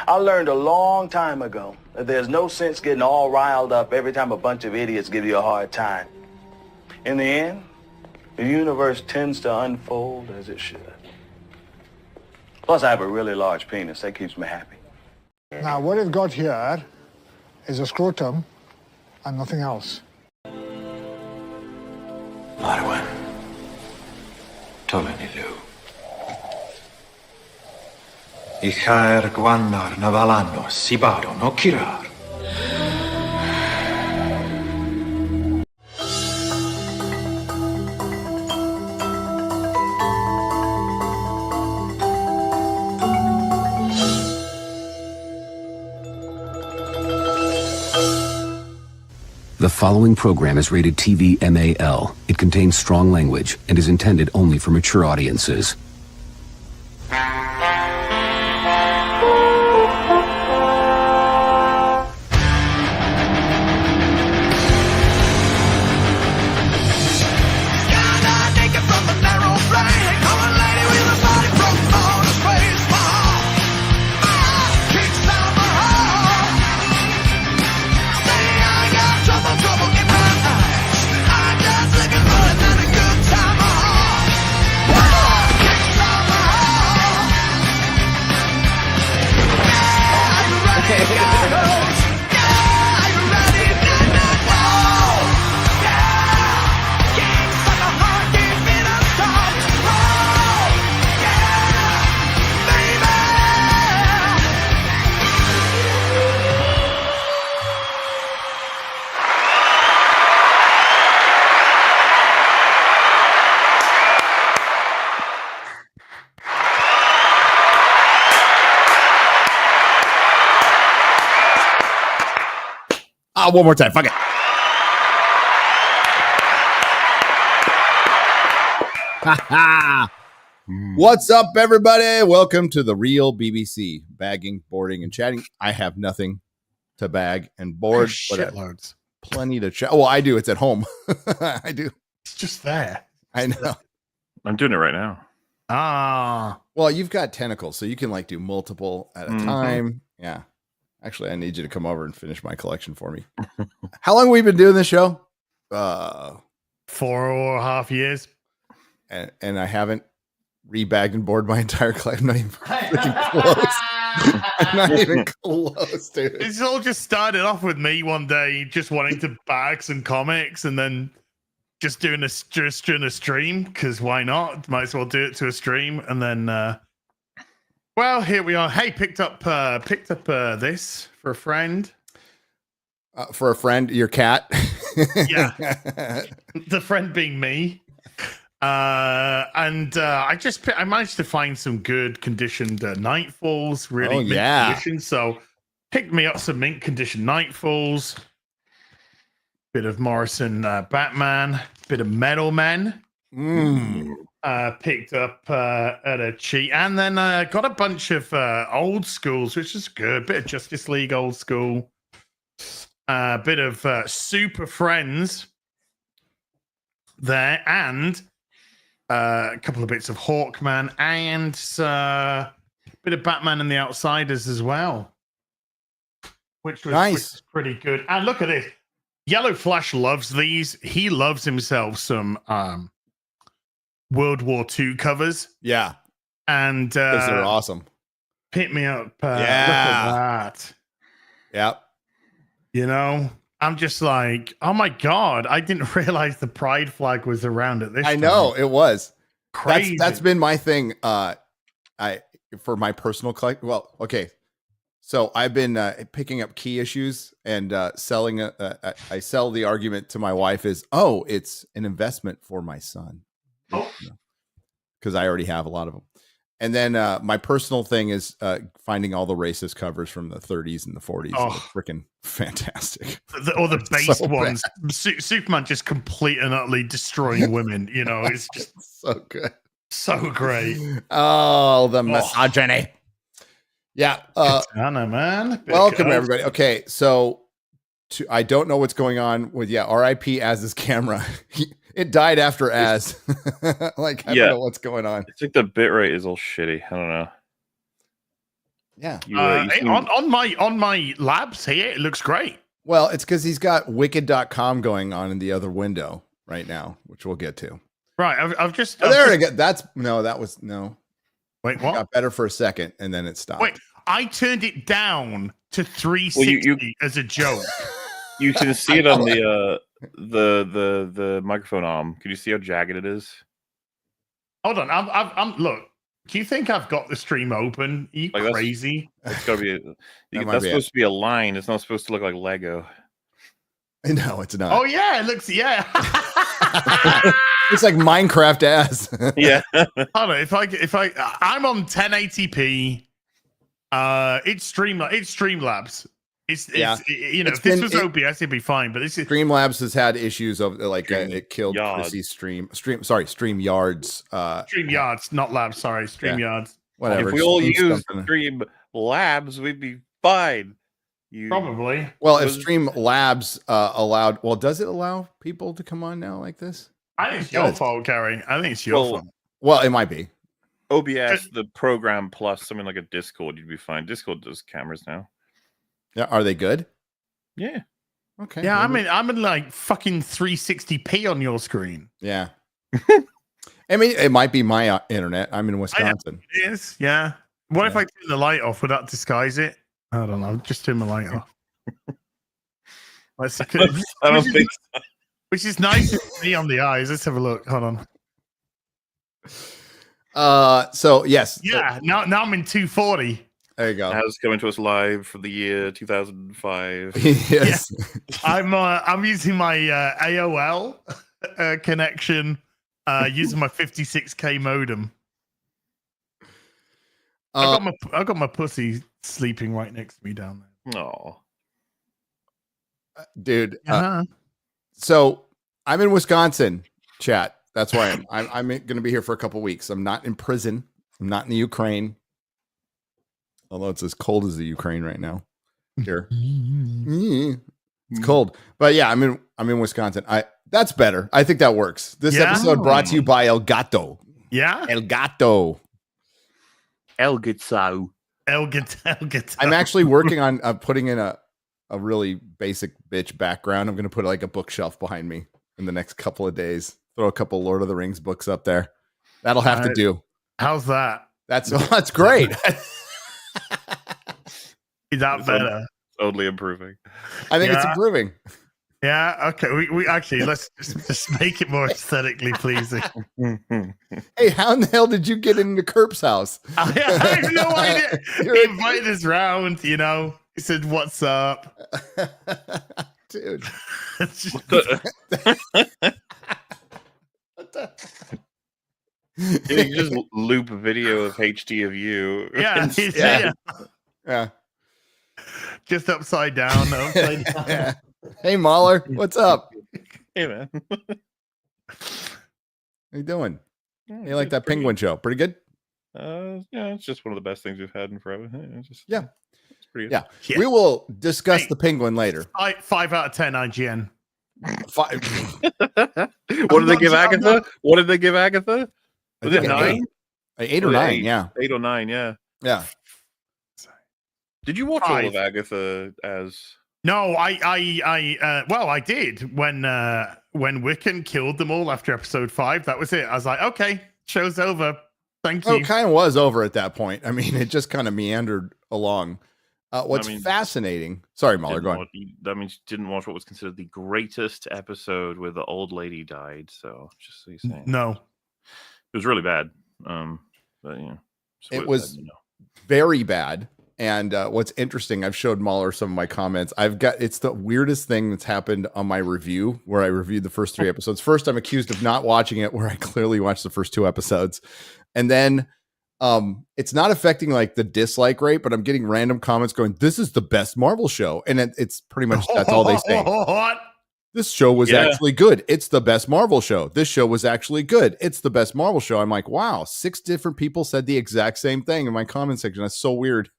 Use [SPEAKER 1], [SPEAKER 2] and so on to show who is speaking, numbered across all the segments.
[SPEAKER 1] I learned a long time ago that there's no sense getting all riled up every time a bunch of idiots give you a hard time. In the end, the universe tends to unfold as it should. Plus, I have a really large penis. That keeps me happy.
[SPEAKER 2] Now, what you've got here is a scrotum and nothing else.
[SPEAKER 3] Marwan. Tolenilu. Ichaer gwannar navalano sibado no kirar.
[SPEAKER 4] The following program is rated TV MAL. It contains strong language and is intended only for mature audiences.
[SPEAKER 5] One more time. Fuck it. What's up, everybody? Welcome to the real BBC, bagging, boarding, and chatting. I have nothing to bag and board, but
[SPEAKER 6] shitloads.
[SPEAKER 5] Plenty to chat. Well, I do. It's at home. I do.
[SPEAKER 6] It's just there.
[SPEAKER 5] I know.
[SPEAKER 7] I'm doing it right now.
[SPEAKER 5] Well, you've got tentacles, so you can like do multiple at a time. Yeah. Actually, I need you to come over and finish my collection for me. How long have we been doing this show?
[SPEAKER 6] 4.5 years.
[SPEAKER 5] And I haven't rebagged and boarded my entire collection. I'm not even freaking close. I'm not even close, dude.
[SPEAKER 6] It's all just started off with me one day just wanting to bag some comics and then just doing a stream because why not? Might as well do it to a stream. And then well, here we are. Hey, picked up this for a friend.
[SPEAKER 5] For a friend, your cat.
[SPEAKER 6] Yeah, the friend being me. I managed to find some good conditioned Nightfalls, really mint condition. So picked me up some mint conditioned Nightfalls. Bit of Morrison Batman, bit of Metal Men. Picked up at a cheat, and then got a bunch of old schools, which is good. Bit of Justice League old school, bit of Super Friends there, and a couple of bits of Hawkman, and bit of Batman and the Outsiders as well, which was
[SPEAKER 5] nice,
[SPEAKER 6] pretty good. And look at this, Yellow Flash loves these. He loves himself some World War II covers.
[SPEAKER 5] Yeah.
[SPEAKER 6] And
[SPEAKER 5] they're awesome.
[SPEAKER 6] Pick me up. Look at that.
[SPEAKER 5] Yep.
[SPEAKER 6] You know, I'm just like, oh my God, I didn't realize the pride flag was around at this time.
[SPEAKER 5] I know it was
[SPEAKER 6] crazy.
[SPEAKER 5] That's been my thing. For my personal collection. Well, okay. So I've been picking up key issues and selling. I sell the argument to my wife is, oh, it's an investment for my son. Because I already have a lot of them. And then my personal thing is finding all the racist covers from the 30s and the 40s. Oh, freaking fantastic.
[SPEAKER 6] Or the based so ones. Superman just complete and utterly destroying women. You know, it's just
[SPEAKER 5] so good.
[SPEAKER 6] So great.
[SPEAKER 5] Oh, the misogyny. Yeah.
[SPEAKER 6] Katana, man.
[SPEAKER 5] Welcome, everybody. Okay, so I don't know what's going on with, RIP Az's camera. It died after Az. I don't know what's going on.
[SPEAKER 7] I think the bitrate is all shitty. I don't know.
[SPEAKER 5] Yeah.
[SPEAKER 6] On my labs here, it looks great.
[SPEAKER 5] Well, it's because he's got wicked.com going on in the other window right now, which we'll get to.
[SPEAKER 6] Right. I've just.
[SPEAKER 5] There we go. That was no.
[SPEAKER 6] Wait, what?
[SPEAKER 5] It got better for a second and then it stopped.
[SPEAKER 6] Wait, I turned it down to 360 as a joke.
[SPEAKER 7] You can see it on the microphone arm. Can you see how jagged it is?
[SPEAKER 6] Hold on. I'm look. Do you think I've got the stream open? Are you crazy?
[SPEAKER 7] It's gotta be. That's supposed to be a line. It's not supposed to look like Lego.
[SPEAKER 5] No, it's not.
[SPEAKER 6] Oh yeah, it looks
[SPEAKER 5] It's like Minecraft ass.
[SPEAKER 7] Yeah.
[SPEAKER 6] Hold on. If I'm on 1080p. It's Streamlabs. It's if this was OBS, it'd be fine. But this is
[SPEAKER 5] Streamlabs has had issues of it killed Chrissy's StreamYards.
[SPEAKER 6] StreamYards, not labs. Sorry, StreamYards.
[SPEAKER 5] Whatever.
[SPEAKER 7] If we all use Streamlabs, we'd be fine.
[SPEAKER 6] Probably.
[SPEAKER 5] Well, if Streamlabs allowed, does it allow people to come on now like this?
[SPEAKER 6] I think it's your fault, Gary. I think it's your fault.
[SPEAKER 5] Well, it might be.
[SPEAKER 7] OBS, the program plus something like a Discord, you'd be fine. Discord does cameras now.
[SPEAKER 5] Yeah, are they good?
[SPEAKER 7] Yeah.
[SPEAKER 5] Okay.
[SPEAKER 6] Yeah, I'm in like fucking 360p on your screen.
[SPEAKER 5] Yeah. I mean, it might be my internet. I'm in Wisconsin.
[SPEAKER 6] It is. Yeah. What if I turn the light off? Would that disguise it? I don't know. Just turn the light off. I don't think so. Which is nice to see on the eyes. Let's have a look. Hold on.
[SPEAKER 5] So yes.
[SPEAKER 6] Yeah. Now I'm in 240.
[SPEAKER 5] There you go.
[SPEAKER 7] How's coming to us live for the year 2005?
[SPEAKER 5] Yes.
[SPEAKER 6] Yeah. I'm using my AOL connection, using my 56K modem. I got my pussy sleeping right next to me down there.
[SPEAKER 7] No.
[SPEAKER 5] Dude. So I'm in Wisconsin, chat. That's why I'm going to be here for a couple weeks. I'm not in prison. I'm not in the Ukraine. Although it's as cold as the Ukraine right now. Here. It's cold. But yeah, I'm in Wisconsin. That's better. I think that works. This episode brought to you by El Gato.
[SPEAKER 6] Yeah.
[SPEAKER 5] El Gato.
[SPEAKER 7] El Gato.
[SPEAKER 6] El Gato.
[SPEAKER 5] I'm actually working on putting in a really basic bitch background. I'm going to put like a bookshelf behind me in the next couple of days. Throw a couple Lord of the Rings books up there. That'll have to do.
[SPEAKER 6] How's that?
[SPEAKER 5] That's great.
[SPEAKER 6] Is that better?
[SPEAKER 7] Only improving.
[SPEAKER 5] I think it's improving.
[SPEAKER 6] Yeah. Okay. We actually let's just make it more aesthetically pleasing.
[SPEAKER 5] Hey, how in the hell did you get into Kerp's house?
[SPEAKER 6] I have no idea. He invited us round. He said, "What's up,
[SPEAKER 5] dude?"
[SPEAKER 7] You just loop a video of HD of you.
[SPEAKER 6] Yeah.
[SPEAKER 5] Yeah.
[SPEAKER 6] Just upside down.
[SPEAKER 5] Yeah. Hey, MauLer, what's up?
[SPEAKER 7] Hey, man.
[SPEAKER 5] How you doing? You like that penguin show? Pretty good?
[SPEAKER 7] Yeah, it's just one of the best things we've had in forever. It's pretty good.
[SPEAKER 5] Yeah. We will discuss the penguin later.
[SPEAKER 6] 5 out of 10 IGN.
[SPEAKER 5] 5.
[SPEAKER 7] What did they give Agatha? What did they give Agatha? Was it 9?
[SPEAKER 5] 8 or 9, yeah.
[SPEAKER 7] 8 or 9, yeah.
[SPEAKER 5] Yeah.
[SPEAKER 7] Did you watch all of Agatha as...
[SPEAKER 6] No, I did when Wiccan killed them all after episode 5. That was it. I was like, okay, show's over. Thank you.
[SPEAKER 5] It kind of was over at that point. I mean, it just kind of meandered along. What's fascinating? Sorry, MauLer, go on.
[SPEAKER 7] That means you didn't watch what was considered the greatest episode where the old lady died. So just so you're saying,
[SPEAKER 6] no,
[SPEAKER 7] it was really bad. But
[SPEAKER 5] it was very bad. And what's interesting, I've showed MauLer some of my comments. It's the weirdest thing that's happened on my review where I reviewed the first 3 episodes. First, I'm accused of not watching it where I clearly watched the first 2 episodes. And then it's not affecting like the dislike rate, but I'm getting random comments going, this is the best Marvel show. And it's pretty much, that's all they say.
[SPEAKER 6] What?
[SPEAKER 5] This show was actually good. It's the best Marvel show. This show was actually good. It's the best Marvel show. I'm like, wow, 6 different people said the exact same thing in my comment section. That's so weird.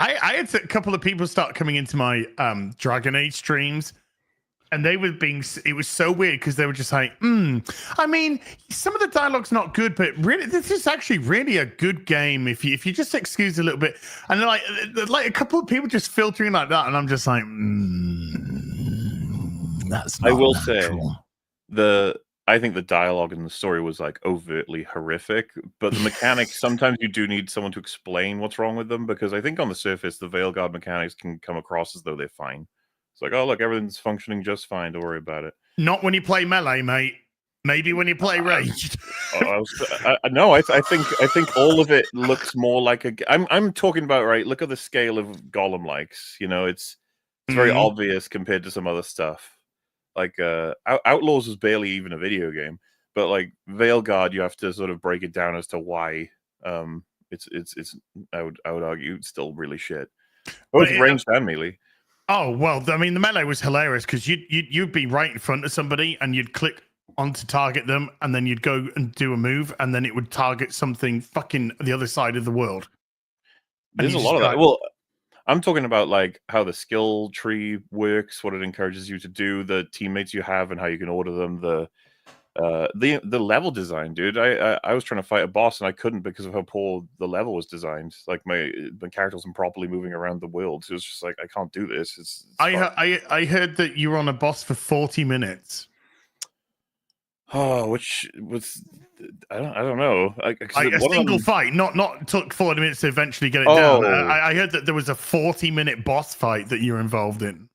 [SPEAKER 5] I
[SPEAKER 6] had a couple of people start coming into my Dragon Age streams And they were being, it was so weird because they were just like, I mean, some of the dialogue's not good, but really, this is actually really a good game if you just excuse a little bit. And like a couple of people just filtering like that, and I'm just like, that's not
[SPEAKER 7] I will
[SPEAKER 6] natural.
[SPEAKER 7] say I think the dialogue in the story was like overtly horrific, but the mechanics, sometimes you do need someone to explain what's wrong with them, because I think on the surface, the Veilguard mechanics can come across as though they're fine. It's like, oh, look, everything's functioning just fine. Don't worry about it.
[SPEAKER 6] Not when you play melee, mate. Maybe when you play ranged.
[SPEAKER 7] No, I think all of it looks more like a. I'm talking about, right. Look at the scale of Gollum likes. You know, it's very obvious compared to some other stuff. Like Outlaws was barely even a video game, but like Veilguard, you have to sort of break it down as to why. It's. I would argue it's still really shit. Both ranged and melee.
[SPEAKER 6] Oh, well, I mean, the melee was hilarious because you'd be right in front of somebody and you'd click on to target them, and then you'd go and do a move, and then it would target something fucking the other side of the world.
[SPEAKER 7] There's a lot of that. Well, I'm talking about like how the skill tree works, what it encourages you to do, the teammates you have, and how you can order them. The level design, dude. I was trying to fight a boss and I couldn't because of how poor the level was designed. Like my character wasn't properly moving around the world. So it was just like, I can't do this. It's
[SPEAKER 6] I heard that you were on a boss for 40 minutes.
[SPEAKER 7] Oh, which was I don't know.
[SPEAKER 6] A single fight, not took 40 minutes to eventually get it down. I heard that there was a 40-minute boss fight that you were involved in.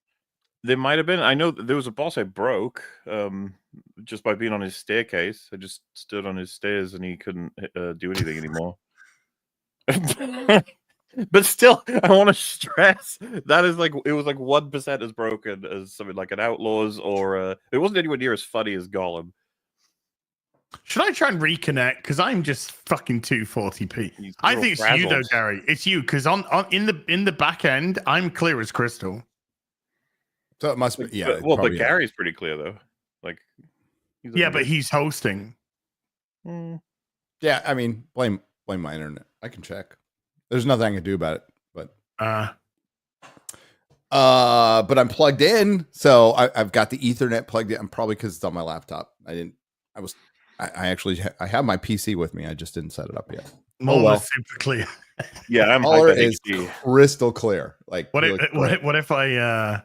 [SPEAKER 7] There might have been. I know there was a boss I broke just by being on his staircase. I just stood on his stairs and he couldn't do anything anymore. But still, I want to stress that is like it was like 1% as broken as something like an Outlaws, or it wasn't anywhere near as funny as Gollum.
[SPEAKER 6] Should I try and reconnect? Because I'm just fucking 240p. I think it's you though, Gary. It's you, because in the back end, I'm clear as crystal.
[SPEAKER 5] So it must be, yeah.
[SPEAKER 7] But Gary's pretty clear though. Like,
[SPEAKER 6] but he's hosting.
[SPEAKER 5] Yeah, I mean, blame my internet. I can check. There's nothing I can do about it. But I'm plugged in, so I've got the Ethernet plugged in. I'm probably because it's on my laptop. I have my PC with me. I just didn't set it up yet.
[SPEAKER 6] MauLer super clear.
[SPEAKER 7] Yeah,
[SPEAKER 5] MauLer is crystal clear. Like,
[SPEAKER 6] what if I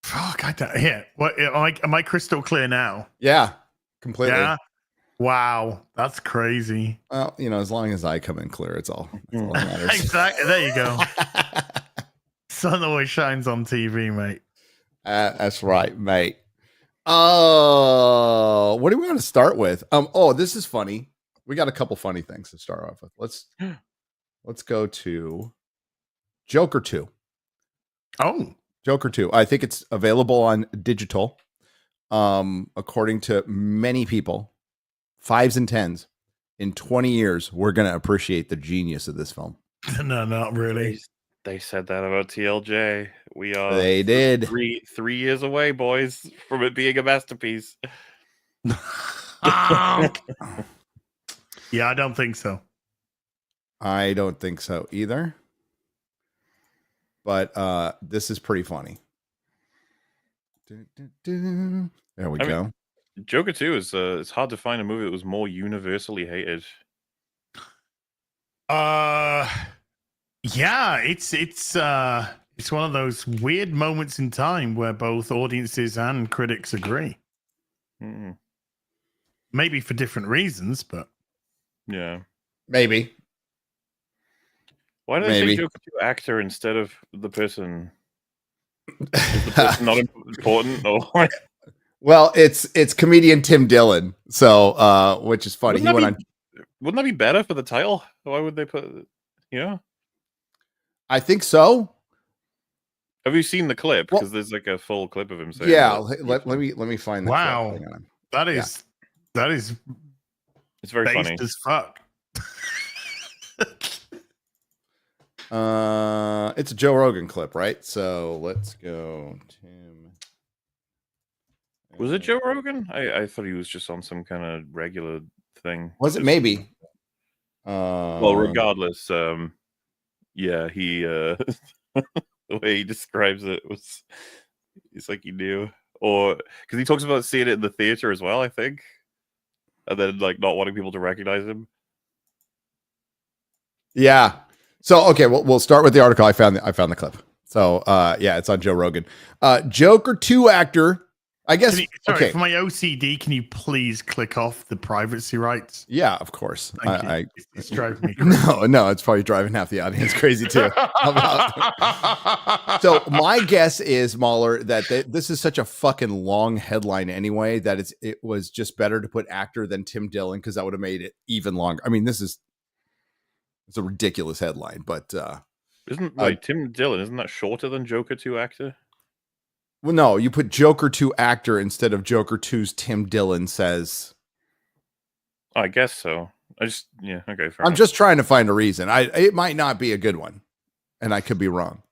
[SPEAKER 6] fuck, I don't. Yeah, what am I crystal clear now?
[SPEAKER 5] Yeah, completely.
[SPEAKER 6] Yeah. Wow, that's crazy.
[SPEAKER 5] Well, as long as I come in clear, it's all that matters.
[SPEAKER 6] Exactly. There you go. Sun always shines on TV, mate.
[SPEAKER 5] That's right, mate. Oh, what do we want to start with? This is funny. We got a couple funny things to start off with. Let's go to Joker 2.
[SPEAKER 6] Oh,
[SPEAKER 5] Joker 2. I think it's available on digital. According to many people, 5s and 10s, in 20 years, we're going to appreciate the genius of this film.
[SPEAKER 6] No, not really.
[SPEAKER 7] They said that about TLJ. We are.
[SPEAKER 5] They did.
[SPEAKER 7] 3 years away, boys, from it being a masterpiece.
[SPEAKER 6] Yeah, I don't think so.
[SPEAKER 5] I don't think so either. But this is pretty funny. There we go.
[SPEAKER 7] Joker 2 is it's hard to find a movie that was more universally hated.
[SPEAKER 6] Yeah, it's one of those weird moments in time where both audiences and critics agree. Maybe for different reasons, but
[SPEAKER 7] yeah,
[SPEAKER 5] maybe.
[SPEAKER 7] Why did they say Joker 2 actor instead of the person? Is the person not important? Or
[SPEAKER 5] well, it's comedian Tim Dillon, so which is funny.
[SPEAKER 7] Wouldn't that be better for the title? Why would they put?
[SPEAKER 5] I think so.
[SPEAKER 7] Have you seen the clip? Because there's like a full clip of him saying.
[SPEAKER 5] Yeah, let me find the
[SPEAKER 6] wow, that is
[SPEAKER 7] it's very funny
[SPEAKER 6] as fuck.
[SPEAKER 5] It's a Joe Rogan clip, right? So let's go, Tim.
[SPEAKER 7] Was it Joe Rogan? I thought he was just on some kind of regular thing.
[SPEAKER 5] Was it maybe?
[SPEAKER 7] Well, regardless, yeah, he The way he describes it was, it's like he knew, or because he talks about seeing it in the theater as well, I think, and then like not wanting people to recognize him.
[SPEAKER 5] Yeah. So okay, we'll start with the article. I found the clip. So yeah, it's on Joe Rogan. Joker 2 actor. I guess.
[SPEAKER 6] Sorry, for my OCD, can you please click off the privacy rights?
[SPEAKER 5] Yeah, of course.
[SPEAKER 6] It's driving me crazy.
[SPEAKER 5] No, it's probably driving half the audience crazy too. So my guess is, MauLer, that this is such a fucking long headline anyway that it was just better to put actor than Tim Dillon because that would have made it even longer. I mean, it's a ridiculous headline, but
[SPEAKER 7] isn't Tim Dillon? Isn't that shorter than Joker 2 actor?
[SPEAKER 5] Well, no, you put Joker 2 actor instead of Joker 2's Tim Dillon says.
[SPEAKER 7] I guess so. Okay.
[SPEAKER 5] I'm just trying to find a reason. It might not be a good one, and I could be wrong.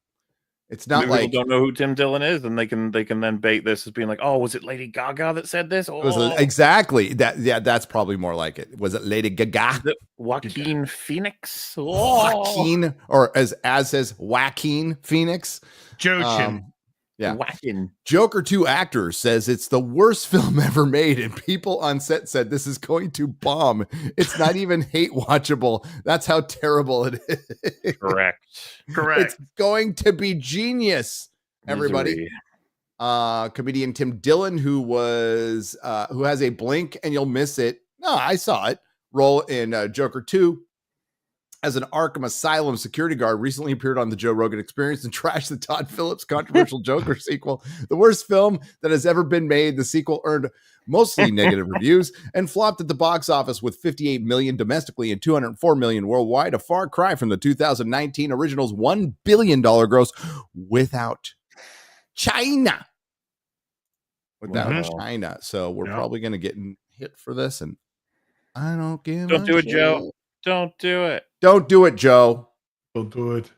[SPEAKER 5] It's not
[SPEAKER 7] Maybe people don't know who Tim Dillon is, and they can then bait this as being like, oh, was it Lady Gaga that said this? Oh.
[SPEAKER 5] Exactly that. Yeah, that's probably more like it. Was it Lady Gaga?
[SPEAKER 7] Is it Joaquin Phoenix?
[SPEAKER 5] Oh. Joaquin, or as says Joaquin Phoenix.
[SPEAKER 6] Jochen.
[SPEAKER 5] Yeah.
[SPEAKER 7] Whacking.
[SPEAKER 5] Joker 2 actor says it's the worst film ever made, and people on set said this is going to bomb. It's not even hate watchable. That's how terrible it is.
[SPEAKER 7] Correct.
[SPEAKER 5] It's going to be genius. Everybody. Comedian Tim Dillon, who has a blink and you'll miss it. No, I saw it. Role in Joker 2. As an Arkham Asylum security guard, recently appeared on the Joe Rogan Experience and trashed the Todd Phillips controversial Joker sequel, the worst film that has ever been made. The sequel earned mostly negative reviews and flopped at the box office with $58 million domestically and $204 million worldwide, a far cry from the 2019 original's $1 billion gross without China. China. So we're probably going to get hit for this, and I don't give
[SPEAKER 7] Don't do it, Joe. Don't do it.
[SPEAKER 5] Don't do it, Joe.
[SPEAKER 6] Don't do it.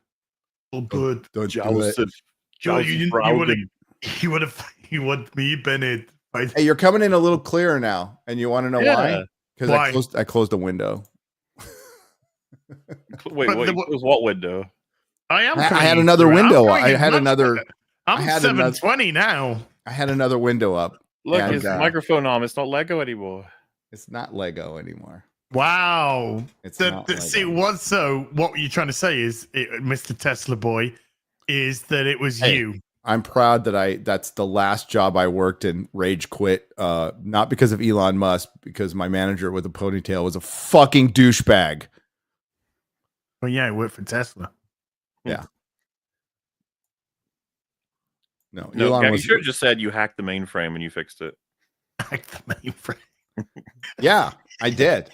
[SPEAKER 6] Don't do it.
[SPEAKER 5] Don't do it.
[SPEAKER 6] Joe, you want me, Bennett.
[SPEAKER 5] Hey, you're coming in a little clearer now, and you want to know why? Because I closed the window.
[SPEAKER 7] Wait, what window?
[SPEAKER 5] I had another window. I had another.
[SPEAKER 6] I'm 720 now.
[SPEAKER 5] I had another window up.
[SPEAKER 7] Look, his microphone arm. It's not Lego anymore.
[SPEAKER 5] It's not Lego anymore.
[SPEAKER 6] Wow.
[SPEAKER 5] It's not
[SPEAKER 6] what you're trying to say is, Mr. Tesla boy, is that it was you.
[SPEAKER 5] I'm proud that that's the last job I worked in. Rage quit, not because of Elon Musk, because my manager with a ponytail was a fucking douchebag.
[SPEAKER 6] Well, yeah, I worked for Tesla.
[SPEAKER 5] Yeah. No,
[SPEAKER 7] Elon you should have just said you hacked the mainframe and you fixed it.
[SPEAKER 6] Hacked the mainframe.
[SPEAKER 5] Yeah, I did.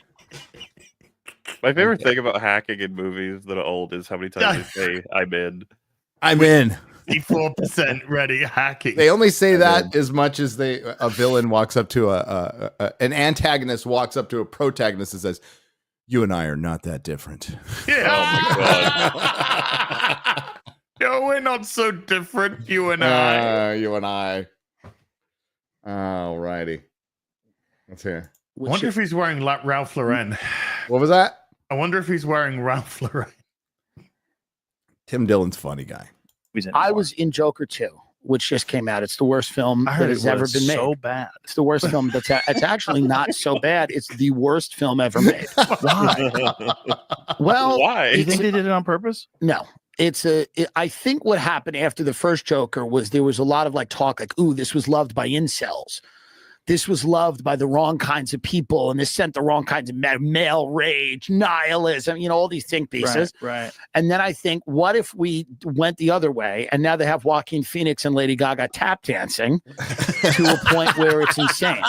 [SPEAKER 7] My favorite thing about hacking in movies that are old is how many times they say, I'm in.
[SPEAKER 5] I'm in.
[SPEAKER 6] 54% ready hacking.
[SPEAKER 5] They only say that as much as a villain walks up to an antagonist walks up to a protagonist and says, you and I are not that different.
[SPEAKER 6] Yeah.
[SPEAKER 7] Oh my God.
[SPEAKER 6] No, we're not so different, you and I.
[SPEAKER 5] You and I. All righty. Let's hear.
[SPEAKER 6] I wonder if he's wearing Ralph Lauren.
[SPEAKER 5] What was that?
[SPEAKER 6] I wonder if he's wearing Ralph Lauren.
[SPEAKER 5] Tim Dillon's funny guy.
[SPEAKER 8] I was in Joker 2, which just came out. It's the worst film that has ever been made.
[SPEAKER 9] So bad.
[SPEAKER 8] It's the worst film it's actually not so bad. It's the worst film ever made.
[SPEAKER 9] Why?
[SPEAKER 8] Well,
[SPEAKER 7] why?
[SPEAKER 9] You think they did it on purpose?
[SPEAKER 8] No. I think what happened after the first Joker was there was a lot of talk ooh, this was loved by incels. This was loved by the wrong kinds of people, and this sent the wrong kinds of male rage, nihilism, all these think pieces.
[SPEAKER 9] Right.
[SPEAKER 8] And then I think, what if we went the other way, and now they have Joaquin Phoenix and Lady Gaga tap dancing to a point where it's insane.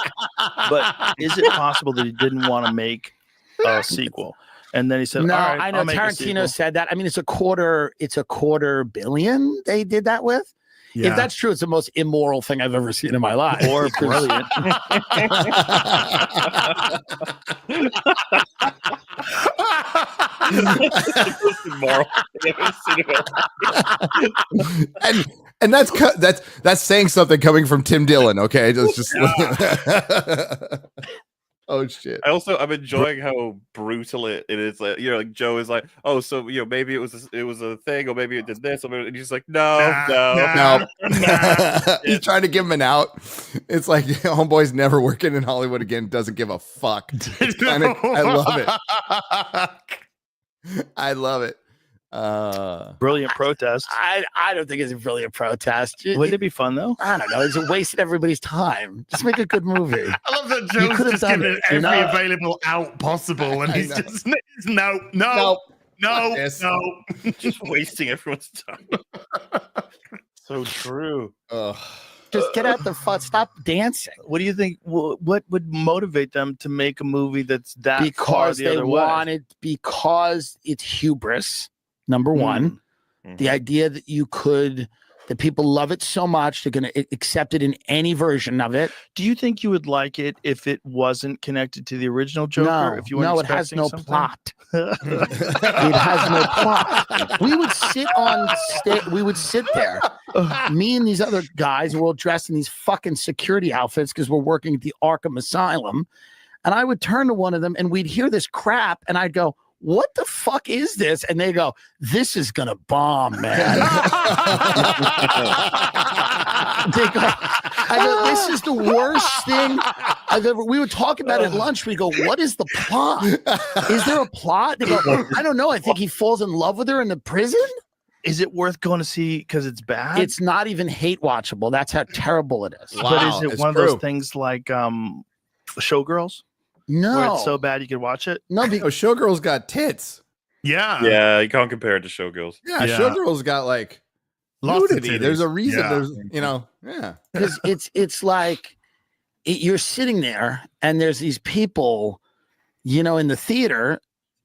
[SPEAKER 9] But is it possible that he didn't want to make a sequel? And then he said,
[SPEAKER 8] no,
[SPEAKER 9] all right,
[SPEAKER 8] I know
[SPEAKER 9] I'll make
[SPEAKER 8] Tarantino said that. I mean, it's a quarter billion they did that with.
[SPEAKER 6] Yeah.
[SPEAKER 8] If that's true, it's the most immoral thing I've ever seen in my life.
[SPEAKER 9] Or brilliant.
[SPEAKER 5] and that's saying something coming from Tim Dillon. Okay, just Oh shit!
[SPEAKER 7] I'm enjoying how brutal it is. Like, like Joe is like, oh, so maybe it was a thing, or maybe it did this, or maybe, and he's like, no.
[SPEAKER 5] He's trying to give him an out. It's like homeboy's never working in Hollywood again. Doesn't give a fuck. I love it. I love it.
[SPEAKER 9] Brilliant protest.
[SPEAKER 8] I don't think it's a brilliant protest.
[SPEAKER 9] Wouldn't it be fun though?
[SPEAKER 8] I don't know. It's a waste of everybody's time. Just make a good movie.
[SPEAKER 6] I love that Joe's just giving every available out possible, and he's just no.
[SPEAKER 7] Just wasting everyone's time. So true.
[SPEAKER 8] Just get out the fun. Stop dancing.
[SPEAKER 9] What do you think? What would motivate them to make a movie that's that far
[SPEAKER 8] Because
[SPEAKER 9] the
[SPEAKER 8] they
[SPEAKER 9] other way?
[SPEAKER 8] wanted, because it's hubris. Number one, the idea that that people love it so much, they're going to accept it in any version of it.
[SPEAKER 9] Do you think you would like it if it wasn't connected to the original Joker?
[SPEAKER 8] No,
[SPEAKER 9] if you weren't
[SPEAKER 8] no, it has no
[SPEAKER 9] expecting
[SPEAKER 8] plot. It has no plot. We would sit there. Me and these other guys were all dressed in these fucking security outfits because we're working at the Arkham Asylum. And I would turn to one of them and we'd hear this crap and I'd go, what the fuck is this? And they go, this is going to bomb, man. I go, this is the worst thing I've ever. We would talk about it at lunch. We go, what is the plot? Is there a plot? They go, I don't know. I think he falls in love with her in the prison.
[SPEAKER 9] Is it worth going to see because it's bad?
[SPEAKER 8] It's not even hate watchable. That's how terrible it is.
[SPEAKER 9] Wow, but is it one of those things like Showgirls?
[SPEAKER 8] No.
[SPEAKER 9] Where it's so bad you could watch it?
[SPEAKER 8] No,
[SPEAKER 5] Showgirls got tits.
[SPEAKER 6] Yeah.
[SPEAKER 7] You can't compare it to Showgirls.
[SPEAKER 5] Yeah, Showgirls got like nudity. There's a reason.
[SPEAKER 8] Yeah. Because it's like you're sitting there and there's these people, in the theater,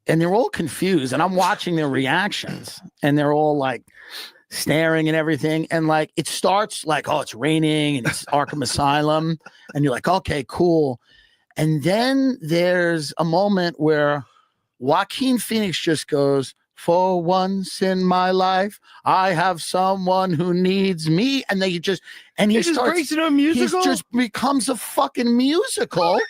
[SPEAKER 8] and they're all confused, and I'm watching their reactions, and they're all like staring and everything, and like it starts like, oh, it's raining and it's Arkham Asylum, and you're like, okay, cool. And then there's a moment where Joaquin Phoenix just goes, for once in my life, I have someone who needs me. And then he just
[SPEAKER 9] breaks into a musical.
[SPEAKER 8] He just becomes a fucking musical.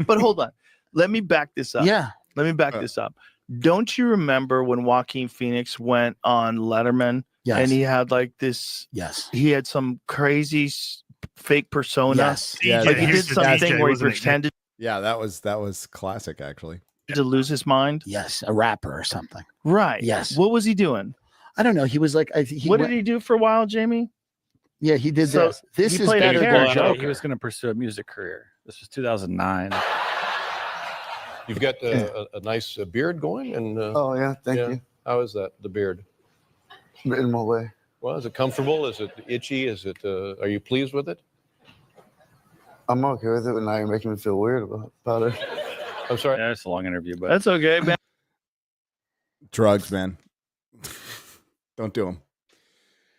[SPEAKER 9] But hold on. Let me back this up.
[SPEAKER 8] Yeah.
[SPEAKER 9] Let me back this up. Don't you remember when Joaquin Phoenix went on Letterman?
[SPEAKER 8] Yes.
[SPEAKER 9] And he had like this.
[SPEAKER 8] Yes.
[SPEAKER 9] He had some crazy fake persona.
[SPEAKER 8] Yes.
[SPEAKER 5] Yeah,
[SPEAKER 9] like he did something where he pretended.
[SPEAKER 5] Yeah, that was classic actually.
[SPEAKER 9] To lose his mind.
[SPEAKER 8] Yes, a rapper or something.
[SPEAKER 9] Right.
[SPEAKER 8] Yes.
[SPEAKER 9] What was he doing?
[SPEAKER 8] I don't know. He was like,
[SPEAKER 9] what did he do for a while, Jamie?
[SPEAKER 8] Yeah, he did this. This is better than Joker.
[SPEAKER 10] He was going to pursue a music career. This was 2009.
[SPEAKER 11] You've got a nice beard going, and
[SPEAKER 12] oh yeah, thank you.
[SPEAKER 11] How is that? The beard?
[SPEAKER 12] In my way.
[SPEAKER 11] Well, is it comfortable? Is it itchy? Is it? Are you pleased with it?
[SPEAKER 12] I'm okay with it, but now you're making me feel weird about it.
[SPEAKER 11] I'm sorry.
[SPEAKER 10] Yeah, it's a long interview, but
[SPEAKER 9] that's okay, man.
[SPEAKER 5] Drugs, man. Don't do them.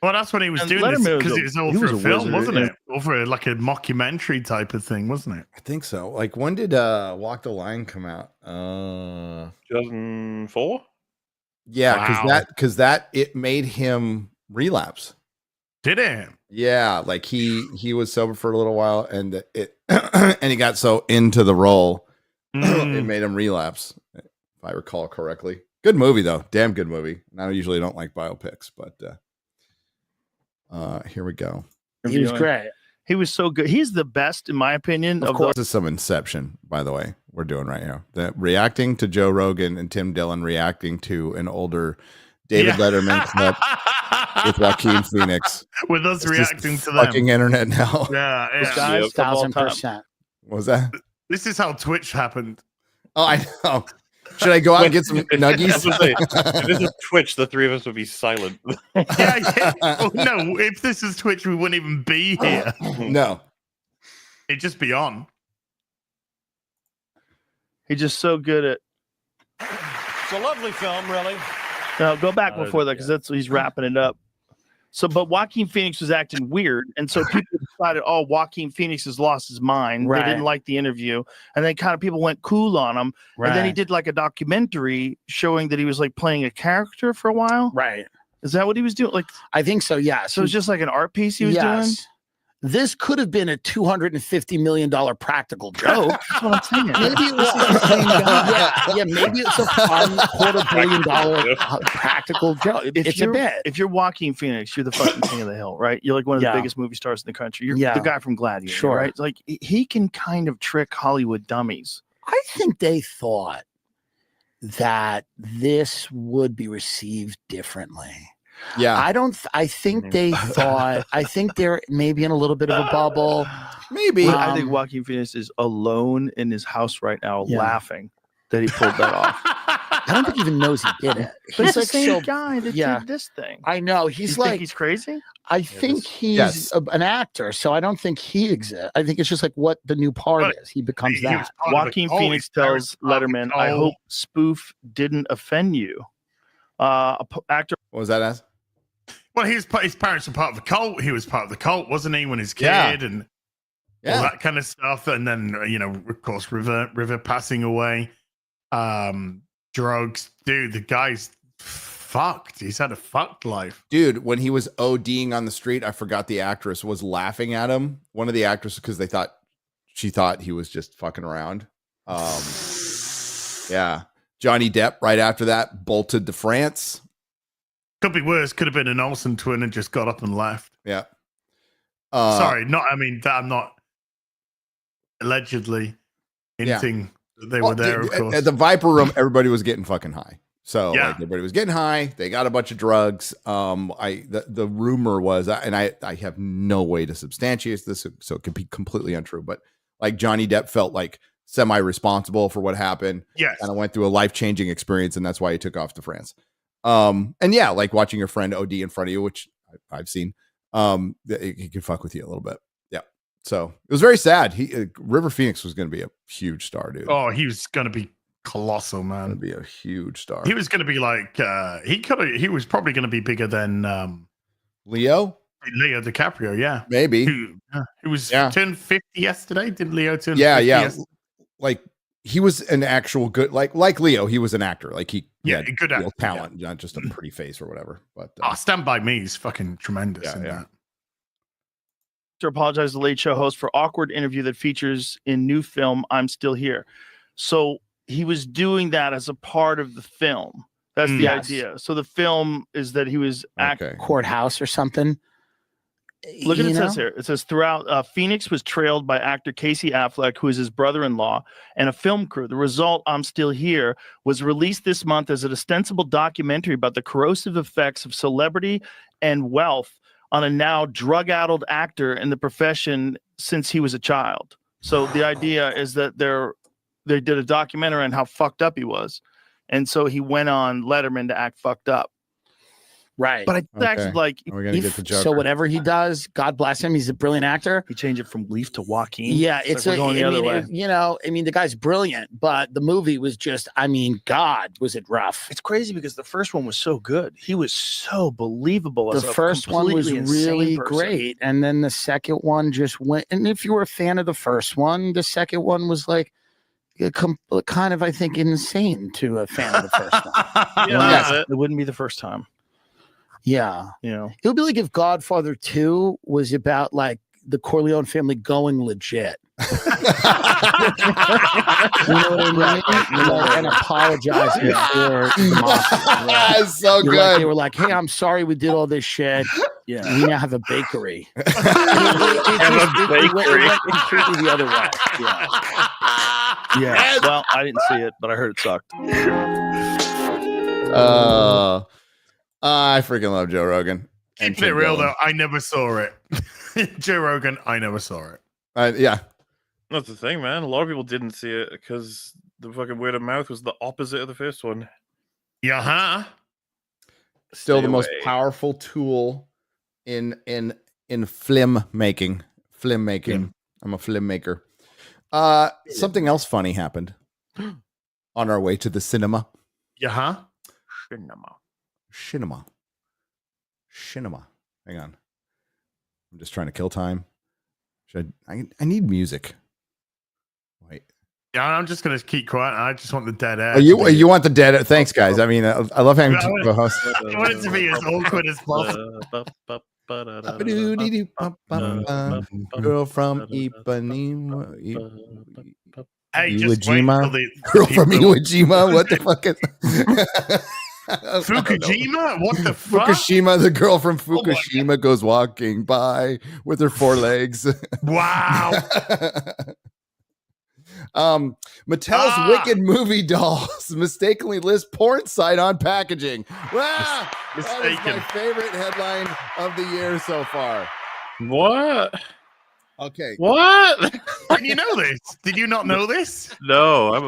[SPEAKER 6] Well, that's when he was doing this because it was all for a film, wasn't it? Or for like a mockumentary type of thing, wasn't it?
[SPEAKER 5] I think so. Like, when did Walk the Line come out?
[SPEAKER 7] 2004.
[SPEAKER 5] Yeah, because it made him relapse.
[SPEAKER 6] Did it?
[SPEAKER 5] Yeah, like he was sober for a little while, and and he got so into the role, it made him relapse. If I recall correctly. Good movie though, damn good movie. And I usually don't like biopics, but here we go.
[SPEAKER 8] He was great.
[SPEAKER 9] He was so good. He's the best, in my opinion.
[SPEAKER 5] Of course, this is some Inception, by the way. We're doing right now. Reacting to Joe Rogan and Tim Dillon reacting to an older David Letterman clip with Joaquin Phoenix.
[SPEAKER 6] With us reacting to them.
[SPEAKER 5] Fucking internet now.
[SPEAKER 6] Yeah,
[SPEAKER 8] guys, 1,000%.
[SPEAKER 5] What was that?
[SPEAKER 6] This is how Twitch happened.
[SPEAKER 5] Oh, I know. Should I go out and get some nuggies?
[SPEAKER 7] If this is Twitch, the three of us would be silent.
[SPEAKER 6] Yeah. Oh, no, if this is Twitch, we wouldn't even be here.
[SPEAKER 5] No.
[SPEAKER 6] It'd just be on.
[SPEAKER 9] He's just so good at.
[SPEAKER 11] It's a lovely film, really.
[SPEAKER 9] No, go back before that because he's wrapping it up. So, but Joaquin Phoenix was acting weird, and so people decided, oh, Joaquin Phoenix has lost his mind.
[SPEAKER 8] Right.
[SPEAKER 9] They didn't like the interview, and then kind of people went cool on him.
[SPEAKER 8] Right.
[SPEAKER 9] And then he did like a documentary showing that he was like playing a character for a while.
[SPEAKER 8] Right.
[SPEAKER 9] Is that what he was doing? Like,
[SPEAKER 8] I think so. Yeah.
[SPEAKER 9] So it was just like an art piece he was doing.
[SPEAKER 8] this could have been a $250 million practical joke.
[SPEAKER 9] That's what I'm saying.
[SPEAKER 8] Maybe it was the same guy. Yeah, maybe it's a fun $250 million practical joke. It's a bit.
[SPEAKER 9] If you're Joaquin Phoenix, you're the fucking king of the hill, right? You're like one of the biggest movie stars in the country. You're the guy from Gladiator,
[SPEAKER 8] Sure.
[SPEAKER 9] right? It's like he can kind of trick Hollywood dummies.
[SPEAKER 8] I think they thought that this would be received differently.
[SPEAKER 5] Yeah.
[SPEAKER 8] I think they thought, I think they're maybe in a little bit of a bubble.
[SPEAKER 5] Maybe.
[SPEAKER 9] I think Joaquin Phoenix is alone in his house right now laughing that he pulled that off.
[SPEAKER 8] I don't think he even knows he did it.
[SPEAKER 9] But it's
[SPEAKER 8] He's
[SPEAKER 9] the same guy that did this thing.
[SPEAKER 8] I know. He's like,
[SPEAKER 9] he's crazy?
[SPEAKER 8] I think he's an actor, so I don't think he exists. I think it's just like what the new part is. He becomes that.
[SPEAKER 9] Joaquin Phoenix tells Letterman, I hope spoof didn't offend you. Actor.
[SPEAKER 5] What was that as?
[SPEAKER 6] Well, his parents were part of the cult. He was part of the cult, wasn't he, when he was a kid, and all that kind of stuff. And then, of course, River passing away, drugs. Dude, the guy's fucked. He's had a fucked life.
[SPEAKER 5] Dude, when he was ODing on the street, I forgot the actress was laughing at him. One of the actresses, because she thought he was just fucking around. Yeah. Johnny Depp, right after that, bolted to France.
[SPEAKER 6] Could be worse. Could have been an Olsen twin and just got up and left.
[SPEAKER 5] Yeah.
[SPEAKER 6] Sorry, I'm not allegedly hinting that they were there, of course.
[SPEAKER 5] At the Viper Room, everybody was getting fucking high. So like, everybody was getting high. They got a bunch of drugs. The rumor was, and I have no way to substantiate this, so it could be completely untrue, but like Johnny Depp felt like semi-responsible for what happened.
[SPEAKER 6] Yes.
[SPEAKER 5] Kind of went through a life-changing experience, and that's why he took off to France. And yeah, like watching your friend OD in front of you, which I've seen, he can fuck with you a little bit. Yeah. So it was very sad. River Phoenix was going to be a huge star, dude.
[SPEAKER 6] Oh, he was going to be colossal, man.
[SPEAKER 5] Going to be a huge star.
[SPEAKER 6] He was going to be like, he was probably going to be bigger than
[SPEAKER 5] Leo
[SPEAKER 6] DiCaprio. Yeah.
[SPEAKER 5] Maybe.
[SPEAKER 6] He was turned 50 yesterday. Did Leo turn 50?
[SPEAKER 5] Yeah.
[SPEAKER 6] Yesterday?
[SPEAKER 5] Like he was an actual good, like Leo, he was an actor. Like he had
[SPEAKER 6] good
[SPEAKER 5] real talent, not just a pretty face or whatever. But
[SPEAKER 6] Stand By Me is fucking tremendous. That.
[SPEAKER 9] To apologize to the Late Show host for awkward interview that features in new film I'm Still Here. So he was doing that as a part of the film. That's the idea. So the film is that he was acting
[SPEAKER 8] courthouse or something.
[SPEAKER 9] Look at it says here. It says throughout Phoenix was trailed by actor Casey Affleck, who is his brother-in-law, and a film crew. The result, I'm Still Here, was released this month as an ostensible documentary about the corrosive effects of celebrity and wealth on a now drug-addled actor in the profession since he was a child. So the idea is that they did a documentary on how fucked up he was. And so he went on Letterman to act fucked up.
[SPEAKER 8] Right.
[SPEAKER 9] But I actually like,
[SPEAKER 8] so whatever he does, God bless him. He's a brilliant actor.
[SPEAKER 9] He changed it from Leaf to Joaquin.
[SPEAKER 8] Yeah.
[SPEAKER 9] It's like going the other way.
[SPEAKER 8] The guy's brilliant, but the movie was just, God, was it rough?
[SPEAKER 9] It's crazy because the first one was so good. He was so believable.
[SPEAKER 8] The first one was really great. And then the second one just went. And if you were a fan of the first one, the second one was like, kind of, I think, insane to a fan of the first one.
[SPEAKER 9] It wouldn't be the first time.
[SPEAKER 8] Yeah. It would be like if Godfather 2 was about like the Corleone family going legit. You know what I mean? And apologizing for the mafia.
[SPEAKER 5] That's so good.
[SPEAKER 8] Like, they were like, hey, I'm sorry we did all this shit. Yeah. We now have a bakery. It went completely the other way.
[SPEAKER 9] Yeah. Well, I didn't see it, but I heard it sucked.
[SPEAKER 5] I freaking love Joe Rogan.
[SPEAKER 6] Keep it real, though. I never saw it. Joe Rogan, I never saw it.
[SPEAKER 5] Yeah.
[SPEAKER 7] That's the thing, man. A lot of people didn't see it because the fucking word of mouth was the opposite of the first one.
[SPEAKER 6] Yeah.
[SPEAKER 5] Still the most powerful tool in film making. Film making. I'm a film maker. Something else funny happened on our way to the cinema. Cinema. Hang on. I'm just trying to kill time. I need music. Wait.
[SPEAKER 6] Yeah, I'm just gonna keep quiet. I just want the dead air.
[SPEAKER 5] Oh, you want the dead air? Thanks, guys. I mean, I love having a host.
[SPEAKER 6] I want it to be as awkward as possible.
[SPEAKER 5] Girl from Ipanema.
[SPEAKER 6] Hey,
[SPEAKER 5] Iwo
[SPEAKER 6] just wait
[SPEAKER 5] Jima?
[SPEAKER 6] till the
[SPEAKER 5] Girl from
[SPEAKER 6] people-
[SPEAKER 5] Iwo Jima? What the fuck is
[SPEAKER 6] Fukushima? What the fuck?
[SPEAKER 5] Fukushima, the girl from
[SPEAKER 6] Oh my
[SPEAKER 5] Fukushima goes walking by with her 4 legs.
[SPEAKER 6] Wow.
[SPEAKER 5] Mattel's Wicked movie dolls mistakenly list porn site on packaging. Wow, that is
[SPEAKER 6] Mistaken.
[SPEAKER 5] my favorite headline of the year so far.
[SPEAKER 7] What?
[SPEAKER 5] Okay.
[SPEAKER 7] What?
[SPEAKER 6] Did you know this? Did you not know this?
[SPEAKER 7] No, I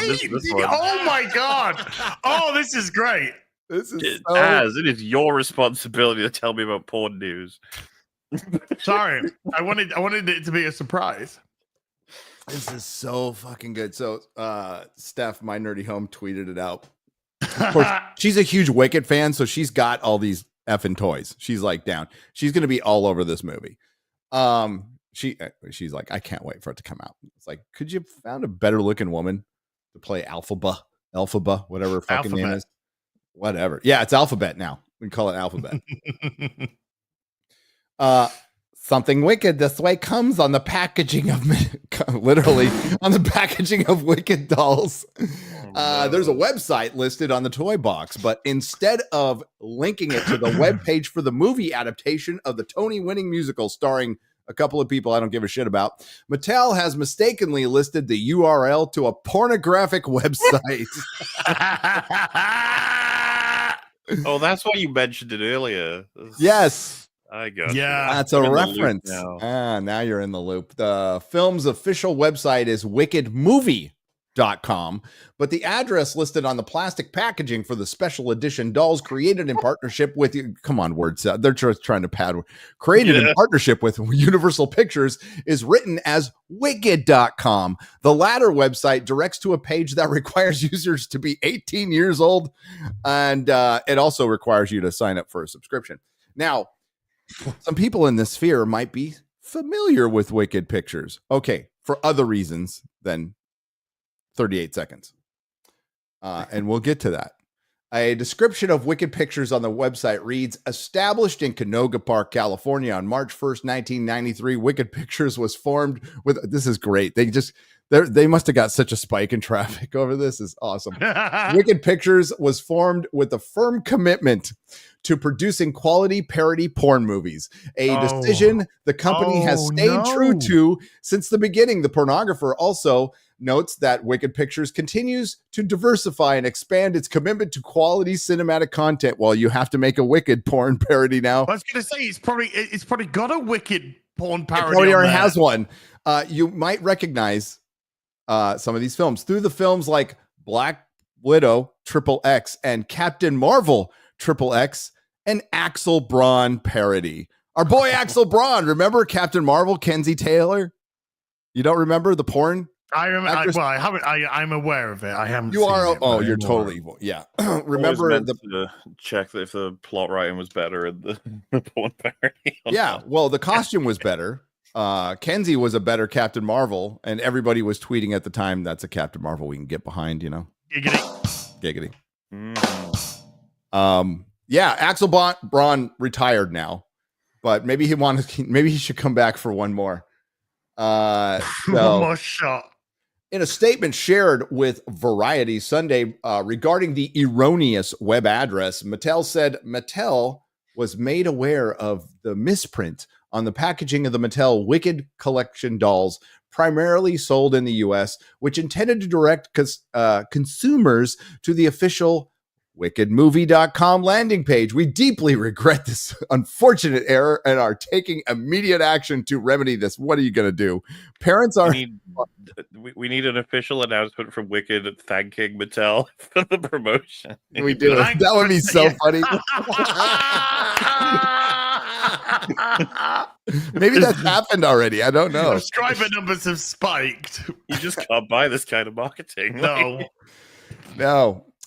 [SPEAKER 6] Wait,
[SPEAKER 7] missed this
[SPEAKER 6] did
[SPEAKER 7] one.
[SPEAKER 6] you- oh my god! Oh, this is great.
[SPEAKER 5] This is
[SPEAKER 7] It is your responsibility to tell me about porn news.
[SPEAKER 6] Sorry, I wanted it to be a surprise.
[SPEAKER 5] This is so fucking good. So, Steph, my nerdy home, tweeted it out. Of course, she's a huge Wicked fan, so she's got all these effing toys. She's like down. She's gonna be all over this movie. She's like, I can't wait for it to come out. It's like, could you have found a better looking woman to play Alphaba, whatever her fucking name is? Whatever. Yeah, it's Alphabet now. We can call it Alphabet. Something wicked this way comes on the packaging of literally on the packaging of Wicked dolls. There's a website listed on the toy box, but instead of linking it to the webpage for the movie adaptation of the Tony-winning musical starring a couple of people I don't give a shit about, Mattel has mistakenly listed the URL to a pornographic website.
[SPEAKER 7] Oh, that's why you mentioned it earlier.
[SPEAKER 5] Yes.
[SPEAKER 7] I got
[SPEAKER 6] Yeah.
[SPEAKER 5] That's a reference. Now you're in the loop. The film's official website is wickedmovie.com, but the address listed on the plastic packaging for the special edition dolls created in partnership with come on, words. They're just trying to pad. Created in partnership with Universal Pictures is written as wicked.com. The latter website directs to a page that requires users to be 18 years old, and it also requires you to sign up for a subscription. Now, some people in this sphere might be familiar with Wicked Pictures. Okay, for other reasons than 38 seconds. And we'll get to that. A description of Wicked Pictures on the website reads, established in Canoga Park, California on March 1st, 1993, Wicked Pictures was formed with, this is great. They must have got such a spike in traffic over this. Is awesome. Wicked Pictures was formed with a firm commitment to producing quality parody porn movies, a decision the company has stayed true to since the beginning. The pornographer also notes that Wicked Pictures continues to diversify and expand its commitment to quality cinematic content. Well, you have to make a Wicked porn parody now.
[SPEAKER 6] I was going to say it's probably got a Wicked porn
[SPEAKER 5] It
[SPEAKER 6] parody.
[SPEAKER 5] probably already
[SPEAKER 6] on there.
[SPEAKER 5] has one. You might recognize some of these films through the films like Black Widow XXX and Captain Marvel XXX, an Axel Braun parody. Our boy Axel Braun, remember Captain Marvel, Kenzie Taylor? You don't remember the porn?
[SPEAKER 6] I remember. I haven't. I'm aware of it. I haven't.
[SPEAKER 5] You
[SPEAKER 6] seen
[SPEAKER 5] are.
[SPEAKER 6] It,
[SPEAKER 5] Oh,
[SPEAKER 6] but
[SPEAKER 5] you're
[SPEAKER 6] I'm
[SPEAKER 5] totally. Yeah. Remember
[SPEAKER 7] Always meant to check if the plot writing was better in the porn parody.
[SPEAKER 5] Yeah. Well, the costume was better. Kenzie was a better Captain Marvel, and everybody was tweeting at the time, that's a Captain Marvel we can get behind, you know? Giggity. Yeah, Axel Braun retired now, but maybe he should come back for one more.
[SPEAKER 6] one more shot.
[SPEAKER 5] In a statement shared with Variety Sunday regarding the erroneous web address, Mattel said Mattel was made aware of the misprint on the packaging of the Mattel Wicked Collection dolls, primarily sold in the U.S., which intended to direct consumers to the official wickedmovie.com landing page. We deeply regret this unfortunate error and are taking immediate action to remedy this. What are you going to do? Parents are...
[SPEAKER 7] We need an official announcement from Wicked thanking Mattel for the promotion.
[SPEAKER 5] We do. That would be so funny. Maybe that's happened already. I don't know.
[SPEAKER 6] Subscriber numbers have spiked.
[SPEAKER 7] You just can't buy this kind of marketing.
[SPEAKER 5] No.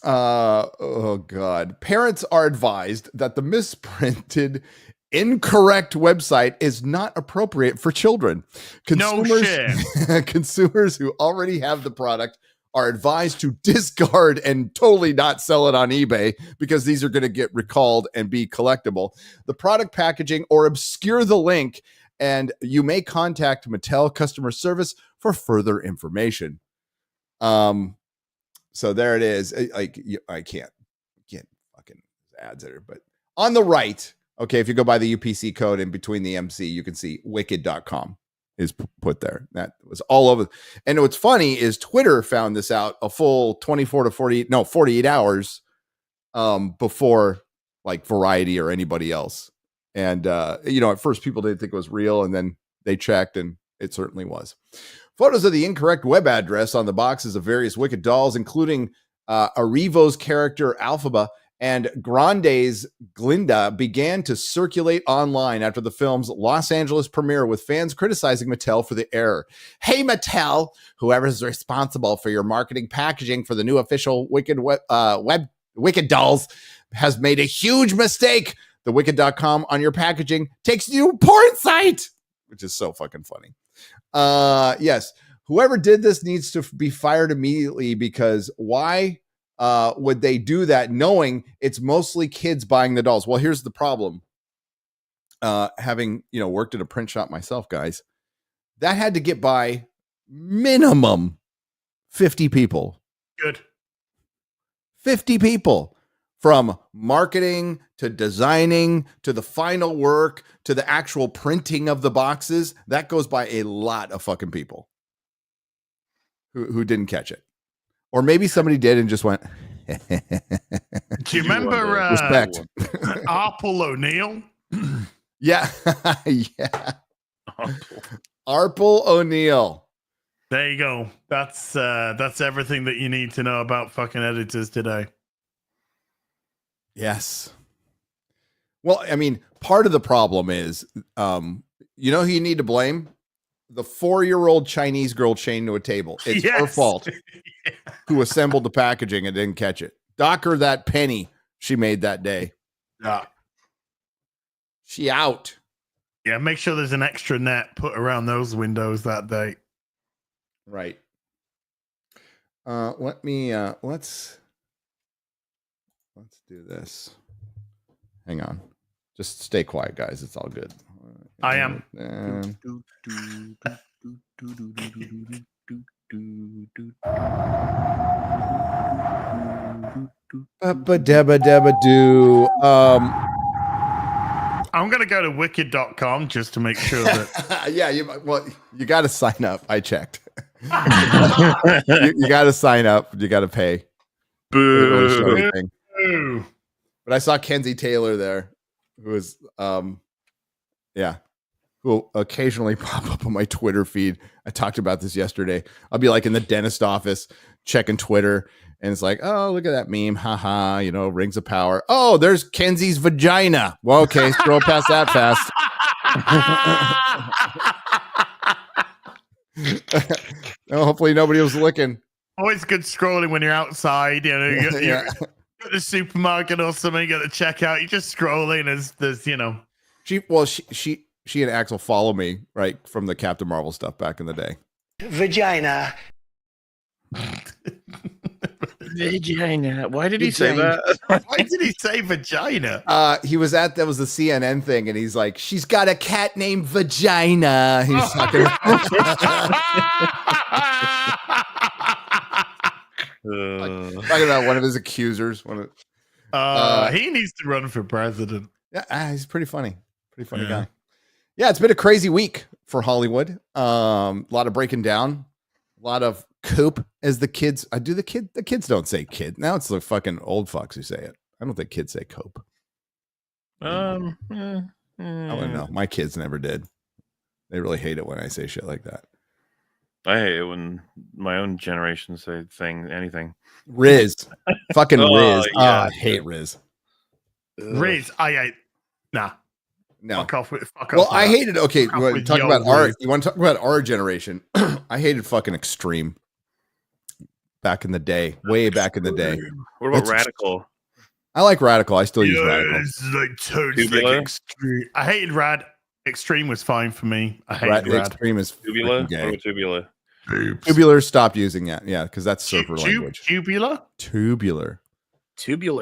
[SPEAKER 5] Oh God. Parents are advised that the misprinted incorrect website is not appropriate for children. Consumers who already have the product are advised to discard and totally not sell it on eBay because these are going to get recalled and be collectible. The product packaging or obscure the link, and you may contact Mattel customer service for further information. So there it is. I can't fucking ads there, but on the right, okay, if you go by the UPC code in between the MC, you can see wicked.com is put there. That was all over. And what's funny is Twitter found this out a full 48 hours before like Variety or anybody else. And, at first people didn't think it was real, and then they checked and it certainly was. Photos of the incorrect web address on the boxes of various Wicked dolls, including Arivo's character Alphaba and Grande's Glinda, began to circulate online after the film's Los Angeles premiere, with fans criticizing Mattel for the error. Hey, Mattel, whoever's responsible for your marketing packaging for the new official Wicked Wicked dolls has made a huge mistake. The Wicked.com on your packaging takes you to a porn site, which is so fucking funny. Yes, whoever did this needs to be fired immediately, because why would they do that knowing it's mostly kids buying the dolls? Well, here's the problem. Having, worked at a print shop myself, guys, that had to get by minimum 50 people.
[SPEAKER 6] Good.
[SPEAKER 5] 50 people, from marketing to designing to the final work to the actual printing of the boxes. That goes by a lot of fucking people who didn't catch it. Or maybe somebody did and just went.
[SPEAKER 6] Do you remember
[SPEAKER 5] respect?
[SPEAKER 6] Arpel O'Neill?
[SPEAKER 5] Yeah. Yeah. Arpel O'Neill.
[SPEAKER 6] There you go. That's everything that you need to know about fucking editors today.
[SPEAKER 5] Yes. Well, I mean, part of the problem is, who you need to blame? The 4-year-old Chinese girl chained to a table. It's her fault. Yeah. Who assembled the packaging and didn't catch it. Dock her that penny she made that day.
[SPEAKER 6] Yeah.
[SPEAKER 5] She out.
[SPEAKER 6] Yeah, make sure there's an extra net put around those windows that day.
[SPEAKER 5] Right. Let's do this. Hang on. Just stay quiet, guys. It's all good.
[SPEAKER 6] I am. I'm gonna go to wicked.com just to make sure that
[SPEAKER 5] yeah, you gotta sign up. I checked. you gotta sign up, you gotta pay.
[SPEAKER 6] Boo.
[SPEAKER 5] But I saw Kenzie Taylor there, who is who will occasionally pop up on my Twitter feed. I talked about this yesterday. I'll be like in the dentist office checking Twitter, and it's like, oh, look at that meme. Haha, rings of power. Oh, there's Kenzie's vagina. Well, okay, scroll past that fast. Hopefully nobody was looking.
[SPEAKER 6] Always good scrolling when you're outside. You're at the supermarket or something, at the checkout. You're just scrolling as there's,
[SPEAKER 5] She and Axel follow me, right, from the Captain Marvel stuff back in the day.
[SPEAKER 13] Vagina.
[SPEAKER 9] Vagina. Why did he say that?
[SPEAKER 6] Why did he say vagina?
[SPEAKER 5] That was the CNN thing, and he's like, she's got a cat named Vagina. He's talking about one of his accusers.
[SPEAKER 6] He needs to run for president.
[SPEAKER 5] Yeah, he's pretty funny. Pretty funny guy. Yeah, it's been a crazy week for Hollywood. A lot of breaking down, a lot of coop, as the kids. The kids don't say kid. Now it's the fucking old fucks who say it. I don't think kids say cope. I don't know. My kids never did. They really hate it when I say shit like that.
[SPEAKER 7] I hate it when my own generation say anything.
[SPEAKER 5] Riz. Fucking Riz.
[SPEAKER 7] Yeah.
[SPEAKER 5] I hate Riz.
[SPEAKER 6] Riz, nah.
[SPEAKER 5] No.
[SPEAKER 6] Fuck off.
[SPEAKER 5] Well, I hated. Okay, you want to talk about our generation? I hated fucking Extreme back in the day, way back in the day.
[SPEAKER 7] What about Radical?
[SPEAKER 5] I like Radical. I still use Radical.
[SPEAKER 6] Extreme. I hated Rad. Extreme was fine for me. I hated Rad.
[SPEAKER 5] Extreme is
[SPEAKER 7] Tubular.
[SPEAKER 5] gay.
[SPEAKER 7] Tubular.
[SPEAKER 5] Tubular stopped using that. Yeah, because that's surfer language.
[SPEAKER 6] Tubular?
[SPEAKER 5] Tubular,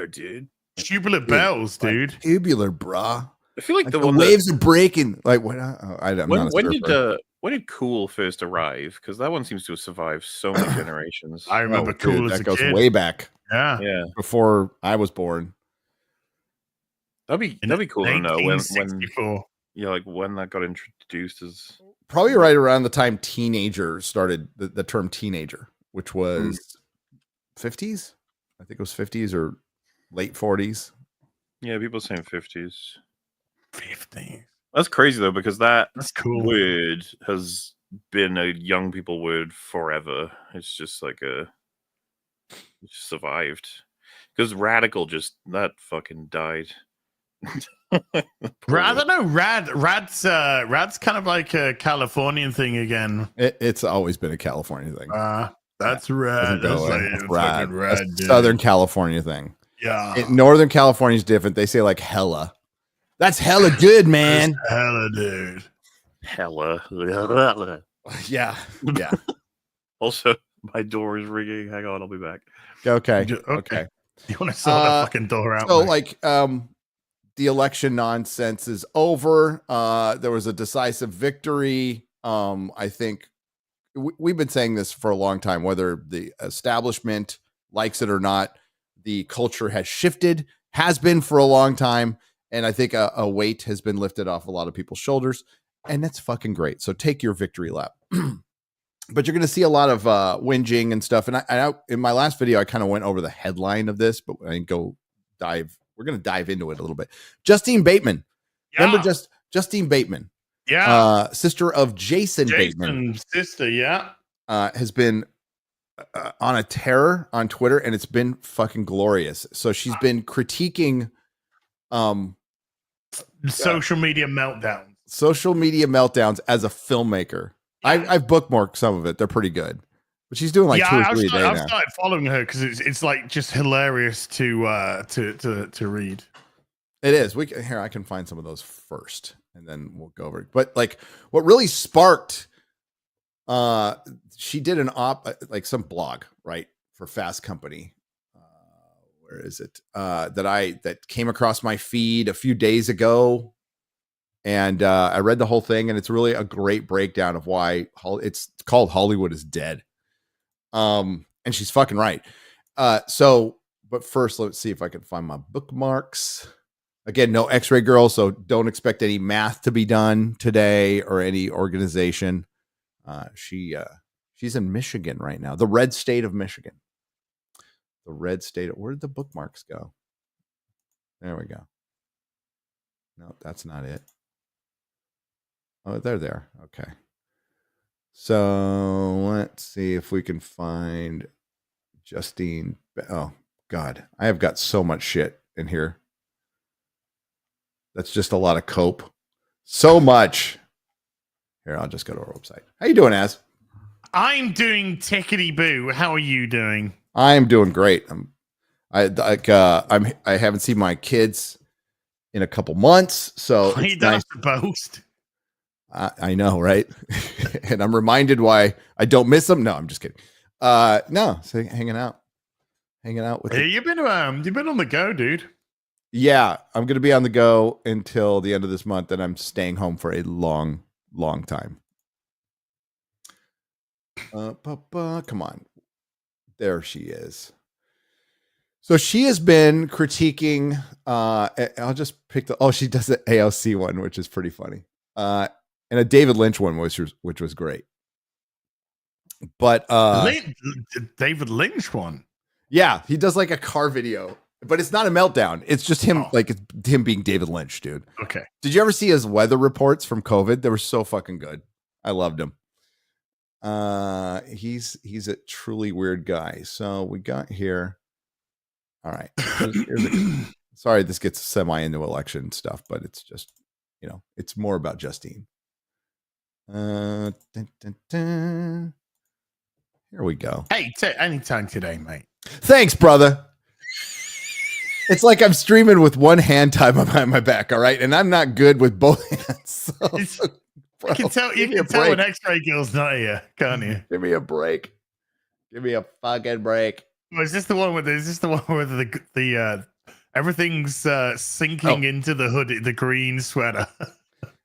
[SPEAKER 8] dude.
[SPEAKER 6] Tubular bells, dude.
[SPEAKER 5] Like tubular, brah.
[SPEAKER 7] I feel like
[SPEAKER 5] the waves are breaking. Like what? I'm not a surfer.
[SPEAKER 7] When did Cool first arrive? Because that one seems to have survived so many generations.
[SPEAKER 6] I remember Cool as a
[SPEAKER 5] goes
[SPEAKER 6] kid.
[SPEAKER 5] way back.
[SPEAKER 7] Yeah.
[SPEAKER 5] Before I was born.
[SPEAKER 7] That'd be cool to know when
[SPEAKER 6] like
[SPEAKER 7] when that got introduced as
[SPEAKER 5] probably right around the time teenager started the term teenager, which was 50s. I think it was 50s or late 40s.
[SPEAKER 7] Yeah, people saying 50s.
[SPEAKER 6] 50s.
[SPEAKER 7] That's crazy though, because
[SPEAKER 6] that's cool.
[SPEAKER 7] Word has been a young people word forever. It's just like it survived. Because radical that fucking died.
[SPEAKER 6] I don't know. Rad's kind of like a Californian thing again.
[SPEAKER 5] It's always been a California thing.
[SPEAKER 6] That's rad.
[SPEAKER 5] That's
[SPEAKER 6] rad.
[SPEAKER 5] That's Southern California thing.
[SPEAKER 6] Yeah.
[SPEAKER 5] Northern California is different. They say like hella. That's hella good, man.
[SPEAKER 6] That's hella, dude.
[SPEAKER 7] Hella.
[SPEAKER 5] Yeah.
[SPEAKER 7] Also, my door is ringing. Hang on, I'll be back.
[SPEAKER 5] Okay.
[SPEAKER 6] You want to sort the fucking door out?
[SPEAKER 5] So,
[SPEAKER 6] mate?
[SPEAKER 5] like, the election nonsense is over. There was a decisive victory. I think we've been saying this for a long time, whether the establishment likes it or not, the culture has shifted, has been for a long time. And I think a weight has been lifted off a lot of people's shoulders, and that's fucking great. So take your victory lap. But you're going to see a lot of whinging and stuff. And I in my last video, I kind of went over the headline of this, but I didn't go dive. We're going to dive into it a little bit. Justine Bateman.
[SPEAKER 6] Yeah.
[SPEAKER 5] Remember Justine Bateman?
[SPEAKER 6] Yeah.
[SPEAKER 5] Sister of Jason Bateman.
[SPEAKER 6] Sister, yeah.
[SPEAKER 5] Has been on a terror on Twitter, and it's been fucking glorious. So she's been critiquing
[SPEAKER 6] social media meltdowns
[SPEAKER 5] as a filmmaker. I've bookmarked some of it. They're pretty good, but she's doing like 2 or 3 a day now.
[SPEAKER 6] I've started following her because it's like just hilarious to read.
[SPEAKER 5] It is. Here I can find some of those first, and then we'll go over it. But like, what really sparked, she did some blog, right, for Fast Company. Where is it? That came across my feed a few days ago. And I read the whole thing, and it's really a great breakdown of why it's called Hollywood is Dead. And she's fucking right. But first, let's see if I can find my bookmarks. Again, no X-Ray Girl, so don't expect any math to be done today or any organization. She's in Michigan right now, the red state of Michigan. Where did the bookmarks go? There we go. No, that's not it. Oh, they're there. Okay. So let's see if we can find Justine. Oh, God. I have got so much shit in here. That's just a lot of cope. So much. Here, I'll just go to our website. How you doing, Az?
[SPEAKER 6] I'm doing tickety-boo. How are you doing?
[SPEAKER 5] I'm doing great. I haven't seen my kids in a couple months, so
[SPEAKER 6] you don't have to boast.
[SPEAKER 5] I know, right? And I'm reminded why I don't miss them. No, I'm just kidding. No, so hanging out with.
[SPEAKER 6] Hey, you've been on the go, dude.
[SPEAKER 5] Yeah, I'm gonna be on the go until the end of this month, and I'm staying home for a long time. Come on, there she is. So she has been critiquing. I'll just pick she does the AOC one, which is pretty funny. And a David Lynch one, which was great. But
[SPEAKER 6] David Lynch one.
[SPEAKER 5] Yeah, he does like a car video, but it's not a meltdown. It's just him, it's him being David Lynch, dude.
[SPEAKER 6] Okay.
[SPEAKER 5] Did you ever see his weather reports from COVID? They were so fucking good. I loved him. He's a truly weird guy. So we got here. All right. Sorry, this gets semi into election stuff, but it's just, it's more about Justine. Here we go.
[SPEAKER 6] Hey, anytime today, mate.
[SPEAKER 5] Thanks, brother. It's like I'm streaming with one hand tied behind my back, all right? And I'm not good with both hands. So
[SPEAKER 6] You can tell. You can tell when X-Ray Girl's not here, can't you?
[SPEAKER 5] Give me a break. Give me a fucking break.
[SPEAKER 6] Well, is this the one with the everything's sinking into the hoodie, the green sweater?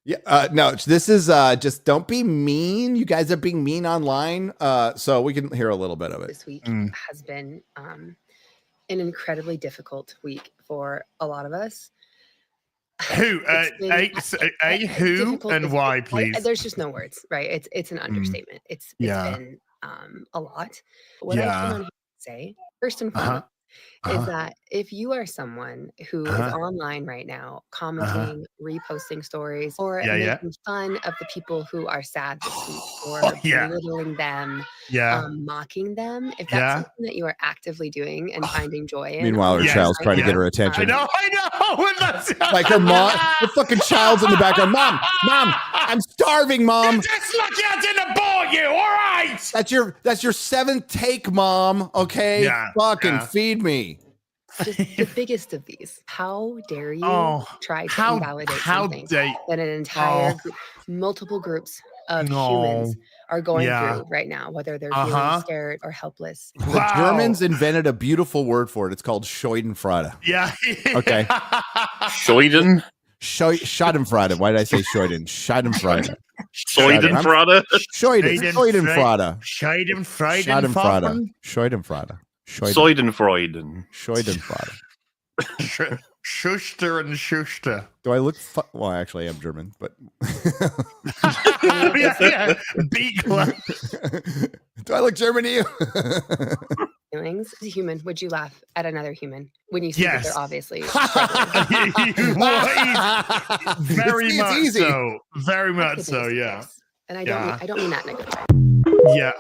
[SPEAKER 5] Yeah, no, this is just don't be mean. You guys are being mean online. So we can hear a little bit of it.
[SPEAKER 13] This week has been an incredibly difficult week for a lot of us.
[SPEAKER 6] Who? Who and why, please?
[SPEAKER 13] There's just no words, right? It's an understatement. It's been a lot. What I came on here to say, first and foremost, is that if you are someone who is online right now, commenting, reposting stories, or making fun of the people who are sad this week, or belittling them, mocking them, if that's something that you are actively doing and finding joy in.
[SPEAKER 5] Meanwhile, her child's trying to get her attention.
[SPEAKER 6] I know.
[SPEAKER 5] Like her mom, the fucking child's in the background. Mom, I'm starving, Mom.
[SPEAKER 6] Just lucky I didn't abort you. All right.
[SPEAKER 5] That's your seventh take, Mom. Okay, fucking feed me.
[SPEAKER 13] Just the biggest of these. How dare you try to invalidate something that an entire group, multiple groups of humans are going through right now, whether they're feeling scared or helpless.
[SPEAKER 5] The Germans invented a beautiful word for it. It's called Schadenfreude.
[SPEAKER 6] Yeah.
[SPEAKER 5] Okay.
[SPEAKER 7] Scheuden?
[SPEAKER 5] Schadenfreude. Why did I say Scheuden? Schadenfreude.
[SPEAKER 7] Schadenfreude?
[SPEAKER 5] Schadenfreude.
[SPEAKER 6] Schadenfreude. Schuster and Schuster.
[SPEAKER 5] Do I look? Well, actually, I'm German, but do I look German to you?
[SPEAKER 13] Feelings as a human, would you laugh at another human when you see that they're obviously
[SPEAKER 6] very much so. Very much so. Yeah.
[SPEAKER 13] And I don't mean that in a good way.
[SPEAKER 6] Yeah.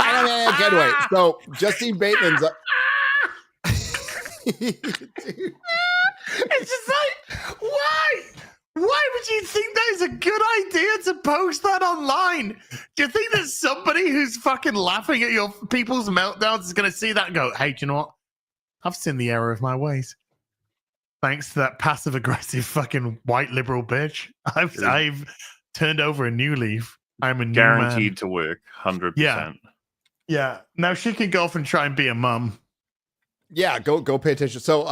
[SPEAKER 5] I don't mean in a good way. So Justine Bateman's.
[SPEAKER 6] It's just like, why? Why would you think that is a good idea to post that online? Do you think that somebody who's fucking laughing at your people's meltdowns is going to see that and go, hey, do you know what? I've seen the error of my ways. Thanks to that passive aggressive fucking white liberal bitch. I've turned over a new leaf. I'm a new
[SPEAKER 7] guaranteed
[SPEAKER 6] man.
[SPEAKER 7] To work 100%.
[SPEAKER 6] Yeah. Now she can go off and try and be a mum.
[SPEAKER 5] Yeah, go pay attention. So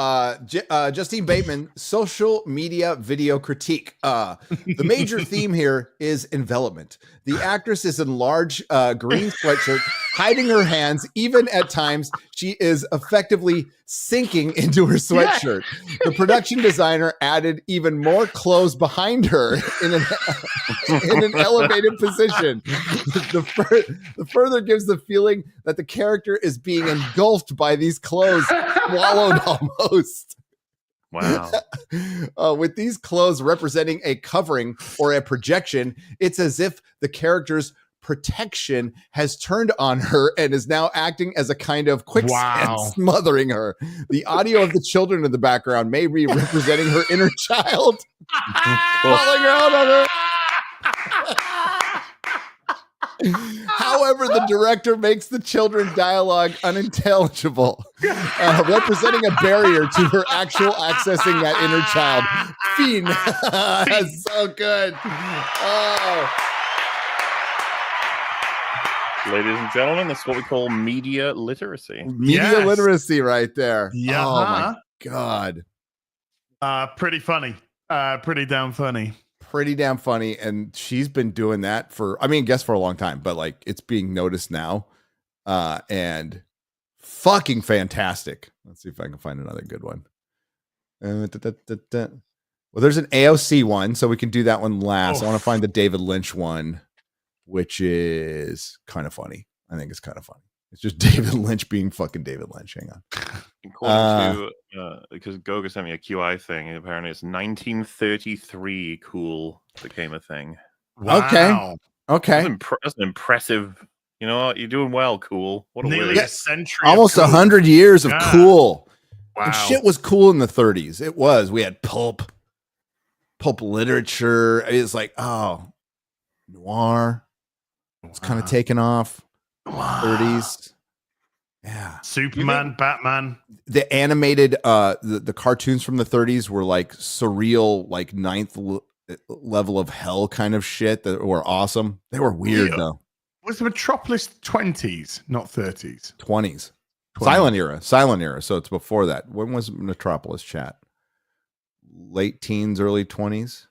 [SPEAKER 5] Justine Bateman, social media video critique. The major theme here is envelopment. The actress is in large green sweatshirt, hiding her hands. Even at times, she is effectively sinking into her sweatshirt. The production designer added even more clothes behind her in an elevated position. The further gives the feeling that the character is being engulfed by these clothes, swallowed almost.
[SPEAKER 7] Wow.
[SPEAKER 5] With these clothes representing a covering or a projection, it's as if the character's protection has turned on her and is now acting as a kind of quicksand, smothering her. The audio of the children in the background may be representing her inner child falling out on her. However, the director makes the children's dialogue unintelligible, representing a barrier to her actual accessing that inner child. Fiend. That's so good. Oh.
[SPEAKER 7] Ladies and gentlemen, that's what we call media literacy.
[SPEAKER 5] Media literacy right there.
[SPEAKER 6] Yeah.
[SPEAKER 5] Oh, my God.
[SPEAKER 6] Pretty funny. Pretty damn funny.
[SPEAKER 5] Pretty damn funny. And she's been doing that for a long time, but like it's being noticed now. And fucking fantastic. Let's see if I can find another good one. Well, there's an AOC one, so we can do that one last. I want to find the David Lynch one, which is kind of funny. I think it's kind of funny. It's just David Lynch being fucking David Lynch. Hang on.
[SPEAKER 7] According to, because Goga sent me a QI thing, apparently it's 1933 cool became a thing.
[SPEAKER 5] Wow. Okay.
[SPEAKER 7] That's an impressive, you know what? You're doing well, cool. What a
[SPEAKER 6] nearly
[SPEAKER 7] way.
[SPEAKER 6] a century.
[SPEAKER 5] Almost
[SPEAKER 6] of cool.
[SPEAKER 5] 100 years of cool.
[SPEAKER 6] Wow.
[SPEAKER 5] And shit was cool in the 30s. It was. We had pulp literature. It's like, noir. It's kind of taken off. 30s. Yeah.
[SPEAKER 6] Superman, Batman.
[SPEAKER 5] The animated the cartoons from the 30s were like surreal, like level of hell kind of shit that were awesome. They were weird though.
[SPEAKER 6] Was Metropolis 20s, not 30s?
[SPEAKER 5] 20s. Silent era. So it's before that. When was Metropolis, chat? Late teens, early 20s.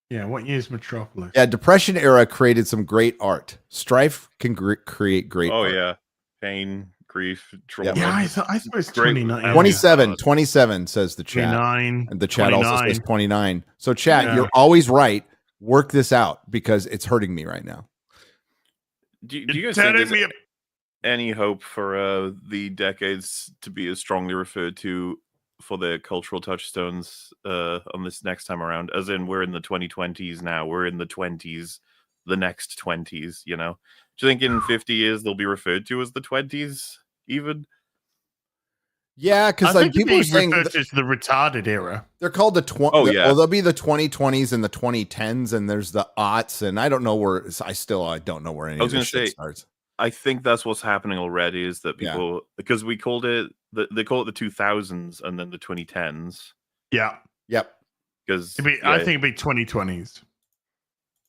[SPEAKER 6] Yeah, what year is Metropolis?
[SPEAKER 5] Yeah, Depression era created some great art. Strife can create great art.
[SPEAKER 7] Oh yeah, pain, grief, trauma.
[SPEAKER 6] Yeah, I thought it was 29.
[SPEAKER 5] 27 says the chat.
[SPEAKER 6] 29.
[SPEAKER 5] And the chat also says 29. So chat,
[SPEAKER 6] Yeah.
[SPEAKER 5] you're always right. Work this out because it's hurting me right now.
[SPEAKER 7] Do you guys think there's any hope for the decades to be as strongly referred to for their cultural touchstones on this next time around? As in, we're in the 2020s now. We're in the 20s, the next 20s, you know? Do you think in 50 years they'll be referred to as the 20s even?
[SPEAKER 5] Yeah, because like people are saying
[SPEAKER 6] it's the retarded era.
[SPEAKER 5] They're called the 20.
[SPEAKER 7] Oh, yeah.
[SPEAKER 5] Well, there'll be the 2020s and the 2010s, and there's the aughts, and I don't know where. I don't know where any of this shit starts.
[SPEAKER 7] I think that's what's happening already. Is that people because we called it they call it the 2000s and then the 2010s.
[SPEAKER 6] Yeah.
[SPEAKER 5] Yep.
[SPEAKER 7] Because
[SPEAKER 6] I think it'd be 2020s.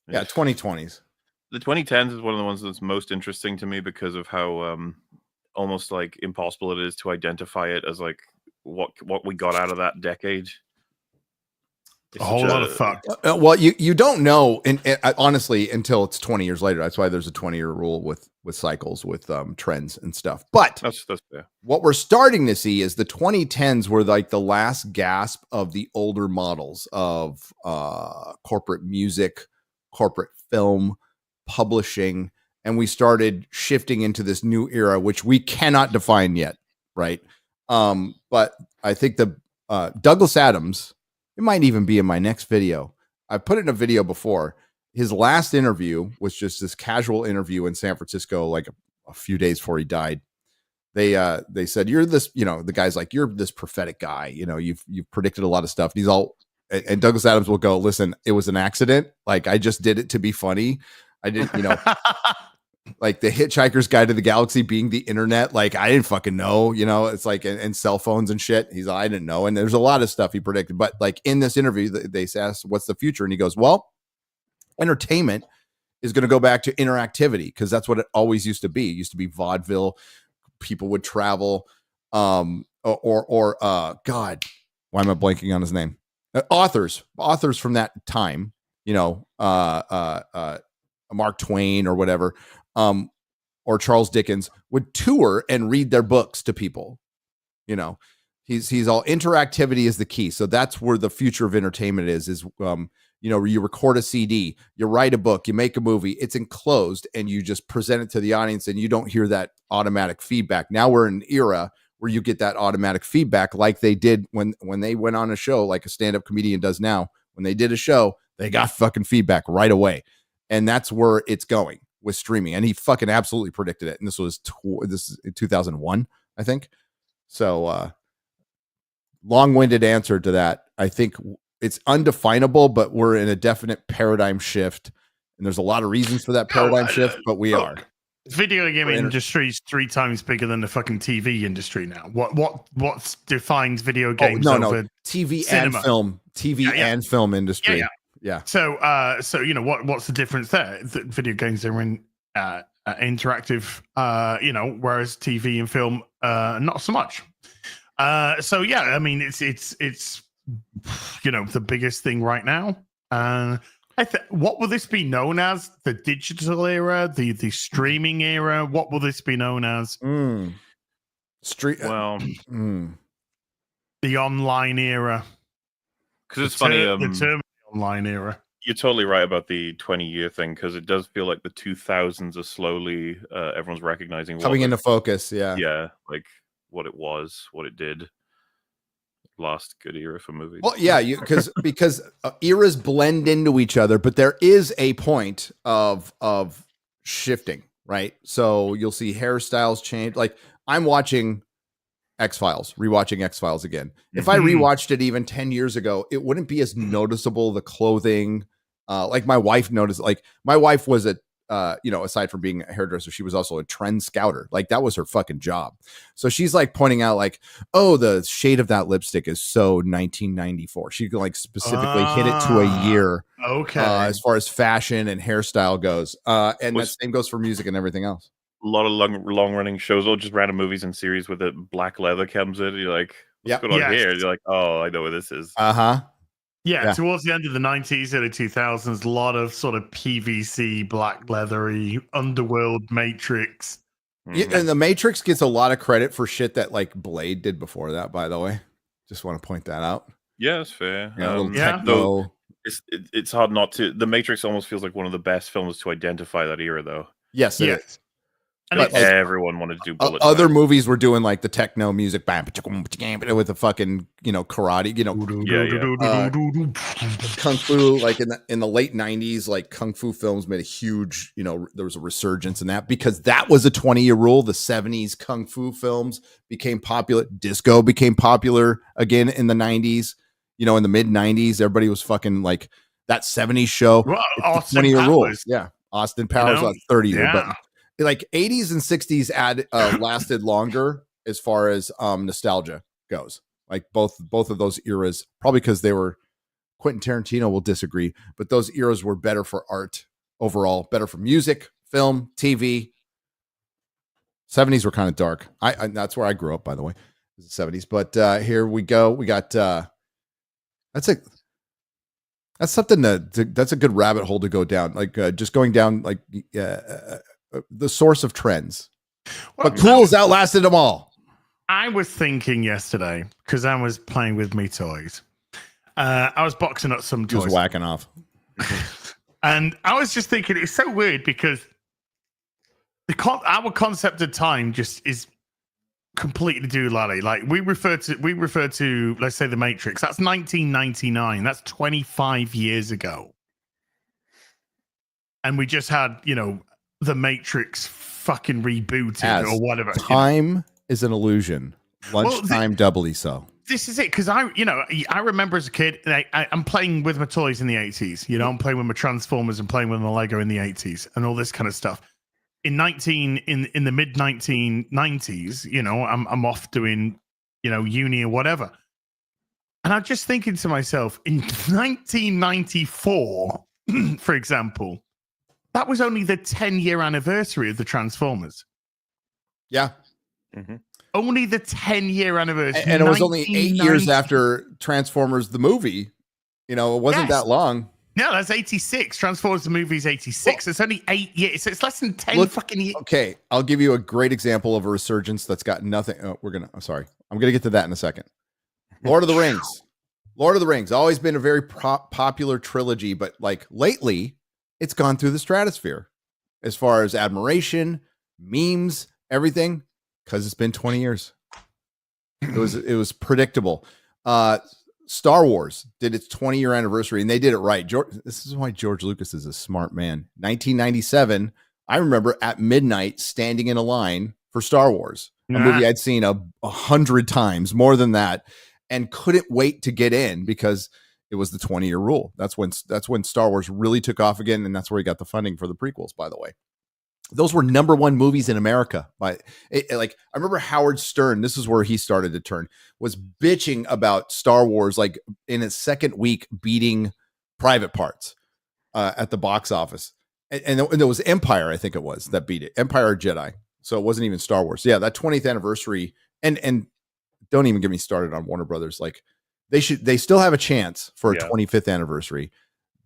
[SPEAKER 5] Yeah, 2020s.
[SPEAKER 7] The 2010s is one of the ones that's most interesting to me because of how almost like impossible it is to identify it as like what we got out of that decade.
[SPEAKER 6] A whole lot of fuck.
[SPEAKER 5] Well, you don't know, and honestly, until it's 20 years later. That's why there's a 20-year rule with cycles, with trends and stuff. But
[SPEAKER 7] that's fair.
[SPEAKER 5] What we're starting to see is the 2010s were like the last gasp of the older models of corporate music, corporate film, publishing, and we started shifting into this new era, which we cannot define yet, right? But I think the Douglas Adams, it might even be in my next video. I put it in a video before. His last interview was just this casual interview in San Francisco, like a few days before he died. They said, you're this, the guy's like, you're this prophetic guy, you've predicted a lot of stuff. And he's all, and Douglas Adams will go, listen, it was an accident. Like I just did it to be funny. I didn't, like the Hitchhiker's Guide to the Galaxy being the internet. Like I didn't fucking know, it's like, and cell phones and shit. He's I didn't know. And there's a lot of stuff he predicted, but like in this interview, they asked, what's the future? And he goes, well, entertainment is going to go back to interactivity because that's what it always used to be. It used to be vaudeville. People would travel, God, why am I blanking on his name? Authors from that time, Mark Twain or whatever, or Charles Dickens would tour and read their books to people. He's all interactivity is the key. So that's where the future of entertainment is you record a CD, you write a book, you make a movie, it's enclosed and you just present it to the audience and you don't hear that automatic feedback. Now we're in an era where you get that automatic feedback like they did when they went on a show, like a stand-up comedian does now. When they did a show, they got fucking feedback right away. And that's where it's going with streaming. And he fucking absolutely predicted it. And this is 2001, I think. So long-winded answer to that. I think it's undefinable, but we're in a definite paradigm shift. And there's a lot of reasons for that paradigm shift, but we are.
[SPEAKER 6] Video game industry is 3 times bigger than the fucking TV industry now. What defines video games?
[SPEAKER 5] No, TV cinema? And film, and film industry. Yeah.
[SPEAKER 6] So what's the difference there? The video games are in interactive, whereas TV and film not so much. I mean it's the biggest thing right now. What will this be known as? The digital era, the streaming era? What will this be known as?
[SPEAKER 5] The
[SPEAKER 6] online era.
[SPEAKER 7] Because it's funny.
[SPEAKER 6] The term online era.
[SPEAKER 7] You're totally right about the 20-year thing, because it does feel like the 2000s are slowly everyone's recognizing
[SPEAKER 5] coming into focus.
[SPEAKER 7] Yeah, like what it was, what it did. Last good era for movies.
[SPEAKER 5] Well, yeah, because eras blend into each other, but there is a point of shifting, right? So you'll see hairstyles change. Like I'm watching rewatching X-Files again. If I rewatched it even 10 years ago, it wouldn't be as noticeable. The clothing, like my wife noticed. Like my wife was a aside from being a hairdresser, she was also a trend scouter. Like that was her fucking job. So she's like pointing out like, oh, the shade of that lipstick is so 1994. She could like specifically hit it to a year.
[SPEAKER 6] Okay.
[SPEAKER 5] As far as fashion and hairstyle goes. And the same goes for music and everything else.
[SPEAKER 7] A lot of long running shows or just random movies and series with a black leather comes in. You're like, what's going on here? You're like, oh, I know what this is.
[SPEAKER 6] Yeah, towards the end of the 90s, early 2000s, a lot of sort of PVC, black leathery, underworld Matrix.
[SPEAKER 5] Yeah, and the Matrix gets a lot of credit for shit that like Blade did before that, by the way. Just want to point that out.
[SPEAKER 7] Yeah, that's fair.
[SPEAKER 5] Though
[SPEAKER 7] it's hard not to. The Matrix almost feels like one of the best films to identify that era, though.
[SPEAKER 5] Yes, it is.
[SPEAKER 7] But everyone wanted to do bullet
[SPEAKER 5] other movies were doing like the techno music with the fucking karate, kung fu. Like in the late 90s, like kung fu films made a huge, there was a resurgence in that because that was a 20-year rule. The 70s kung fu films became popular. Disco became popular again in the 90s. In the mid 90s, everybody was fucking like that 70s show.
[SPEAKER 6] Well,
[SPEAKER 5] 20-year rule. Yeah, Austin Powers was 30 year,
[SPEAKER 6] yeah.
[SPEAKER 5] But like 80s and 60s lasted longer as far as nostalgia goes. Like both of those eras, probably because they were Quentin Tarantino will disagree, but those eras were better for art overall, better for music, film, TV. 70s were kind of dark. I that's where I grew up, by the way, the 70s. But here we go. We got that's something that's a good rabbit hole to go down. Like just going down like the source of trends. But Cool's outlasted them all.
[SPEAKER 6] I was thinking yesterday, because I was playing with me toys. I was boxing up some toys.
[SPEAKER 5] He was whacking off.
[SPEAKER 6] And I was just thinking, it's so weird because our concept of time just is completely doolally. Like we refer to, let's say, The Matrix. That's 1999. That's 25 years ago. And we just had, The Matrix fucking rebooted or whatever.
[SPEAKER 5] Time is an illusion. Lunchtime doubly so.
[SPEAKER 6] This is it, because I remember as a kid, I'm playing with my toys in the 80s. I'm playing with my Transformers and playing with my Lego in the 80s and all this kind of stuff. In the mid 1990s, I'm off doing uni or whatever, and I'm just thinking to myself, in 1994, for example. That was only the 10-year anniversary of the Transformers.
[SPEAKER 5] Yeah.
[SPEAKER 7] Mm-hmm.
[SPEAKER 6] Only the 10-year anniversary.
[SPEAKER 5] And it was only 8 years after Transformers the movie. It wasn't that long.
[SPEAKER 6] No, that's 86. Transformers the movie is 86. It's only 8 years. It's less than 10 fucking years.
[SPEAKER 5] Okay, I'll give you a great example of a resurgence that's got nothing. I'm sorry. I'm going to get to that in a second. Lord of the Rings. Lord of the Rings. Always been a very popular trilogy, but like lately, it's gone through the stratosphere as far as admiration, memes, everything, because it's been 20 years. It was predictable. Star Wars did its 20-year anniversary, and they did it right. This is why George Lucas is a smart man. 1997, I remember at midnight standing in a line for Star Wars, a movie I'd seen 100 times, more than that, and couldn't wait to get in because it was the 20-year rule. That's when Star Wars really took off again, and that's where he got the funding for the prequels, by the way. Those were #1 movies in America. I remember Howard Stern, this is where he started to turn, was bitching about Star Wars like in its second week beating Private Parts at the box office. And it was Empire, I think it was, that beat it. Empire or Jedi. So it wasn't even Star Wars. Yeah, that 20th anniversary, and don't even get me started on Warner Brothers. Like they still have a chance for a 25th anniversary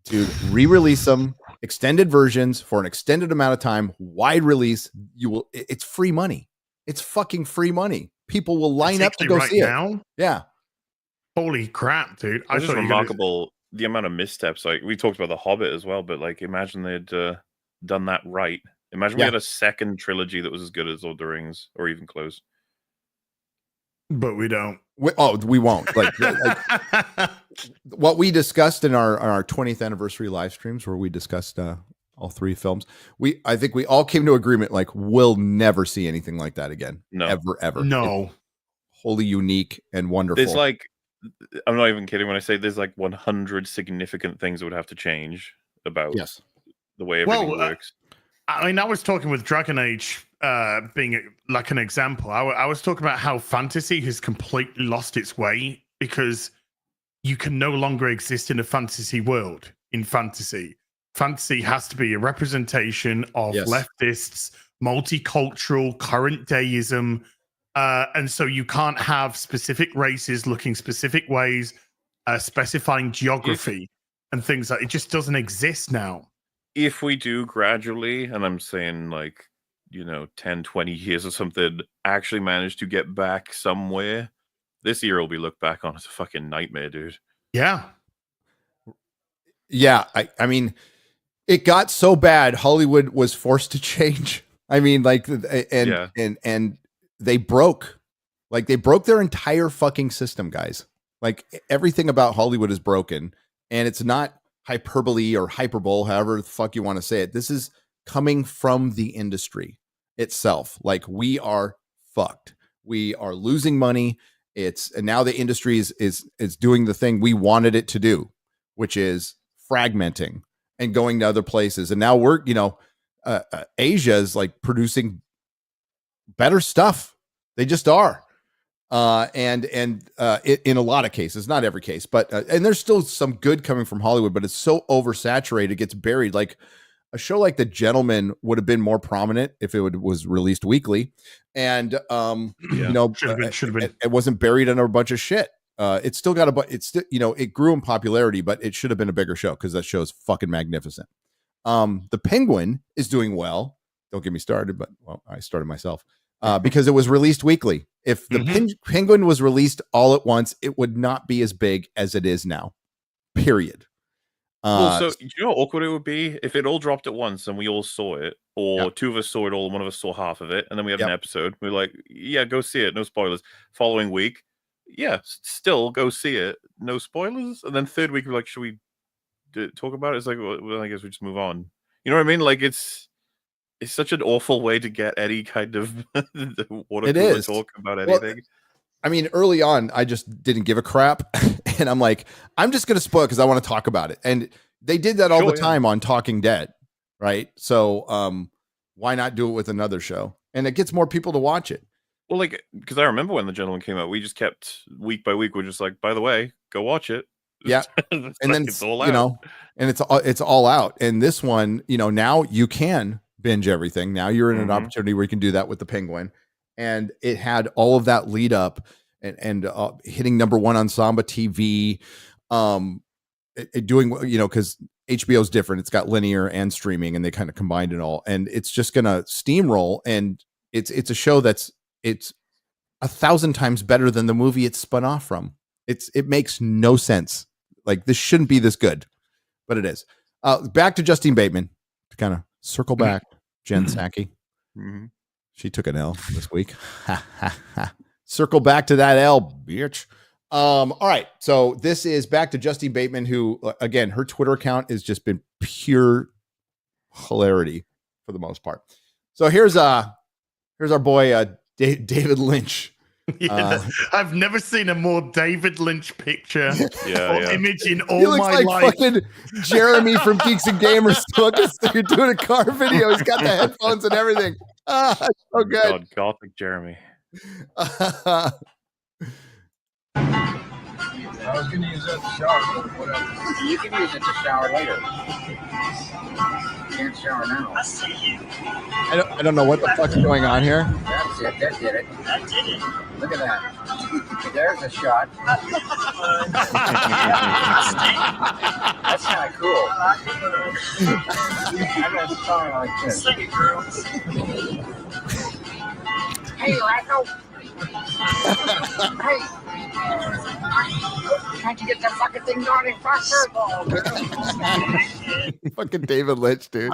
[SPEAKER 5] to re-release them, extended versions for an extended amount of time, wide release. It's free money. It's fucking free money. People will line up to go see it. Yeah.
[SPEAKER 6] Holy crap, dude.
[SPEAKER 7] It's just remarkable the amount of missteps. Like we talked about The Hobbit as well, but like imagine they'd done that right. Imagine we had a second trilogy that was as good as Lord of the Rings or even close.
[SPEAKER 6] But we don't.
[SPEAKER 5] We won't. Like what we discussed in our 20th anniversary live streams, where we discussed all three films. I think we all came to agreement. Like we'll never see anything like that again.
[SPEAKER 7] No,
[SPEAKER 5] ever.
[SPEAKER 6] No,
[SPEAKER 5] it's wholly unique and wonderful.
[SPEAKER 7] There's like, I'm not even kidding when I say there's like 100 significant things that would have to change about the way everything works.
[SPEAKER 6] I mean, I was talking with Dragon Age being like an example. I was talking about how fantasy has completely lost its way because you can no longer exist in a fantasy world. In fantasy has to be a representation of leftists, multicultural, current dayism. And so you can't have specific races looking specific ways, specifying geography and things like it just doesn't exist now.
[SPEAKER 7] If we do gradually, and I'm saying 10, 20 years or something, actually manage to get back somewhere, this year will be looked back on as a fucking nightmare, dude.
[SPEAKER 6] Yeah.
[SPEAKER 5] Yeah. I mean, it got so bad, Hollywood was forced to change. I mean, and they broke. Like, they broke their entire fucking system, guys. Like, everything about Hollywood is broken, and it's not hyperbole or hyperbole, however the fuck you want to say it. This is coming from the industry itself. Like, we are fucked. We are losing money. And now the industry is doing the thing we wanted it to do, which is fragmenting and going to other places. And now we're, Asia is like producing better stuff. They just are. In a lot of cases, not every case, but and there's still some good coming from Hollywood, but it's so oversaturated, it gets buried. Like a show like The Gentleman would have been more prominent if it was released weekly, and should have been. It wasn't buried under a bunch of shit. It's still got it grew in popularity, but it should have been a bigger show because that show is fucking magnificent. The Penguin is doing well. Don't get me started, but I started myself. Because it was released weekly. If the Penguin was released all at once, it would not be as big as it is now. Period.
[SPEAKER 7] So you know how awkward it would be if it all dropped at once and we all saw it, or two of us saw it all and one of us saw half of it, and then we had an episode. We're like, yeah, go see it. No spoilers. Following week, yeah, still go see it. No spoilers. And then third week, we're like, should we talk about it? It's like, well, I guess we just move on. You know what I mean? Like, it's such an awful way to get any kind of water cooler talk about anything.
[SPEAKER 5] Well, I mean, early on, I just didn't give a crap. And I'm like, I'm just going to spoil it because I want to talk about it. And they did that all the time on Talking Dead, right? So why not do it with another show? And it gets more people to watch it.
[SPEAKER 7] Well, like, because I remember when The Gentleman came out, we just kept week by week. We're just like, by the way, go watch it.
[SPEAKER 5] Yeah. And then,
[SPEAKER 7] it's all out.
[SPEAKER 5] And it's all out. And this one, now you can binge everything. Now you're in an opportunity where you can do that with The Penguin, and it had all of that lead up and hitting number one on Samba TV, doing because HBO is different. It's got linear and streaming, and they kind of combined it all, and it's just gonna steamroll. And it's a show it's 1,000 times better than the movie it's spun off from. It makes no sense. Like, this shouldn't be this good, but it is. Back to Justine Bateman to kind of circle back. Jen Psaki. She took an L this week. Circle back to that L, bitch. All right. So this is back to Justine Bateman, who, again, her Twitter account has just been pure hilarity for the most part. So here's our boy, David Lynch.
[SPEAKER 6] I've never seen a more David Lynch picture or image in all
[SPEAKER 5] he looks
[SPEAKER 6] my
[SPEAKER 5] like
[SPEAKER 6] life.
[SPEAKER 5] Fucking Jeremy from Geeks and Gamers. You're doing a car video. He's got the headphones and everything. So good.
[SPEAKER 7] God, Gothic Jeremy.
[SPEAKER 14] I was going to use that to shower, but whatever. You can use it to shower later. You can't shower now. I see you.
[SPEAKER 5] I don't know what the fuck's going on here.
[SPEAKER 14] That's it. That did it. That did it. Look at that. There's a shot. That's kind of cool. I'm going to shower like this. Hey, Racco. Hey. Can't you get that fucking thing going in faster?
[SPEAKER 5] Fucking David Lynch, dude.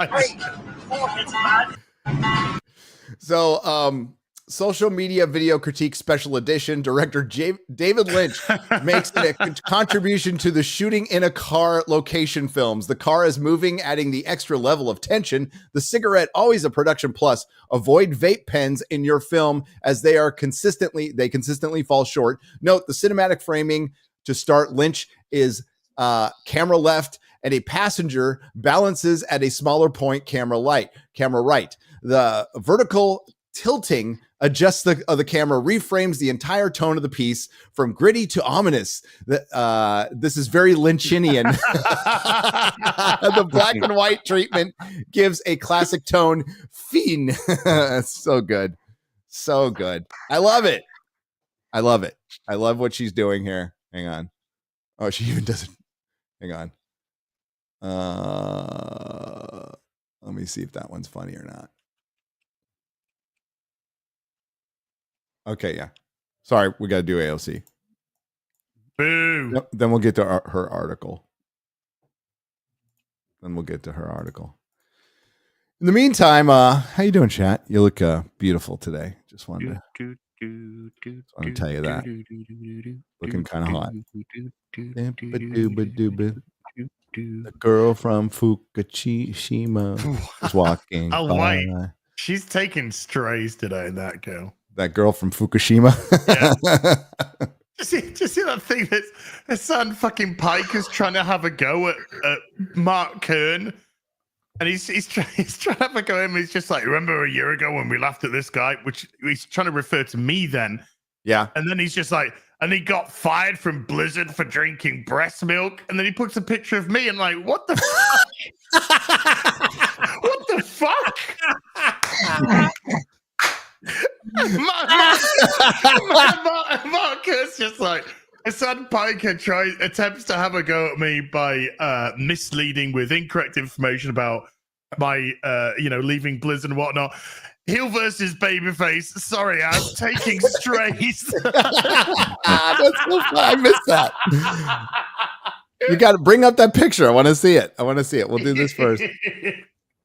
[SPEAKER 5] So, social media video critique special edition director David Lynch makes a contribution to the shooting in a car location films. The car is moving, adding the extra level of tension. The cigarette, always a production plus. Avoid vape pens in your film as they consistently fall short. Note the cinematic framing to start. Lynch is camera left, and a passenger balances at a smaller point, camera right. The vertical tilting adjusts the camera, reframes the entire tone of the piece from gritty to ominous. This is very Lynchinian. The black and white treatment gives a classic tone. Fiend. So good. So good. I love it. I love it. I love what she's doing here. Hang on. Oh, she even doesn't. Hang on. Let me see if that one's funny or not. Okay, yeah. Sorry, we got to do AOC.
[SPEAKER 6] Boo.
[SPEAKER 5] Yep, then we'll get to her article. In the meantime, how you doing, chat? You look beautiful today. Just wanted to tell you that. Looking kind of hot. The girl from Fukushima is walking by.
[SPEAKER 6] Wait. She's taking strays today, that girl.
[SPEAKER 5] That girl from Fukushima?
[SPEAKER 6] Yeah. Just see that thing that her son fucking Pike is trying to have a go at Mark Kern. And he's trying to have a go at him. He's just like, remember a year ago when we laughed at this guy? Which he's trying to refer to me then.
[SPEAKER 5] Yeah.
[SPEAKER 6] And then he's just like, and he got fired from Blizzard for drinking breast milk. And then he puts a picture of me and like, what the fuck? What the fuck? Mark is just like, his son Pike attempts to have a go at me by misleading with incorrect information about my, leaving Blizzard and whatnot. Heel versus Babyface. Sorry, I'm taking strays.
[SPEAKER 5] That's so fun. I missed that. You got to bring up that picture. I want to see it. We'll do this first.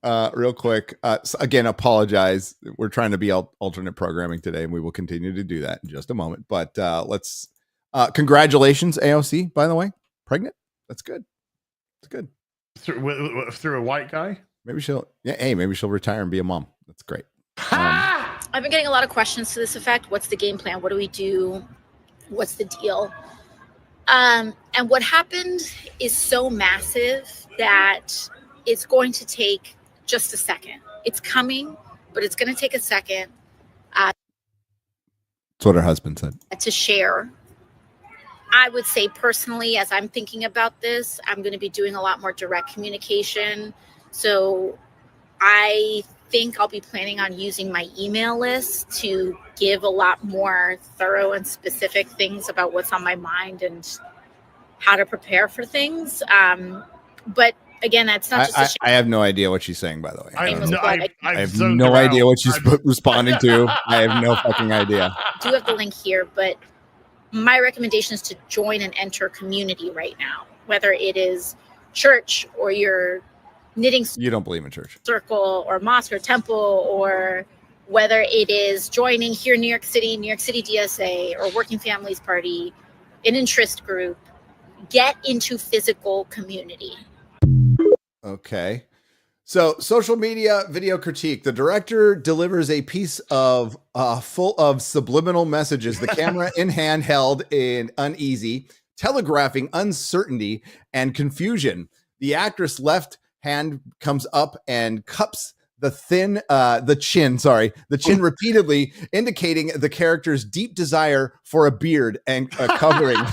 [SPEAKER 5] Real quick. Again, apologize. We're trying to be alternate programming today, and we will continue to do that in just a moment. But let's. Congratulations, AOC. By the way, pregnant. That's good. It's good.
[SPEAKER 6] Through a white guy.
[SPEAKER 5] Maybe she'll retire and be a mom. That's great.
[SPEAKER 15] I've been getting a lot of questions to this effect. What's the game plan? What do we do? What's the deal? And what happened is so massive that it's going to take just a second. It's coming, but it's going to take a second.
[SPEAKER 5] That's what her husband said.
[SPEAKER 15] To share. I would say personally, as I'm thinking about this, I'm going to be doing a lot more direct communication. So I think I'll be planning on using my email list to give a lot more thorough and specific things about what's on my mind and how to prepare for things. But again, that's not just
[SPEAKER 5] I have no idea what she's saying, by the way.
[SPEAKER 6] I
[SPEAKER 5] have no idea what she's responding to. I have no fucking idea.
[SPEAKER 15] I do have the link here, but my recommendation is to join and enter community right now, whether it is church or your knitting
[SPEAKER 5] You don't believe in church
[SPEAKER 15] circle or mosque or temple, or whether it is joining here in New York City DSA or Working Families Party, an interest group. Get into physical community.
[SPEAKER 5] Okay. So, social media video critique. The director delivers a piece of full of subliminal messages. The camera in hand held in uneasy, telegraphing uncertainty and confusion. The actress left hand comes up and cups the chin repeatedly, indicating the character's deep desire for a beard and covering.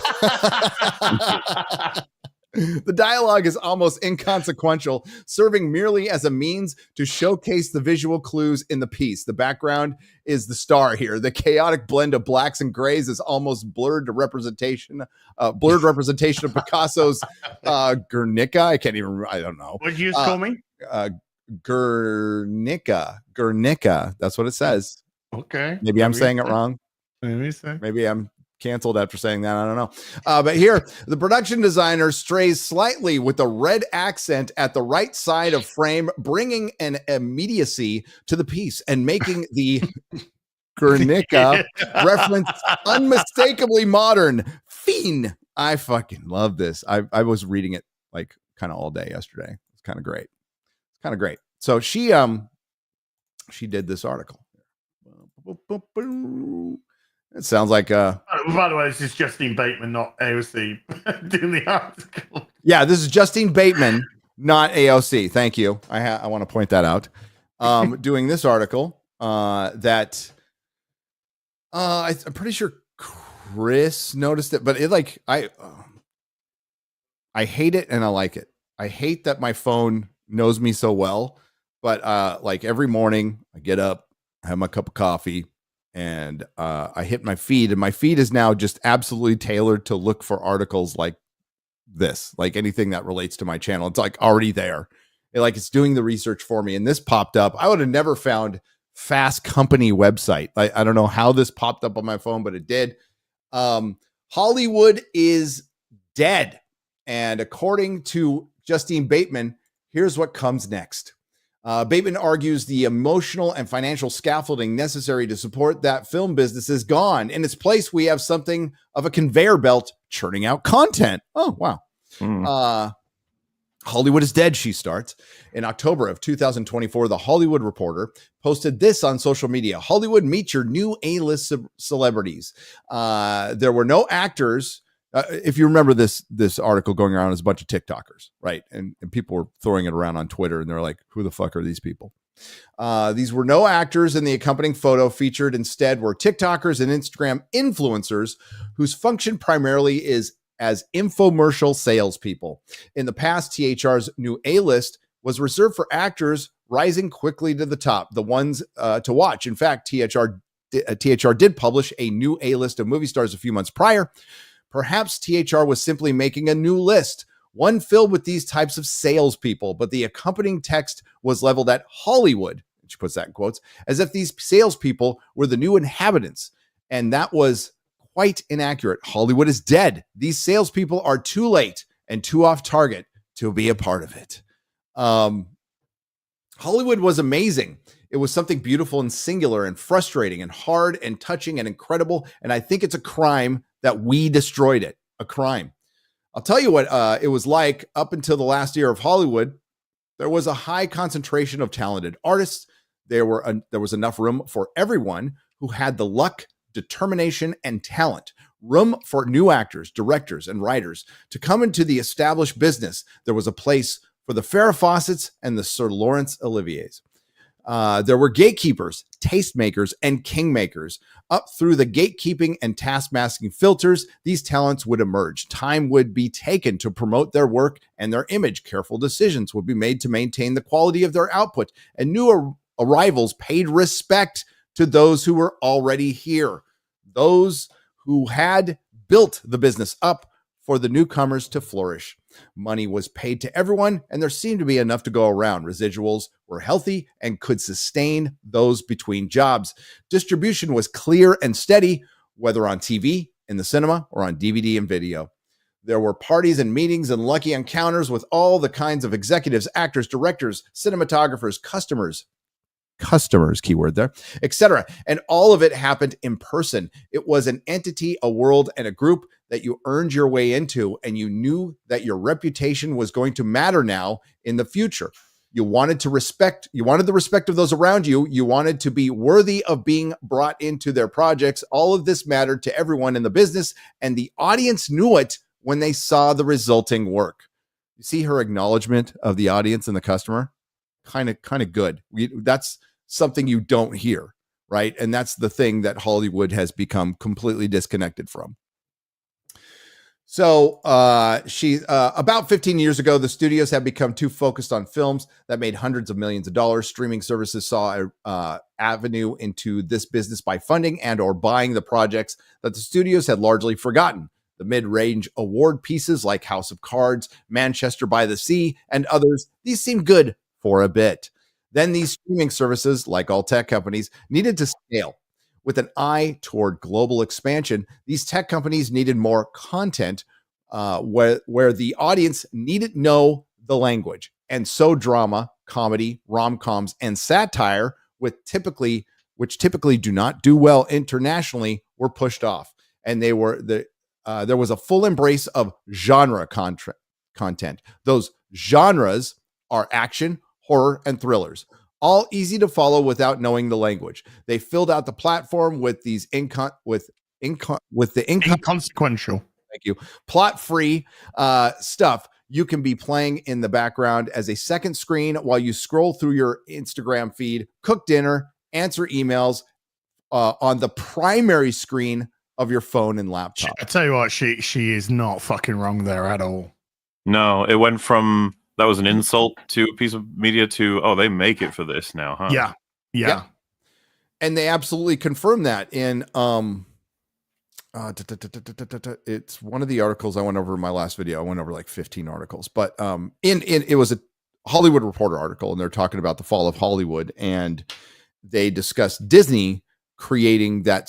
[SPEAKER 5] The dialogue is almost inconsequential, serving merely as a means to showcase the visual clues in the piece. The background is the star here. The chaotic blend of blacks and grays is almost blurred representation of Picasso's Guernica. I don't know.
[SPEAKER 6] What did you call me?
[SPEAKER 5] Guernica. That's what it says.
[SPEAKER 6] Okay.
[SPEAKER 5] Maybe I'm saying it wrong. Maybe I'm canceled after saying that. I don't know. But here, the production designer strays slightly with a red accent at the right side of frame, bringing an immediacy to the piece and making the Guernica reference unmistakably modern. Fiend. I fucking love this. I was reading it like kind of all day yesterday. It's kind of great. So she did this article. It sounds like
[SPEAKER 6] by the way, this is Justine Bateman, not AOC, doing the article.
[SPEAKER 5] Yeah, this is Justine Bateman, not AOC. Thank you. I want to point that out. Doing this article that I'm pretty sure Chris noticed it, but I hate it and I like it. I hate that my phone knows me so well, but like every morning I get up, I have my cup of coffee, and I hit my feed, and my feed is now just absolutely tailored to look for articles like this, like anything that relates to my channel. It's like already there. It's doing the research for me. And this popped up. I would have never found Fast Company website. I don't know how this popped up on my phone, but it did. Hollywood is dead. And according to Justine Bateman, here's what comes next. Bateman argues the emotional and financial scaffolding necessary to support that film business is gone. In its place, we have something of a conveyor belt churning out content. Oh, wow. Hollywood is dead, she starts. In October of 2024, The Hollywood Reporter posted this on social media. Hollywood, meet your new A-list celebrities. There were no actors. If you remember this article going around, is a bunch of TikTokers, right? And people were throwing it around on Twitter, and they're like, who the fuck are these people? These were no actors, and the accompanying photo featured instead were TikTokers and Instagram influencers whose function primarily is as infomercial salespeople. In the past, THR's new A-list was reserved for actors rising quickly to the top, the ones to watch. In fact, THR did publish a new A-list of movie stars a few months prior. Perhaps THR was simply making a new list, one filled with these types of salespeople, but the accompanying text was leveled at Hollywood, she puts that in quotes, as if these salespeople were the new inhabitants. And that was quite inaccurate. Hollywood is dead. These salespeople are too late and too off target to be a part of it. Hollywood was amazing. It was something beautiful and singular and frustrating and hard and touching and incredible. And I think it's a crime that we destroyed it. A crime. I'll tell you what it was like up until the last year of Hollywood. There was a high concentration of talented artists. There was enough room for everyone who had the luck, determination, and talent. Room for new actors, directors, and writers to come into the established business. There was a place for the Farrah Fawcett's and the Sir Laurence Oliviers. There were gatekeepers, tastemakers, and kingmakers. Up through the gatekeeping and task-masking filters, these talents would emerge. Time would be taken to promote their work and their image. Careful decisions would be made to maintain the quality of their output. And new arrivals paid respect to those who were already here. Those who had built the business up for the newcomers to flourish. Money was paid to everyone, and there seemed to be enough to go around. Residuals were healthy and could sustain those between jobs. Distribution was clear and steady, whether on TV, in the cinema, or on DVD and video. There were parties and meetings and lucky encounters with all the kinds of executives, actors, directors, cinematographers, customers, keyword there, etc. And all of it happened in person. It was an entity, a world, and a group that you earned your way into, and you knew that your reputation was going to matter now in the future. You wanted the respect of those around you. You wanted to be worthy of being brought into their projects. All of this mattered to everyone in the business, and the audience knew it when they saw the resulting work. You see her acknowledgement of the audience and the customer? Kind of good. That's something you don't hear, right? And that's the thing that Hollywood has become completely disconnected from. So about 15 years ago, the studios have become too focused on films that made hundreds of millions of dollars. Streaming services saw an avenue into this business by funding and or buying the projects that the studios had largely forgotten. The mid-range award pieces like House of Cards, Manchester by the Sea, and others, these seemed good for a bit. Then these streaming services, like all tech companies, needed to scale. With an eye toward global expansion, these tech companies needed more content where the audience needed know the language. And so drama, comedy, rom-coms, and satire, which typically do not do well internationally, were pushed off. And there was a full embrace of genre content. Those genres are action, horror, and thrillers. All easy to follow without knowing the language. They filled out the platform with these inconsequential,
[SPEAKER 6] thank you,
[SPEAKER 5] plot-free stuff you can be playing in the background as a second screen while you scroll through your Instagram feed, cook dinner, answer emails on the primary screen of your phone and laptop.
[SPEAKER 6] I tell you what, she is not fucking wrong there at all.
[SPEAKER 7] No, it went from that was an insult to a piece of media to, oh, they make it for this now, huh?
[SPEAKER 6] Yeah.
[SPEAKER 5] Yep. And they absolutely confirm that in it's one of the articles I went over in my last video. I went over like 15 articles, but it was a Hollywood Reporter article, and they're talking about the fall of Hollywood, and they discussed Disney creating that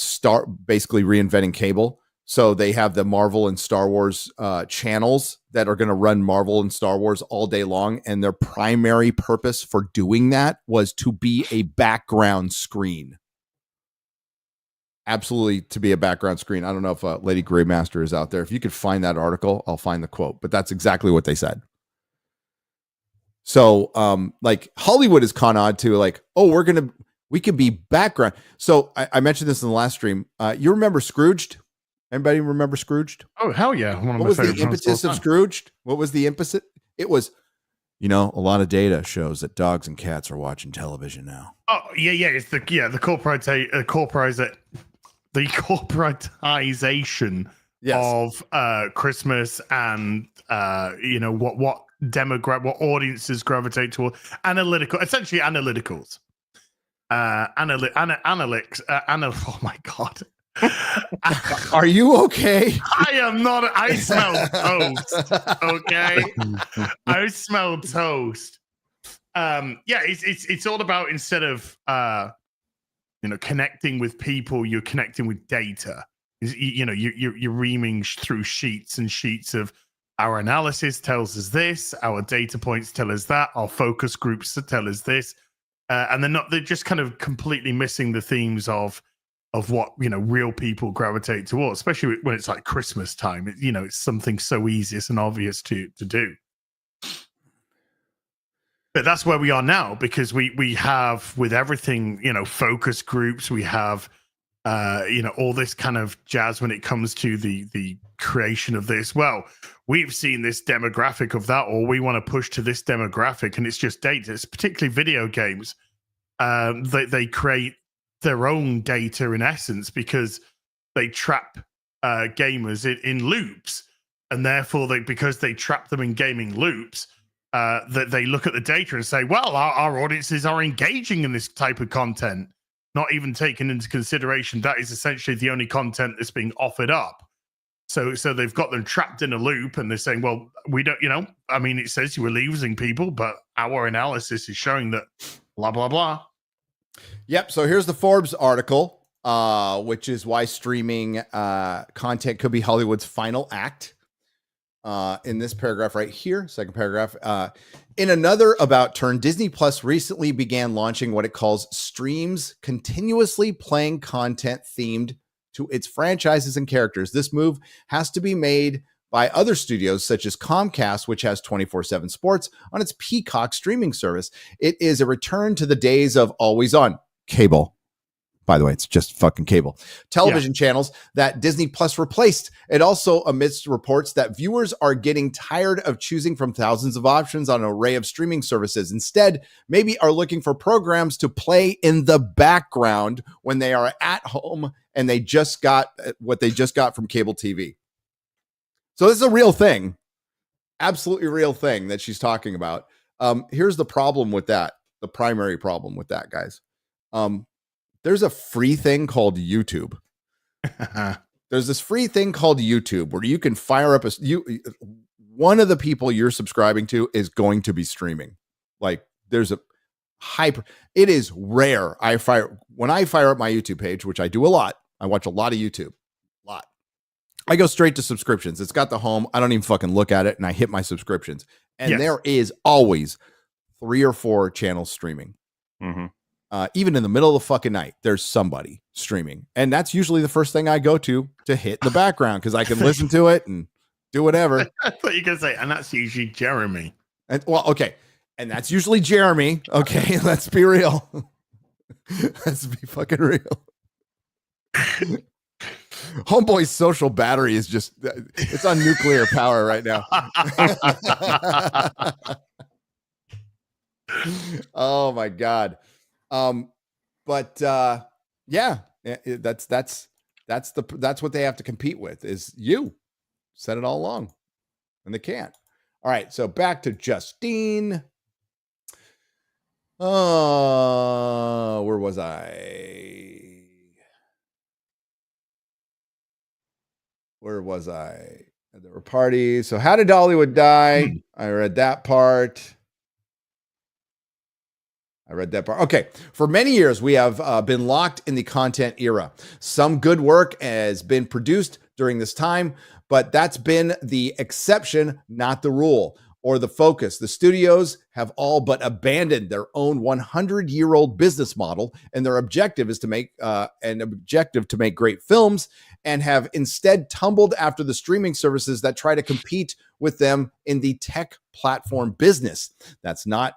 [SPEAKER 5] basically reinventing cable. So they have the Marvel and Star Wars channels that are going to run Marvel and Star Wars all day long. And their primary purpose for doing that was to be a background screen. Absolutely, to be a background screen. I don't know if Lady Greymaster is out there. If you could find that article, I'll find the quote. But that's exactly what they said. So like Hollywood is con odd to like, oh, we could be background. So I mentioned this in the last stream. You remember Scrooged? Anybody remember Scrooged?
[SPEAKER 6] Oh, hell yeah.
[SPEAKER 5] What was the impetus of Scrooged? What was the impetus? It was, a lot of data shows that dogs and cats are watching television now.
[SPEAKER 6] Oh, yeah. It's the corporatization of Christmas and, what what audiences gravitate toward. Essentially analyticals. Analytics. Oh my God.
[SPEAKER 5] Are you okay?
[SPEAKER 6] I am not. I smell toast. Okay, I smell toast. It's all about, instead of connecting with people, you're connecting with data. You're reaming through sheets and sheets of our analysis tells us this, our data points tell us that, our focus groups tell us this, and they're just kind of completely missing the themes of what real people gravitate towards, especially when it's like Christmas time. It's something so easy and obvious to do. But that's where we are now, because we have, with everything, focus groups, we have all this kind of jazz when it comes to the creation of this. Well, we've seen this demographic of that, or we want to push to this demographic, and it's just data. It's particularly video games. They create their own data in essence, because they trap gamers in loops, and therefore because they trap them in gaming loops, that they look at the data and say, well, our audiences are engaging in this type of content, not even taking into consideration that is essentially the only content that's being offered up. So they've got them trapped in a loop, and they're saying, well, we don't, it says you were losing people, but our analysis is showing that blah, blah, blah.
[SPEAKER 5] Yep. So here's the Forbes article, which is why streaming content could be Hollywood's final act. In this paragraph right here, second paragraph, in another about turn, Disney Plus recently began launching what it calls streams, continuously playing content themed to its franchises and characters. This move has to be made by other studios such as Comcast, which has 24/7 sports on its Peacock streaming service. It is a return to the days of always on cable. By the way, it's just fucking cable television channels that Disney Plus replaced. It also amidst reports that viewers are getting tired of choosing from thousands of options on an array of streaming services. Instead, maybe are looking for programs to play in the background when they are at home and they just got what they just got from cable TV. So this is a real thing, absolutely real thing that she's talking about. Here's the problem with that. The primary problem with that, guys. There's a free thing called YouTube. There's this free thing called YouTube where you can fire up one of the people you're subscribing to is going to be streaming. Like there's it is rare. When I fire up my YouTube page, which I do a lot, I watch a lot of YouTube, I go straight to subscriptions. It's got the home. I don't even fucking look at it. And I hit my subscriptions. And there is always 3 or 4 channels streaming.
[SPEAKER 7] Mm-hmm.
[SPEAKER 5] Even in the middle of the fucking night, there's somebody streaming. And that's usually the first thing I go to hit the background because I can listen to it and do whatever.
[SPEAKER 6] I thought you were going to say, and that's usually Jeremy.
[SPEAKER 5] And okay. And that's usually Jeremy. Okay. Let's be real. Let's be fucking real. Homeboy's social battery is just, it's on nuclear power right now. Oh my God. But yeah, that's what they have to compete with is you. Said it all along, and they can't. All right, so back to Justine. Where was I? There were parties. So how did Hollywood die? I read that part. Okay. For many years, we have been locked in the content era. Some good work has been produced during this time, but that's been the exception, not the rule or the focus. The studios have all but abandoned their own 100-year-old business model, and their objective is to make great films, and have instead tumbled after the streaming services that try to compete with them in the tech platform business. That's not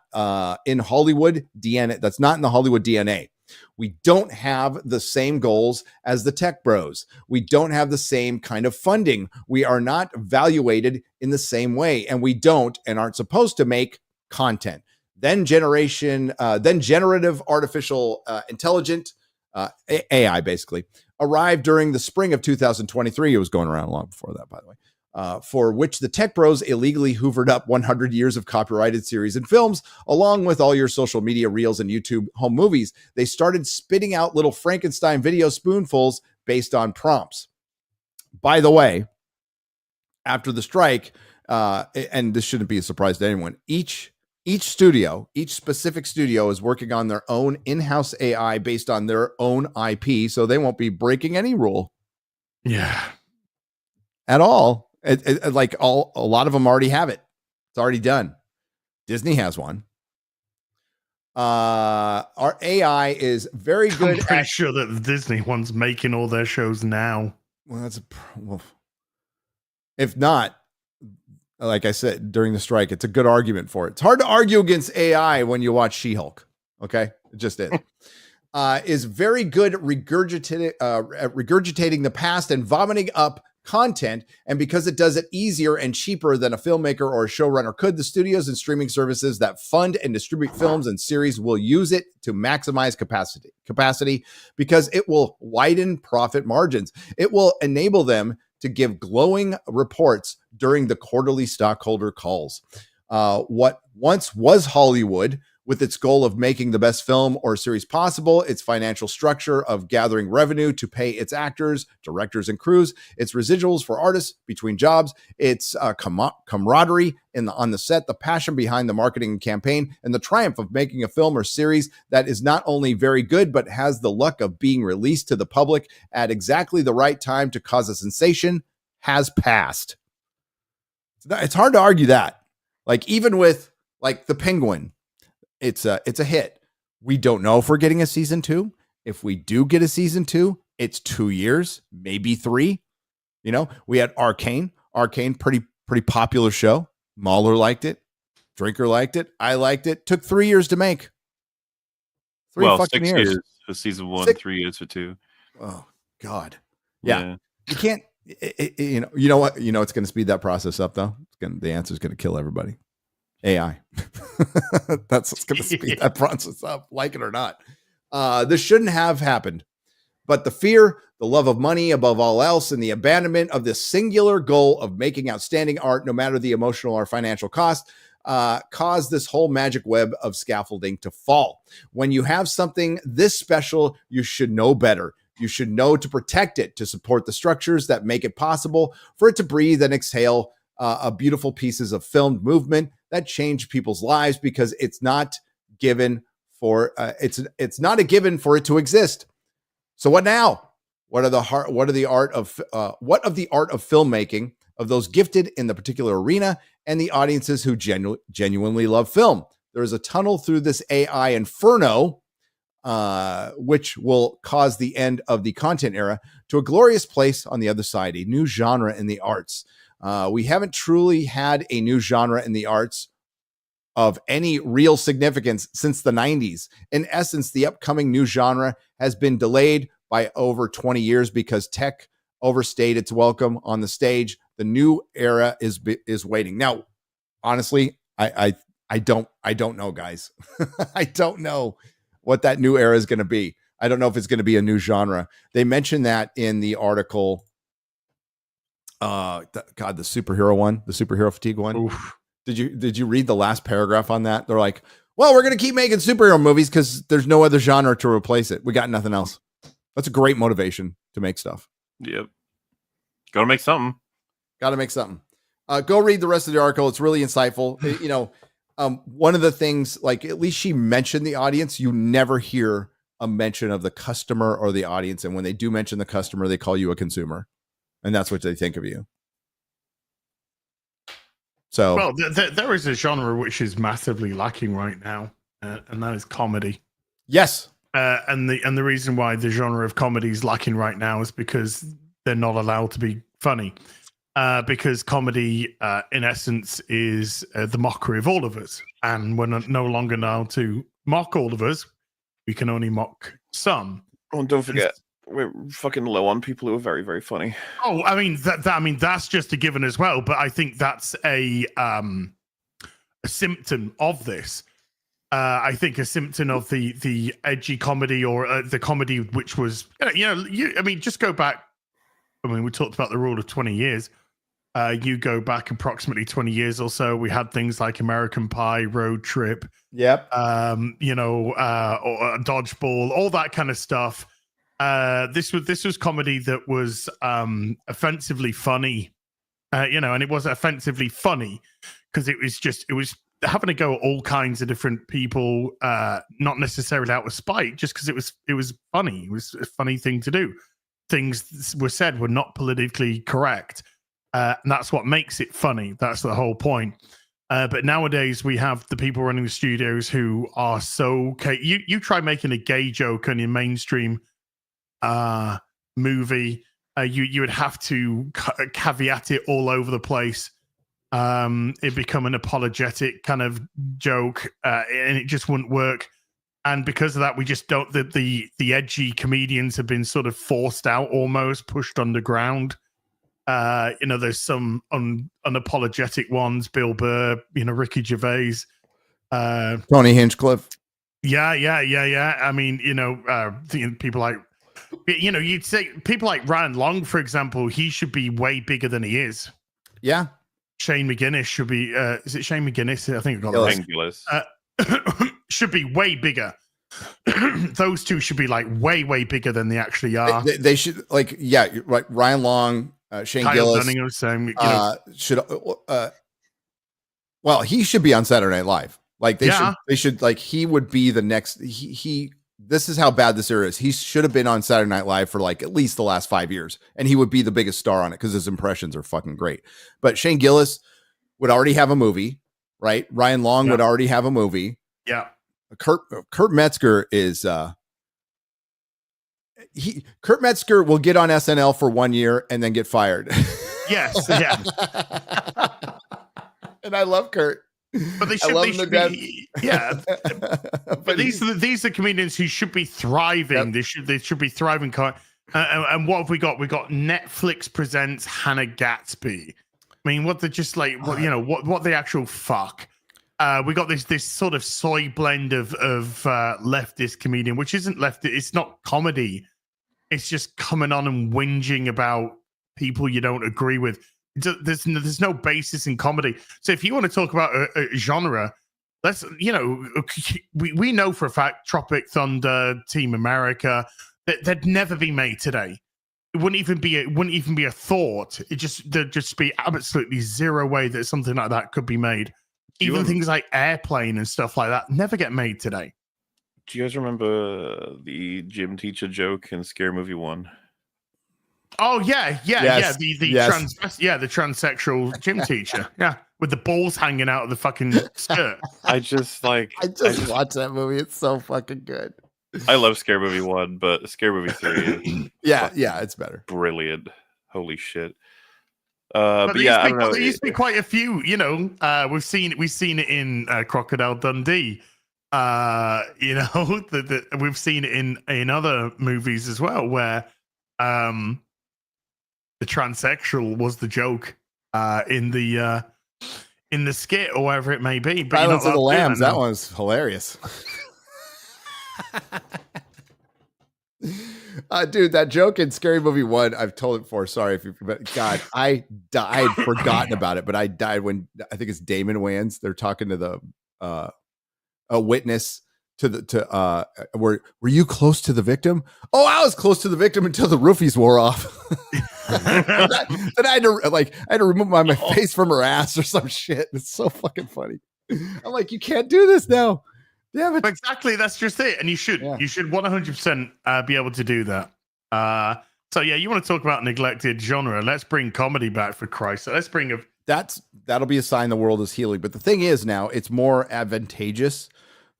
[SPEAKER 5] in Hollywood DNA. That's not in the Hollywood DNA. We don't have the same goals as the tech bros. We don't have the same kind of funding. We are not evaluated in the same way, and we don't and aren't supposed to make content. Then generative artificial intelligence, AI basically, arrived during the spring of 2023. It was going around long before that, by the way. For which the tech bros illegally hoovered up 100 years of copyrighted series and films, along with all your social media reels and YouTube home movies. They started spitting out little Frankenstein video spoonfuls based on prompts. By the way, after the strike, and this shouldn't be a surprise to anyone, each specific studio is working on their own in-house AI based on their own IP, so they won't be breaking any rule.
[SPEAKER 6] Yeah.
[SPEAKER 5] At all. A lot of them already have it. It's already done. Disney has one. Our AI is very good.
[SPEAKER 6] I'm pretty sure that the Disney one's making all their shows now.
[SPEAKER 5] Well, if not, like I said during the strike, it's a good argument for it. It's hard to argue against AI when you watch She-Hulk. Okay, it just is. Is very good at regurgitating the past and vomiting up content, and because it does it easier and cheaper than a filmmaker or a showrunner could, the studios and streaming services that fund and distribute films and series will use it to maximize capacity because it will widen profit margins. It will enable them to give glowing reports during the quarterly stockholder calls. What once was Hollywood, with its goal of making the best film or series possible, its financial structure of gathering revenue to pay its actors, directors, and crews, its residuals for artists between jobs, its camaraderie on the set, the passion behind the marketing campaign, and the triumph of making a film or series that is not only very good, but has the luck of being released to the public at exactly the right time to cause a sensation, has passed. It's hard to argue that. Like, even with like The Penguin, it's a hit. We don't know if we're getting a season 2. If we do get a season 2, it's 2 years, maybe 3. You know, we had Arcane, pretty popular show. MauLer liked it. Drinker liked it. I liked it. Took 3 years to make. 3 fucking
[SPEAKER 7] 6
[SPEAKER 5] years.
[SPEAKER 7] years for season 1, 3 years for 2.
[SPEAKER 5] Oh God. Yeah. You can't, you know what, it's going to speed that process up though. The answer is going to kill everybody. AI. That's what's going to speed that process up, like it or not. This shouldn't have happened, but the fear, the love of money above all else, and the abandonment of this singular goal of making outstanding art, no matter the emotional or financial cost, caused this whole magic web of scaffolding to fall. When you have something this special, you should know better. You should know to protect it, to support the structures that make it possible for it to breathe and exhale beautiful pieces of filmed movement that change people's lives, because it's not given for it's not a given for it to exist. So what now? What of the art of filmmaking of those gifted in the particular arena and the audiences who genuinely love film? There is a tunnel through this AI inferno, which will cause the end of the content era, to a glorious place on the other side, a new genre in the arts. We haven't truly had a new genre in the arts of any real significance since the 90s. In essence, the upcoming new genre has been delayed by over 20 years because tech overstayed its welcome on the stage. The new era is waiting. Now, honestly, I don't know, guys. I don't know what that new era is going to be. I don't know if it's going to be a new genre. They mentioned that in the article. The superhero one, the superhero fatigue one.
[SPEAKER 6] Oof.
[SPEAKER 5] Did you read the last paragraph on that? They're like, well, we're going to keep making superhero movies because there's no other genre to replace it. We got nothing else. That's a great motivation to make stuff.
[SPEAKER 7] Yep. Got to make something.
[SPEAKER 5] Got to make something. Go read the rest of the article. It's really insightful. One of the things, like, at least she mentioned the audience. You never hear a mention of the customer or the audience. And when they do mention the customer, they call you a consumer. And that's what they think of you. So,
[SPEAKER 6] well, there is a genre which is massively lacking right now, and that is comedy.
[SPEAKER 5] Yes.
[SPEAKER 6] And the reason why the genre of comedy is lacking right now is because they're not allowed to be funny. Because comedy, in essence, is the mockery of all of us. And we're no longer allowed to mock all of us. We can only mock some.
[SPEAKER 7] Oh, and don't forget, we're fucking low on people who are very, very funny.
[SPEAKER 6] Oh, I mean, that's just a given as well. But I think that's a symptom of this. I think a symptom of the edgy comedy or the comedy which was, just go back. I mean, we talked about the rule of 20 years. You go back approximately 20 years or so. We had things like American Pie, Road Trip.
[SPEAKER 5] Yep.
[SPEAKER 6] Or Dodgeball, all that kind of stuff. This was comedy that was offensively funny, and it was offensively funny because it was having to go at all kinds of different people, not necessarily out of spite, just because it was funny. It was a funny thing to do. Things were said were not politically correct, and that's what makes it funny. That's the whole point. But nowadays we have the people running the studios who are so you try making a gay joke on your mainstream movie, you would have to caveat it all over the place. It become an apologetic kind of joke, and it just wouldn't work. And because of that, we just don't. The edgy comedians have been sort of forced out, almost pushed underground. There's some unapologetic ones: Bill Burr, Ricky Gervais,
[SPEAKER 5] Tony Hinchcliffe.
[SPEAKER 6] Yeah. I mean, people like. You'd say people like Ryan Long, for example, he should be way bigger than he is.
[SPEAKER 5] Yeah.
[SPEAKER 6] Shane McGuinness should be, is it Shane McGuinness? I think I got it right. Should be way bigger. Those two should be like way, way bigger than they actually are.
[SPEAKER 5] They should, like, yeah, right. Ryan Long, Shane
[SPEAKER 6] Kyle
[SPEAKER 5] Gillis.
[SPEAKER 6] Dunning was saying,
[SPEAKER 5] well, he should be on Saturday Night Live. Like they should, like, he would be the next, this is how bad this era is. He should have been on Saturday Night Live for like at least the last 5 years, and he would be the biggest star on it because his impressions are fucking great. But Shane Gillis would already have a movie, right? Ryan Long would already have a movie.
[SPEAKER 6] Yeah.
[SPEAKER 5] Kurt Metzger is Kurt Metzger will get on SNL for 1 year and then get fired.
[SPEAKER 6] Yes, yeah.
[SPEAKER 5] And I love Kurt.
[SPEAKER 6] But they should be, yeah. But these are comedians who should be thriving. Yep. They should be thriving. And what have we got? We got Netflix presents Hannah Gatsby. I mean, what the what the actual fuck? We got this sort of soy blend of leftist comedian, which isn't leftist. It's not comedy. It's just coming on and whinging about people you don't agree with. There's no basis in comedy. So if you want to talk about a genre, let's we know for a fact Tropic Thunder, Team America, they'd never be made today. It wouldn't even be a thought. There'd just be absolutely zero way that something like that could be made. Even things like Airplane and stuff like that never get made today.
[SPEAKER 7] Do you guys remember the gym teacher joke in Scary Movie 1?
[SPEAKER 6] Oh yeah. The transsexual gym teacher, with the balls hanging out of the fucking skirt.
[SPEAKER 5] I just watched that movie. It's so fucking good.
[SPEAKER 7] I love Scary Movie 1, but Scary Movie 3
[SPEAKER 5] is it's better.
[SPEAKER 7] Brilliant. Holy shit.
[SPEAKER 6] But
[SPEAKER 7] yeah, I don't know.
[SPEAKER 6] There used to be quite a few. We've seen it in Crocodile Dundee. We've seen it in other movies as well, where transsexual was the joke in the skit or whatever it may be. But
[SPEAKER 5] Silence of the Lambs, that one's hilarious. Dude, that joke in Scary Movie 1, I've told it before. Sorry if you, but God, I died, forgotten about it, but I died when I think it's Damon Wayans. They're talking to the a witness were you close to the victim? Oh, I was close to the victim until the roofies wore off. Then I had to remove my face from her ass or some shit. It's so fucking funny. I'm like, you can't do this now. Damn it.
[SPEAKER 6] Exactly, that's just it. And you should 100% be able to do that. So yeah, you want to talk about neglected genre? Let's bring comedy back, for Christ's sake. Let's bring
[SPEAKER 5] that'll be a sign the world is healing. But the thing is, now it's more advantageous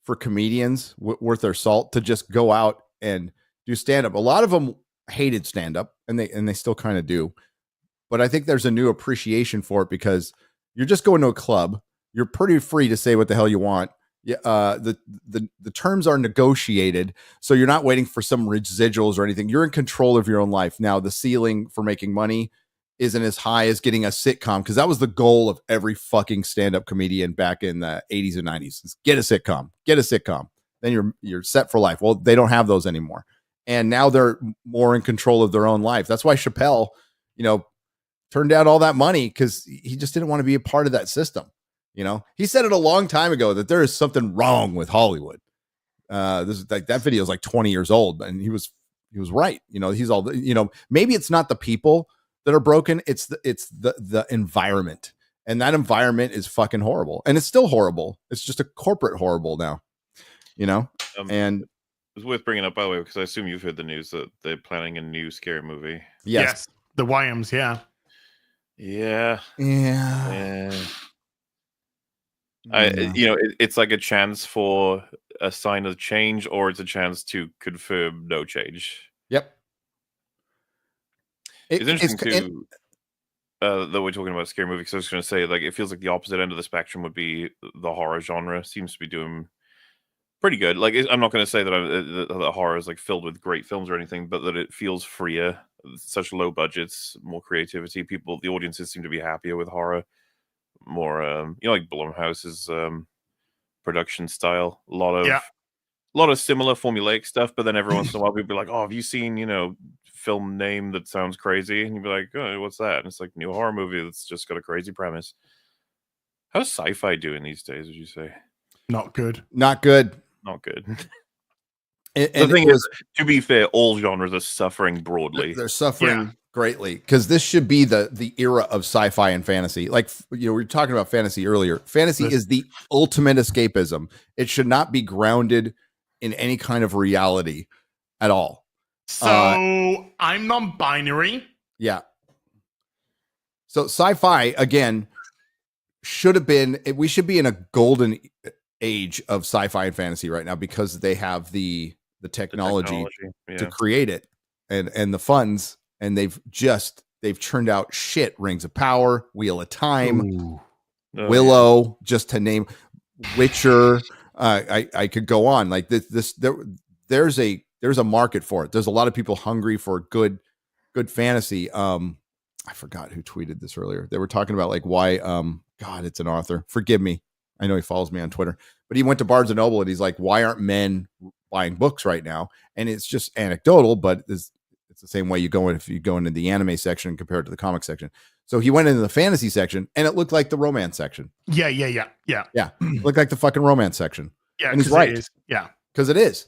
[SPEAKER 5] for comedians worth their salt to just go out and do stand-up. A lot of them hated stand-up, and they still kind of do. But I think there's a new appreciation for it because you're just going to a club. You're pretty free to say what the hell you want. Yeah, the terms are negotiated, so you're not waiting for some residuals or anything. You're in control of your own life. Now, the ceiling for making money isn't as high as getting a sitcom, because that was the goal of every fucking stand-up comedian back in the 80s and 90s. Is get a sitcom. Then you're set for life. Well, they don't have those anymore. And now they're more in control of their own life. That's why Chappelle, turned down all that money, because he just didn't want to be a part of that system. He said it a long time ago that there is something wrong with Hollywood. This is like, that video is like 20 years old, and he was right. He's all, maybe it's not the people that are broken. It's the environment, and that environment is fucking horrible, and it's still horrible. It's just a corporate horrible now, and
[SPEAKER 7] it's worth bringing up, by the way, because I assume you've heard the news that they're planning a new scary movie.
[SPEAKER 6] Yes, the Wyams.
[SPEAKER 7] Yeah.
[SPEAKER 5] Yeah.
[SPEAKER 7] It's like a chance for a sign of change, or it's a chance to confirm no change.
[SPEAKER 5] Yep.
[SPEAKER 7] It's interesting too that we're talking about scary movies. Because I was going to say, like, it feels like the opposite end of the spectrum would be the horror genre. Seems to be doing pretty good. Like, I'm not going to say that the horror is like filled with great films or anything, but that it feels freer. Such low budgets, more creativity. The audiences seem to be happier with horror. More like Blumhouse's production style, a lot of similar formulaic stuff, but then every once in a while people be like, oh, have you seen film name that sounds crazy? And you'd be like, oh, what's that? And it's like new horror movie that's just got a crazy premise. How's sci-fi doing these days, would you say?
[SPEAKER 6] Not good.
[SPEAKER 7] And the thing is, to be fair, all genres are suffering broadly.
[SPEAKER 5] They're suffering greatly, because this should be the era of sci-fi and fantasy. Like, we were talking about fantasy earlier. Fantasy is the ultimate escapism. It should not be grounded in any kind of reality at all.
[SPEAKER 6] So I'm non-binary.
[SPEAKER 5] Yeah. So sci-fi, again, should have been, we should be in a golden age of sci-fi and fantasy right now, because they have the technology to create it and the funds, and they've churned out shit. Rings of Power, Wheel of Time, Willow, just to name, Witcher. I could go on like this. There's a market for it. There's a lot of people hungry for good fantasy. I forgot who tweeted this earlier. They were talking about like why God, it's an author. Forgive me. I know he follows me on Twitter, but he went to Barnes and Noble and he's like, why aren't men buying books right now? And it's just anecdotal, but it's the same way if you go into the anime section compared to the comic section. So he went into the fantasy section and it looked like the romance section.
[SPEAKER 6] Yeah.
[SPEAKER 5] It looked like the fucking romance section.
[SPEAKER 6] Yeah.
[SPEAKER 5] And he's right. Because it is.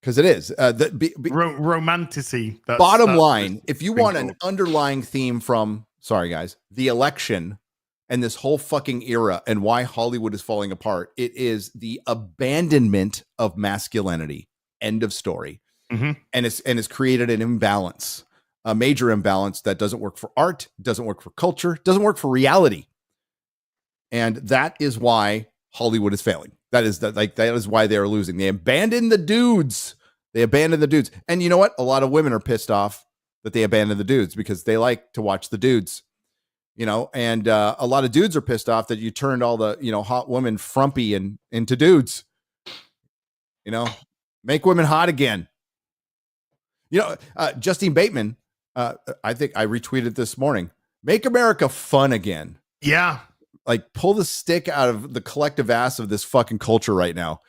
[SPEAKER 6] Romanticy.
[SPEAKER 5] Bottom line, if you want an underlying theme from, sorry guys, the election and this whole fucking era and why Hollywood is falling apart, it is the abandonment of masculinity. End of story.
[SPEAKER 6] Mm-hmm.
[SPEAKER 5] And it's created an imbalance, a major imbalance that doesn't work for art, doesn't work for culture, doesn't work for reality. And that is why Hollywood is failing. That is why they are losing. They abandoned the dudes. And you know what? A lot of women are pissed off that they abandoned the dudes, because they like to watch the dudes. And a lot of dudes are pissed off that you turned all the, hot women frumpy into dudes. Make women hot again. Justine Bateman I think I retweeted this morning. Make America fun again.
[SPEAKER 6] Yeah.
[SPEAKER 5] Like pull the stick out of the collective ass of this fucking culture right now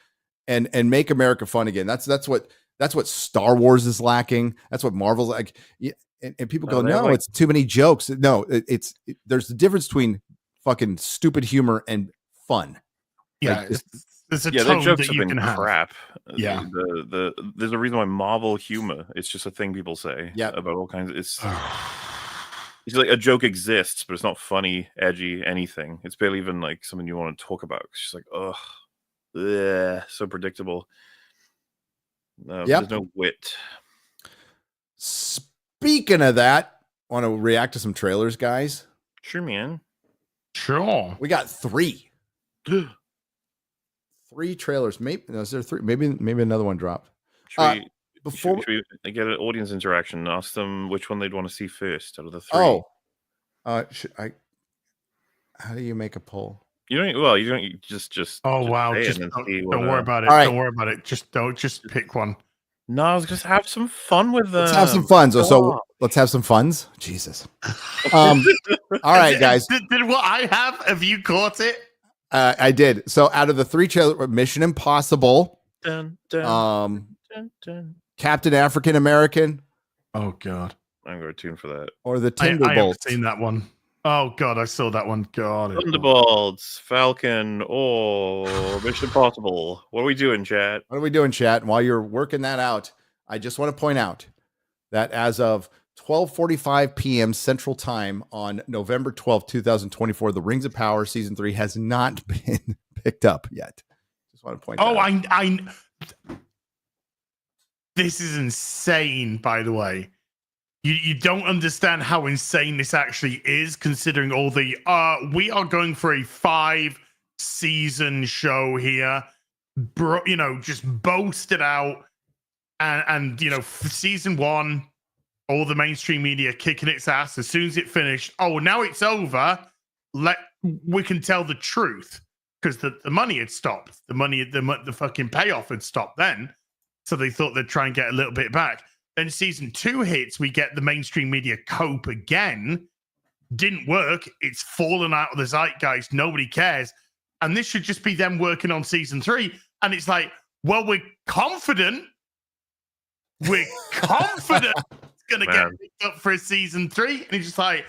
[SPEAKER 5] and make America fun again. That's what Star Wars is lacking. That's what Marvel's like. And people go, no, it's too many jokes. No, there's a difference between fucking stupid humor and fun.
[SPEAKER 6] Yeah.
[SPEAKER 5] Like,
[SPEAKER 6] there's a
[SPEAKER 7] their
[SPEAKER 6] tone
[SPEAKER 7] jokes
[SPEAKER 6] that
[SPEAKER 7] have
[SPEAKER 6] you
[SPEAKER 7] been
[SPEAKER 6] can
[SPEAKER 7] crap.
[SPEAKER 6] have. Yeah.
[SPEAKER 7] There's a reason why Marvel humor, it's just a thing people say about all kinds of, it's like a joke exists, but it's not funny, edgy, anything. It's barely even like something you want to talk about. It's just like, so predictable. There's no wit.
[SPEAKER 5] Speaking of that, want to react to some trailers, guys?
[SPEAKER 7] Sure, man.
[SPEAKER 6] Sure.
[SPEAKER 5] We got 3. 3 trailers. Maybe is there 3? Maybe another one dropped.
[SPEAKER 7] Should we get an audience interaction and ask them which one they'd want to see first out of the 3?
[SPEAKER 5] How do you make a poll?
[SPEAKER 7] You don't just
[SPEAKER 6] Oh wow!
[SPEAKER 7] say it
[SPEAKER 6] Just
[SPEAKER 7] and
[SPEAKER 6] don't
[SPEAKER 7] see
[SPEAKER 6] worry about it.
[SPEAKER 5] All right.
[SPEAKER 6] Don't worry about it. Just pick one.
[SPEAKER 7] No, just have some fun with them.
[SPEAKER 5] Let's have some fun. So let's have some funs. Jesus. All right, guys.
[SPEAKER 6] Did what I have you caught it?
[SPEAKER 5] I did. So out of the 3 trailers, Mission Impossible,
[SPEAKER 7] Dun, dun, dun.
[SPEAKER 5] Captain African American.
[SPEAKER 6] Oh God,
[SPEAKER 7] I'm going to tune for that.
[SPEAKER 5] Or the
[SPEAKER 6] I haven't
[SPEAKER 5] Thunderbolts.
[SPEAKER 6] seen that one. Oh God, I saw that one. God,
[SPEAKER 7] Thunderbolts, Falcon, or Mission Impossible. What are we doing, chat?
[SPEAKER 5] What are we doing, chat? And while you're working that out, I just want to point out that as of 12:45 p.m. Central Time on November 12th, 2024, The Rings of Power Season 3 has not been picked up yet. Just want to point that out.
[SPEAKER 6] This is insane, by the way. You don't understand how insane this actually is, considering all the we are going for a 5-season show here, just boasted out, and season 1, all the mainstream media kicking its ass as soon as it finished. Oh, now it's over. We can tell the truth because the money had stopped. The fucking payoff had stopped then, so they thought they'd try and get a little bit back. Then season 2 hits, we get the mainstream media cope again. Didn't work. It's fallen out of the zeitgeist. Nobody cares. And this should just be them working on season 3. And it's like, well, we're confident. We're confident it's going to get picked up for a season 3. And it's just like,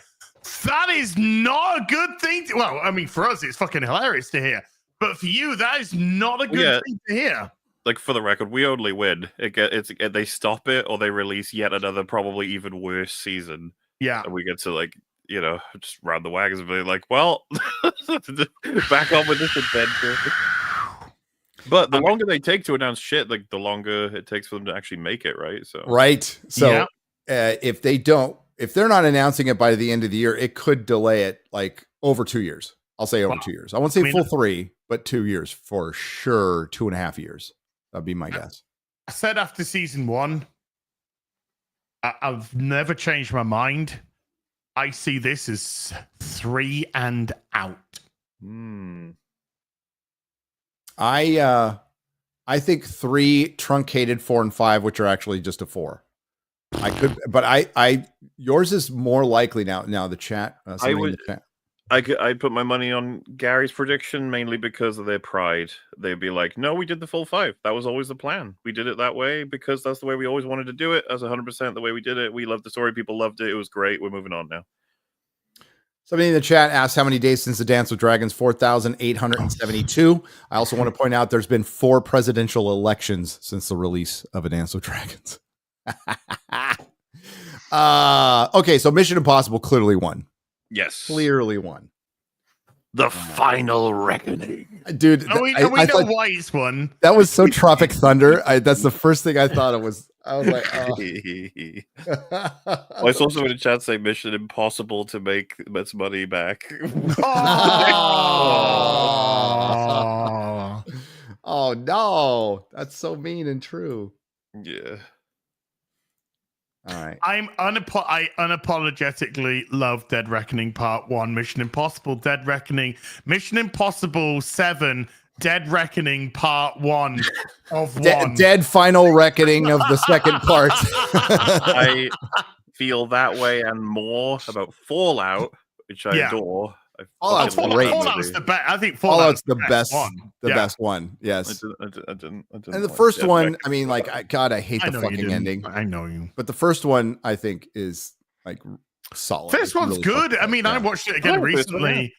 [SPEAKER 6] that is not a good thing. Well, I mean, for us, it's fucking hilarious to hear. But for you, that is not a good thing to hear.
[SPEAKER 7] Like, for the record, we only win. They stop it or they release yet another probably even worse season.
[SPEAKER 6] Yeah.
[SPEAKER 7] And we get to, just round the wagons and be like, well, back on with this adventure. But the longer they take to announce shit, like, the longer it takes for them to actually make it, right? So
[SPEAKER 5] if they're not announcing it by the end of the year, it could delay it like over 2 years. I'll say over 2 years. I won't say full 3, but 2 years for sure. 2.5 years. That'd be my guess.
[SPEAKER 6] I said after season 1, I've never changed my mind. I see this as 3 and out.
[SPEAKER 5] I think 3 truncated 4 and 5, which are actually just a 4. I could, but yours is more likely now. Now the chat.
[SPEAKER 7] I put my money on Gary's prediction mainly because of their pride. They'd be like, no, we did the full 5. That was always the plan. We did it that way because that's the way we always wanted to do it. That's 100% the way we did it. We loved the story. People loved it. It was great. We're moving on now.
[SPEAKER 5] Somebody in the chat asked how many days since the Dance with Dragons. 4,872. I also want to point out there's been 4 presidential elections since the release of A Dance with Dragons. Okay, so Mission Impossible clearly won.
[SPEAKER 7] Yes.
[SPEAKER 5] Clearly won.
[SPEAKER 7] The final reckoning.
[SPEAKER 5] Dude,
[SPEAKER 6] we know why it's won.
[SPEAKER 5] That was so Tropic Thunder. That's the first thing I thought it was. I was like, oh.
[SPEAKER 7] I saw someone in the chat say Mission Impossible to make its money back.
[SPEAKER 5] Oh no. That's so mean and true.
[SPEAKER 7] Yeah.
[SPEAKER 5] All right.
[SPEAKER 6] I unapologetically love Dead Reckoning Part 1, Mission Impossible, Dead Reckoning, Mission Impossible 7, Dead Reckoning Part 1 of 1.
[SPEAKER 5] Dead Final Reckoning of the second part.
[SPEAKER 7] feel that way and more about Fallout, which I adore.
[SPEAKER 5] Fallout's great.
[SPEAKER 6] Fallout's the best. I think
[SPEAKER 5] Fallout's the best
[SPEAKER 6] one.
[SPEAKER 5] The best one. Yes.
[SPEAKER 7] I didn't
[SPEAKER 5] And the
[SPEAKER 7] like
[SPEAKER 5] first
[SPEAKER 7] it.
[SPEAKER 5] one, I mean, like, I hate
[SPEAKER 6] I
[SPEAKER 5] the
[SPEAKER 6] know you
[SPEAKER 5] fucking
[SPEAKER 6] didn't.
[SPEAKER 5] ending.
[SPEAKER 6] I know you.
[SPEAKER 5] But the first one, I think, is like solid.
[SPEAKER 6] First
[SPEAKER 5] It's
[SPEAKER 6] one's
[SPEAKER 5] really
[SPEAKER 6] good.
[SPEAKER 5] fucking
[SPEAKER 6] I mean,
[SPEAKER 5] good.
[SPEAKER 6] I
[SPEAKER 5] Yeah.
[SPEAKER 6] watched it again
[SPEAKER 7] I like this one,
[SPEAKER 6] recently.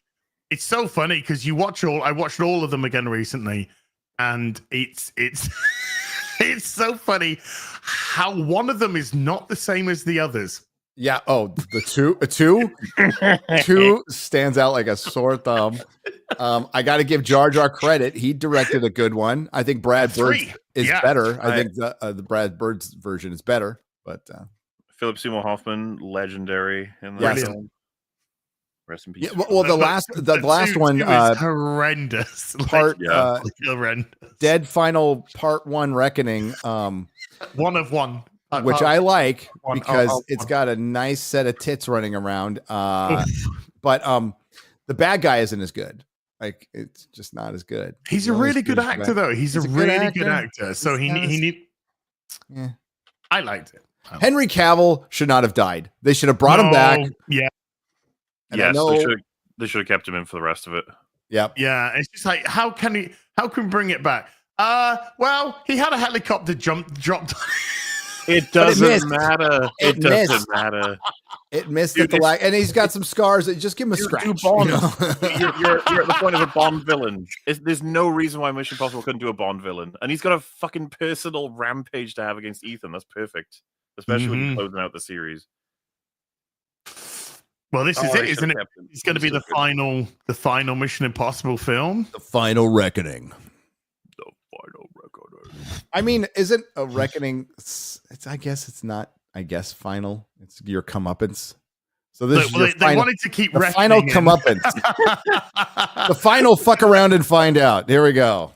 [SPEAKER 6] It's so funny because I watched all of them again recently, and it's it's so funny how one of them is not the same as the others.
[SPEAKER 5] Yeah. Oh, the two stands out like a sore thumb. I got to give Jar Jar credit. He directed a good one. I think Brad Bird's is better. I think the Brad Bird's version is better. But
[SPEAKER 7] Philip Seymour Hoffman, legendary in
[SPEAKER 5] Yes.
[SPEAKER 7] that film. Rest in peace.
[SPEAKER 5] yeah, well, the last one,
[SPEAKER 6] two is horrendous.
[SPEAKER 5] part
[SPEAKER 6] Horrendous.
[SPEAKER 5] Dead Final Part 1 Reckoning.
[SPEAKER 6] One of one.
[SPEAKER 5] Which I like
[SPEAKER 6] one.
[SPEAKER 5] because it's got a nice set of tits running around. But the bad guy isn't as good. Like, it's just not as good.
[SPEAKER 6] He's a really good actor, though. He's a really good actor. So he need.
[SPEAKER 5] Yeah.
[SPEAKER 6] I liked it.
[SPEAKER 5] Henry Cavill should not have died. They should have brought him back.
[SPEAKER 6] Yeah.
[SPEAKER 5] And I
[SPEAKER 7] Yes,
[SPEAKER 5] know,
[SPEAKER 7] they should have kept him in for the rest of it.
[SPEAKER 5] Yep.
[SPEAKER 6] Yeah. It's just like, how can we bring it back? Well, he had a helicopter dropped.
[SPEAKER 7] It
[SPEAKER 5] But it
[SPEAKER 7] doesn't
[SPEAKER 5] missed.
[SPEAKER 7] matter.
[SPEAKER 5] It
[SPEAKER 7] It doesn't
[SPEAKER 5] missed.
[SPEAKER 7] matter.
[SPEAKER 5] It missed
[SPEAKER 7] Dude,
[SPEAKER 5] at the lag, and he's got some scars. Just give him a
[SPEAKER 7] You're
[SPEAKER 5] scratch.
[SPEAKER 7] Bond.
[SPEAKER 5] you know?
[SPEAKER 7] you're at the point of a Bond villain. There's no reason why Mission Impossible couldn't do a Bond villain, and he's got a fucking personal rampage to have against Ethan. That's perfect, especially when you're closing out the series.
[SPEAKER 6] Well, this is
[SPEAKER 7] Oh,
[SPEAKER 6] it,
[SPEAKER 7] they
[SPEAKER 6] isn't it?
[SPEAKER 7] should've kept him.
[SPEAKER 6] It's going to be
[SPEAKER 7] He's
[SPEAKER 6] the
[SPEAKER 7] so good.
[SPEAKER 6] final Mission Impossible film.
[SPEAKER 5] The Final Reckoning.
[SPEAKER 7] The final record.
[SPEAKER 5] I mean, isn't a reckoning? I guess it's not. I guess final. It's your comeuppance. So this is your
[SPEAKER 6] They
[SPEAKER 5] final,
[SPEAKER 6] wanted to keep
[SPEAKER 5] the final
[SPEAKER 6] reckoning in.
[SPEAKER 5] comeuppance. The final fuck around and find out. Here we go.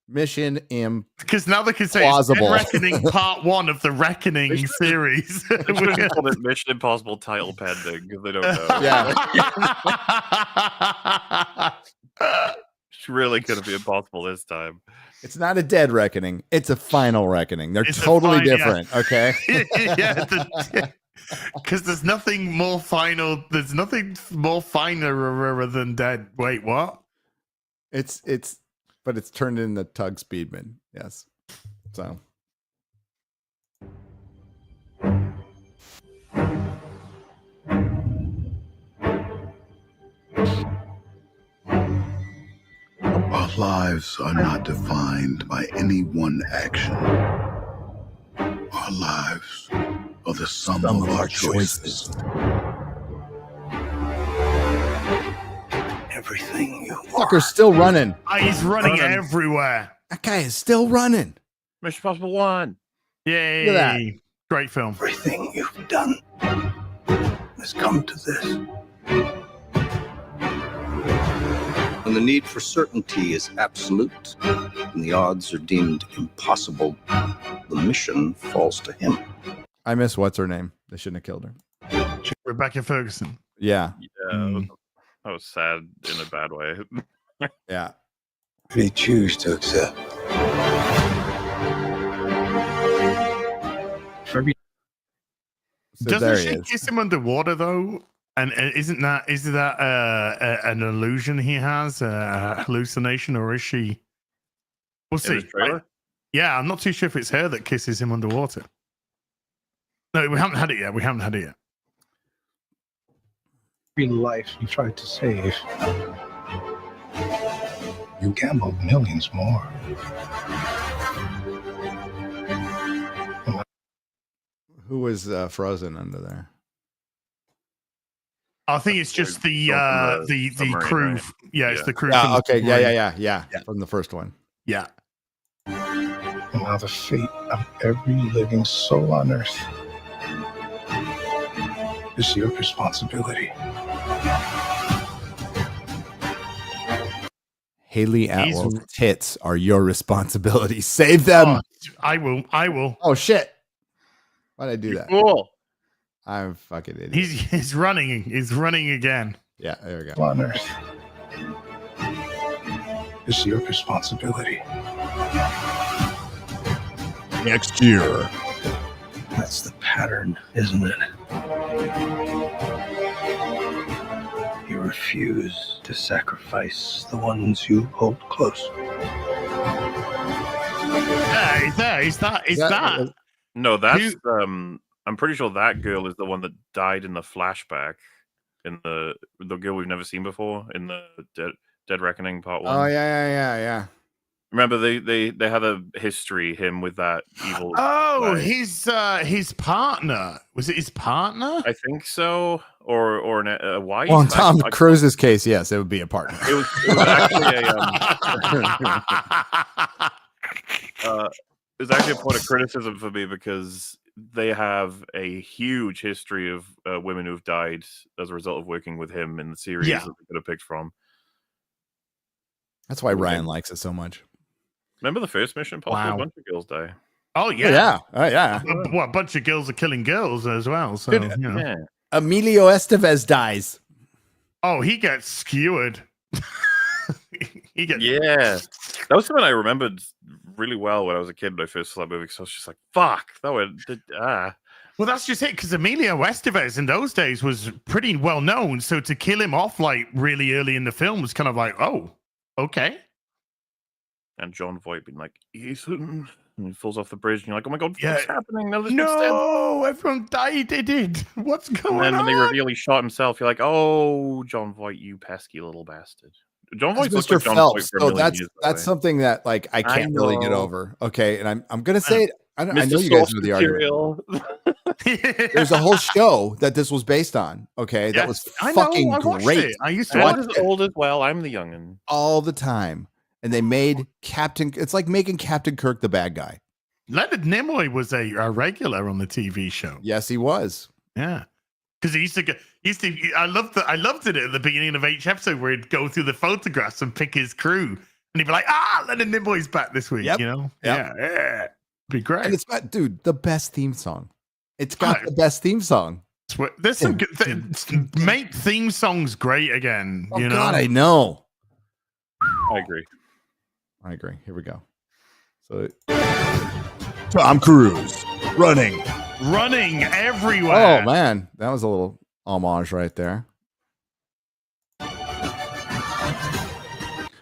[SPEAKER 5] Mission
[SPEAKER 6] Because now they can say
[SPEAKER 5] Plausible.
[SPEAKER 6] it's Dead Reckoning Part 1 of the Reckoning series.
[SPEAKER 7] They should have called it Mission Impossible title pending because they don't know.
[SPEAKER 5] Yeah.
[SPEAKER 7] It's really going to be impossible this time.
[SPEAKER 5] It's not a dead reckoning. It's a final reckoning. They're
[SPEAKER 6] It's a
[SPEAKER 5] totally
[SPEAKER 6] fine- yeah.
[SPEAKER 5] different. Okay.
[SPEAKER 6] Because there's nothing more final. There's nothing more finer than dead. Wait, what?
[SPEAKER 5] But it's turned into Tug Speedman. Yes. So.
[SPEAKER 16] Our lives are not defined by any one action. Our lives are the sum of our choices. Everything you
[SPEAKER 5] Fucker's still running.
[SPEAKER 6] He's running everywhere.
[SPEAKER 5] That guy is still running.
[SPEAKER 7] Mission Impossible 1.
[SPEAKER 6] Yay.
[SPEAKER 5] Look at that.
[SPEAKER 6] Great film.
[SPEAKER 16] Everything you've done has come to this.
[SPEAKER 17] When the need for certainty is absolute and the odds are deemed impossible, the mission falls to him.
[SPEAKER 5] I miss what's her name. They shouldn't have killed her.
[SPEAKER 6] Rebecca Ferguson.
[SPEAKER 5] Yeah.
[SPEAKER 7] Yeah, that was sad in a bad way.
[SPEAKER 5] Yeah.
[SPEAKER 16] They choose to accept.
[SPEAKER 5] So there
[SPEAKER 6] Doesn't
[SPEAKER 5] he
[SPEAKER 6] she
[SPEAKER 5] is.
[SPEAKER 6] kiss him underwater though? And isn't that an illusion he has, a hallucination, or is she? We'll
[SPEAKER 7] In the
[SPEAKER 6] see.
[SPEAKER 7] trailer?
[SPEAKER 6] Yeah, I'm not too sure if it's her that kisses him underwater. No, we haven't had it yet.
[SPEAKER 16] Every life you tried to save, you gambled millions more.
[SPEAKER 5] Who was frozen under there?
[SPEAKER 6] I think it's just the crew.
[SPEAKER 7] right?
[SPEAKER 6] Yeah, it's the crew.
[SPEAKER 5] Yeah,
[SPEAKER 6] from the
[SPEAKER 5] okay.
[SPEAKER 6] submarine.
[SPEAKER 5] Yeah. From the first one.
[SPEAKER 6] Yeah.
[SPEAKER 16] And now the fate of every living soul on earth is your responsibility.
[SPEAKER 5] Haley Atwell's tits are your responsibility. Save them.
[SPEAKER 6] I will.
[SPEAKER 5] Oh shit! Why'd I do that?
[SPEAKER 7] Cool.
[SPEAKER 5] I'm a fucking idiot.
[SPEAKER 6] He's running. He's running again.
[SPEAKER 5] Yeah, there we go.
[SPEAKER 16] On earth is your responsibility.
[SPEAKER 5] Next year.
[SPEAKER 16] That's the path
[SPEAKER 17] pattern, isn't it? You refuse to sacrifice the ones you hold close.
[SPEAKER 6] Yeah, is that?
[SPEAKER 7] No, that's I'm pretty sure that girl is the one that died in the flashback in the girl we've never seen before in the Dead Reckoning Part 1.
[SPEAKER 5] Oh yeah.
[SPEAKER 7] Remember they had a history, him with that evil.
[SPEAKER 6] Oh,
[SPEAKER 7] guy.
[SPEAKER 6] his partner. Was it his partner?
[SPEAKER 7] I think so, or a wife.
[SPEAKER 5] Well, in Tom Cruise's case, yes, it would be a partner.
[SPEAKER 7] It was actually it was actually a point of criticism for me because they have a huge history of women who've died as a result of working with him in the series that they could have picked from.
[SPEAKER 5] That's why Ryan likes it so much.
[SPEAKER 7] Remember the first Mission Impossible? A bunch of girls die.
[SPEAKER 6] Oh yeah.
[SPEAKER 5] Oh yeah.
[SPEAKER 6] Well, a bunch of girls are killing girls as well. So
[SPEAKER 5] Dude,
[SPEAKER 6] you know.
[SPEAKER 7] Yeah.
[SPEAKER 5] Emilio Estevez dies.
[SPEAKER 6] Oh, he gets skewered.
[SPEAKER 7] Yeah. That was something I remembered really well when I was a kid when I first saw that movie. So I was just like, fuck. Well,
[SPEAKER 6] that's just it, because Emilio Estevez in those days was pretty well known. So to kill him off like really early in the film was kind of like, oh, okay.
[SPEAKER 7] And John Voight being like, Ethan, and he falls off the bridge, and you're like, oh my god, what's happening?
[SPEAKER 6] No, everyone died. They did. What's going on?
[SPEAKER 7] And then when they reveal he shot himself, you're like, oh, John Voight, you pesky little bastard. John Voight,
[SPEAKER 5] Mr.
[SPEAKER 7] like John
[SPEAKER 5] Phelps.
[SPEAKER 7] Voight for
[SPEAKER 5] So
[SPEAKER 7] a million years,
[SPEAKER 5] that's something that like I can't really get over. Okay, and I'm gonna say it. I know you guys know the argument. There's a whole show that this was based on. Okay, that was fucking great.
[SPEAKER 7] I used to watch it. Old as well. I'm the youngin'
[SPEAKER 5] all the time, and they made Captain. It's like making Captain Kirk the bad guy.
[SPEAKER 6] Leonard Nimoy was a regular on the TV show.
[SPEAKER 5] Yes, he was.
[SPEAKER 6] Yeah, because he used to. I loved it at the beginning of each episode where he'd go through the photographs and pick his crew, and he'd be like, Leonard Nimoy's back this week.
[SPEAKER 5] Yep.
[SPEAKER 6] You know,
[SPEAKER 5] Yep.
[SPEAKER 6] yeah. Be great.
[SPEAKER 5] And it's got, dude, the best theme song. It's got the best theme song.
[SPEAKER 6] There's some good make theme songs great again.
[SPEAKER 5] Oh,
[SPEAKER 6] you know?
[SPEAKER 5] God, I know.
[SPEAKER 7] I agree.
[SPEAKER 5] Here we go. So Tom Cruise running
[SPEAKER 6] everywhere.
[SPEAKER 5] Oh man, that was a little homage right there.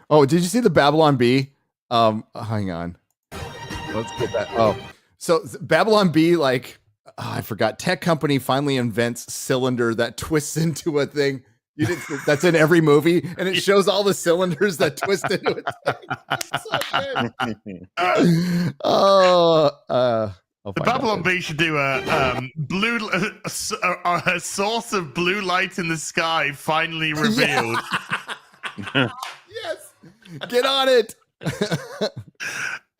[SPEAKER 5] Oh, did you see the Babylon Bee? Hang on. Let's get that. Oh, so Babylon Bee, like, I forgot. Tech company finally invents cylinder that twists into a thing. That's in every movie, and it shows all the cylinders that twist into a thing.
[SPEAKER 6] The Babylon Bee should do a source of blue light in the sky finally revealed.
[SPEAKER 5] Yes, get on it.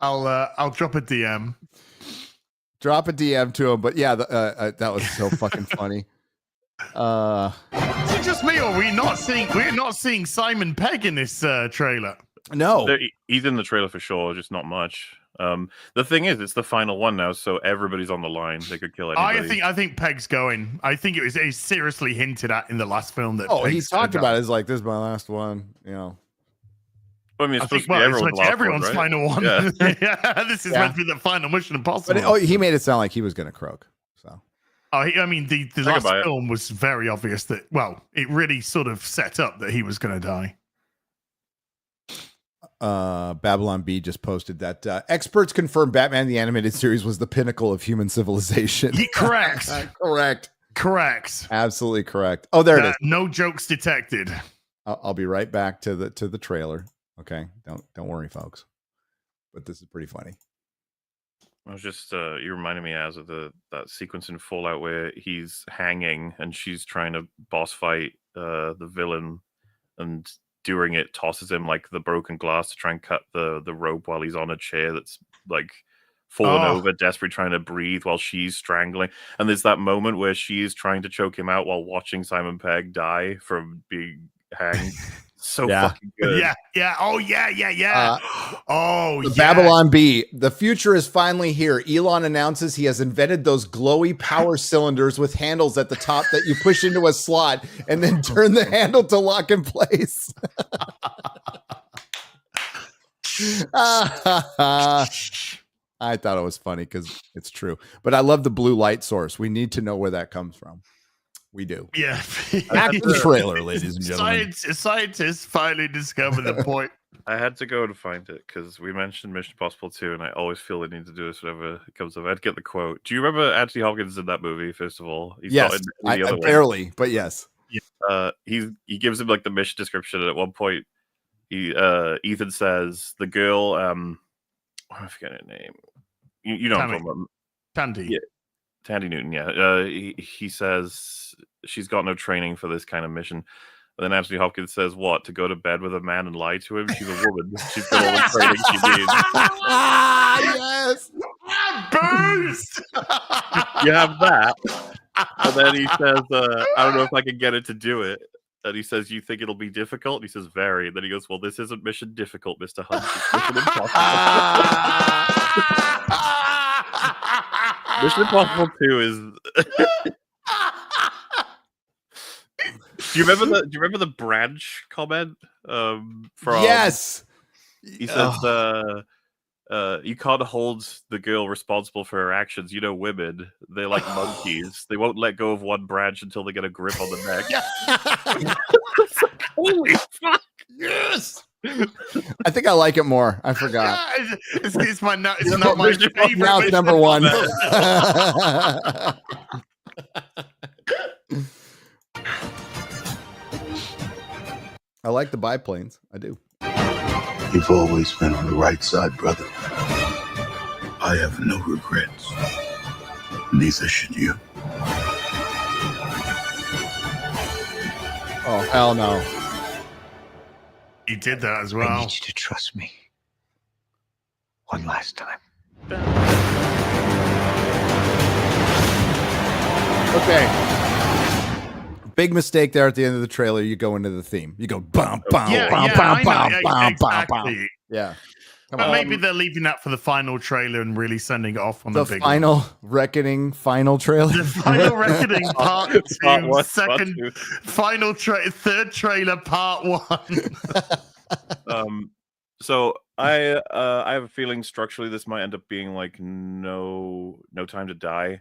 [SPEAKER 6] I'll drop a DM.
[SPEAKER 5] Drop a DM to him, but yeah, that was so fucking funny.
[SPEAKER 6] Is it just me, or we're not seeing Simon Pegg in this trailer?
[SPEAKER 5] No,
[SPEAKER 7] he's in the trailer for sure, just not much. The thing is, it's the final one now, so everybody's on the line. They could kill anybody.
[SPEAKER 6] I think Pegg's going. I think it was seriously hinted at in the last film that.
[SPEAKER 5] Oh, he talked about it as like, this is my last one. You know.
[SPEAKER 7] I mean, it's supposed to be
[SPEAKER 6] everyone's
[SPEAKER 7] right?
[SPEAKER 6] final one.
[SPEAKER 7] Yeah.
[SPEAKER 6] This is meant to be the final Mission Impossible.
[SPEAKER 5] But he made it sound like he was going to croak. So.
[SPEAKER 6] I mean, the last film was very obvious that. Well, it really sort of set up that he was going to die.
[SPEAKER 5] Babylon Bee just posted that experts confirm Batman the Animated Series was the pinnacle of human civilization.
[SPEAKER 6] Correct. Correct.
[SPEAKER 5] Absolutely correct. Oh, there it is.
[SPEAKER 6] No jokes detected.
[SPEAKER 5] I'll be right back to the trailer. Okay, don't worry, folks. But this is pretty funny.
[SPEAKER 7] I was just you reminded me of that sequence in Fallout where he's hanging and she's trying to boss fight the villain, and during it tosses him like the broken glass to try and cut the rope while he's on a chair that's like fallen over, desperately trying to breathe while she's strangling. And there's that moment where she's trying to choke him out while watching Simon Pegg die from being hanged. So fucking good.
[SPEAKER 6] Yeah. Oh, yeah.
[SPEAKER 5] The Babylon Bee. The future is finally here. Elon announces he has invented those glowy power cylinders with handles at the top that you push into a slot and then turn the handle to lock in place. I thought it was funny because it's true. But I love the blue light source. We need to know where that comes from. We do.
[SPEAKER 6] Yeah.
[SPEAKER 5] Back to the trailer, ladies and gentlemen.
[SPEAKER 6] Scientists finally discovered the point.
[SPEAKER 7] I had to go and find it because we mentioned Mission Impossible 2, and I always feel the need to do this whenever it comes up. I had to get the quote. Do you remember Anthony Hopkins in that movie, first of all? He's
[SPEAKER 5] Yes.
[SPEAKER 7] not in the other
[SPEAKER 5] Barely, but yes.
[SPEAKER 7] He gives him like the mission description, and at one point, Ethan says the girl, I forget her name. You know what I'm talking about.
[SPEAKER 6] Tandy.
[SPEAKER 7] Yeah. Tandy Newton, yeah. He says she's got no training for this kind of mission. And then Anthony Hopkins says, what? To go to bed with a man and lie to him? She's a woman. She's got all the training she needs.
[SPEAKER 5] Yes.
[SPEAKER 6] Boost!
[SPEAKER 7] You have that. And then he says, I don't know if I can get it to do it. And he says, you think it'll be difficult? And he says, very. And then he goes, well, this isn't mission difficult, Mr. Hunt. It's mission impossible. Mission Impossible 2 is... Do you remember the branch comment? From
[SPEAKER 5] yes.
[SPEAKER 7] He says you can't hold the girl responsible for her actions. You know, women, they're like monkeys. They won't let go of one branch until they get a grip on the neck. Holy fuck!
[SPEAKER 5] Yes. I think I like it more. I forgot.
[SPEAKER 6] Yeah, it's not my favorite.
[SPEAKER 5] Now it's number one. I like the biplanes. I do.
[SPEAKER 16] You've always been on the right side, brother. I have no regrets. Neither should you.
[SPEAKER 5] Oh, hell no.
[SPEAKER 6] He did that as well.
[SPEAKER 3] I need you to trust me. One last time.
[SPEAKER 5] Okay. Big mistake there at the end of the trailer. You go into the theme. You go bum bum bum bum bum bum bum. Yeah.
[SPEAKER 6] But maybe they're leaving that for the final trailer and really sending it off on
[SPEAKER 5] the
[SPEAKER 6] big
[SPEAKER 5] final
[SPEAKER 6] one.
[SPEAKER 5] Reckoning final trailer.
[SPEAKER 6] The final reckoning part 2,
[SPEAKER 7] one,
[SPEAKER 6] second
[SPEAKER 7] part 2.
[SPEAKER 6] final third trailer part 1.
[SPEAKER 7] So I have a feeling structurally this might end up being like no Time to Die.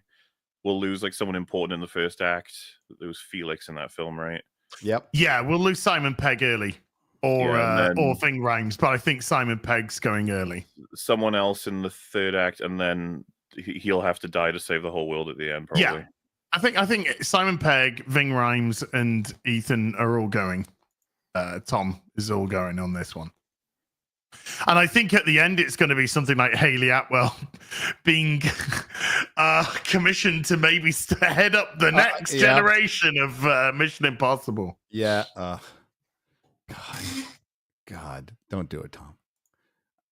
[SPEAKER 7] We'll lose like someone important in the first act. Lose Felix in that film, right?
[SPEAKER 5] Yep.
[SPEAKER 6] Yeah, we'll lose Simon Pegg early. Or Thing Rhymes, but I think Simon Pegg's going early.
[SPEAKER 7] Someone else in the third act, and then he'll have to die to save the whole world at the end, probably.
[SPEAKER 6] Yeah. I think Simon Pegg, Ving Rhymes, and Ethan are all going. Tom is all going on this one. And I think at the end it's going to be something like Haley Atwell being commissioned to maybe head up the next generation of Mission Impossible.
[SPEAKER 5] Yeah. God, don't do it, Tom.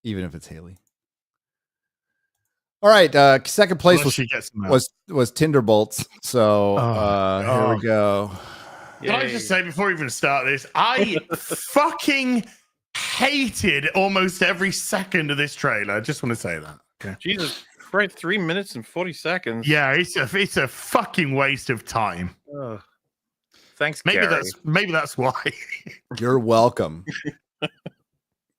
[SPEAKER 5] Even if it's Haley. All right, second place was Thunderbolts. So here we go.
[SPEAKER 6] Can I just say before we even start this, I fucking hated almost every second of this trailer. I just want to say that. Okay.
[SPEAKER 7] Jesus Christ, 3 minutes and 40 seconds.
[SPEAKER 6] Yeah, it's a fucking waste of time.
[SPEAKER 7] Thanks,
[SPEAKER 6] maybe
[SPEAKER 7] Gary.
[SPEAKER 6] that's why.
[SPEAKER 5] You're welcome.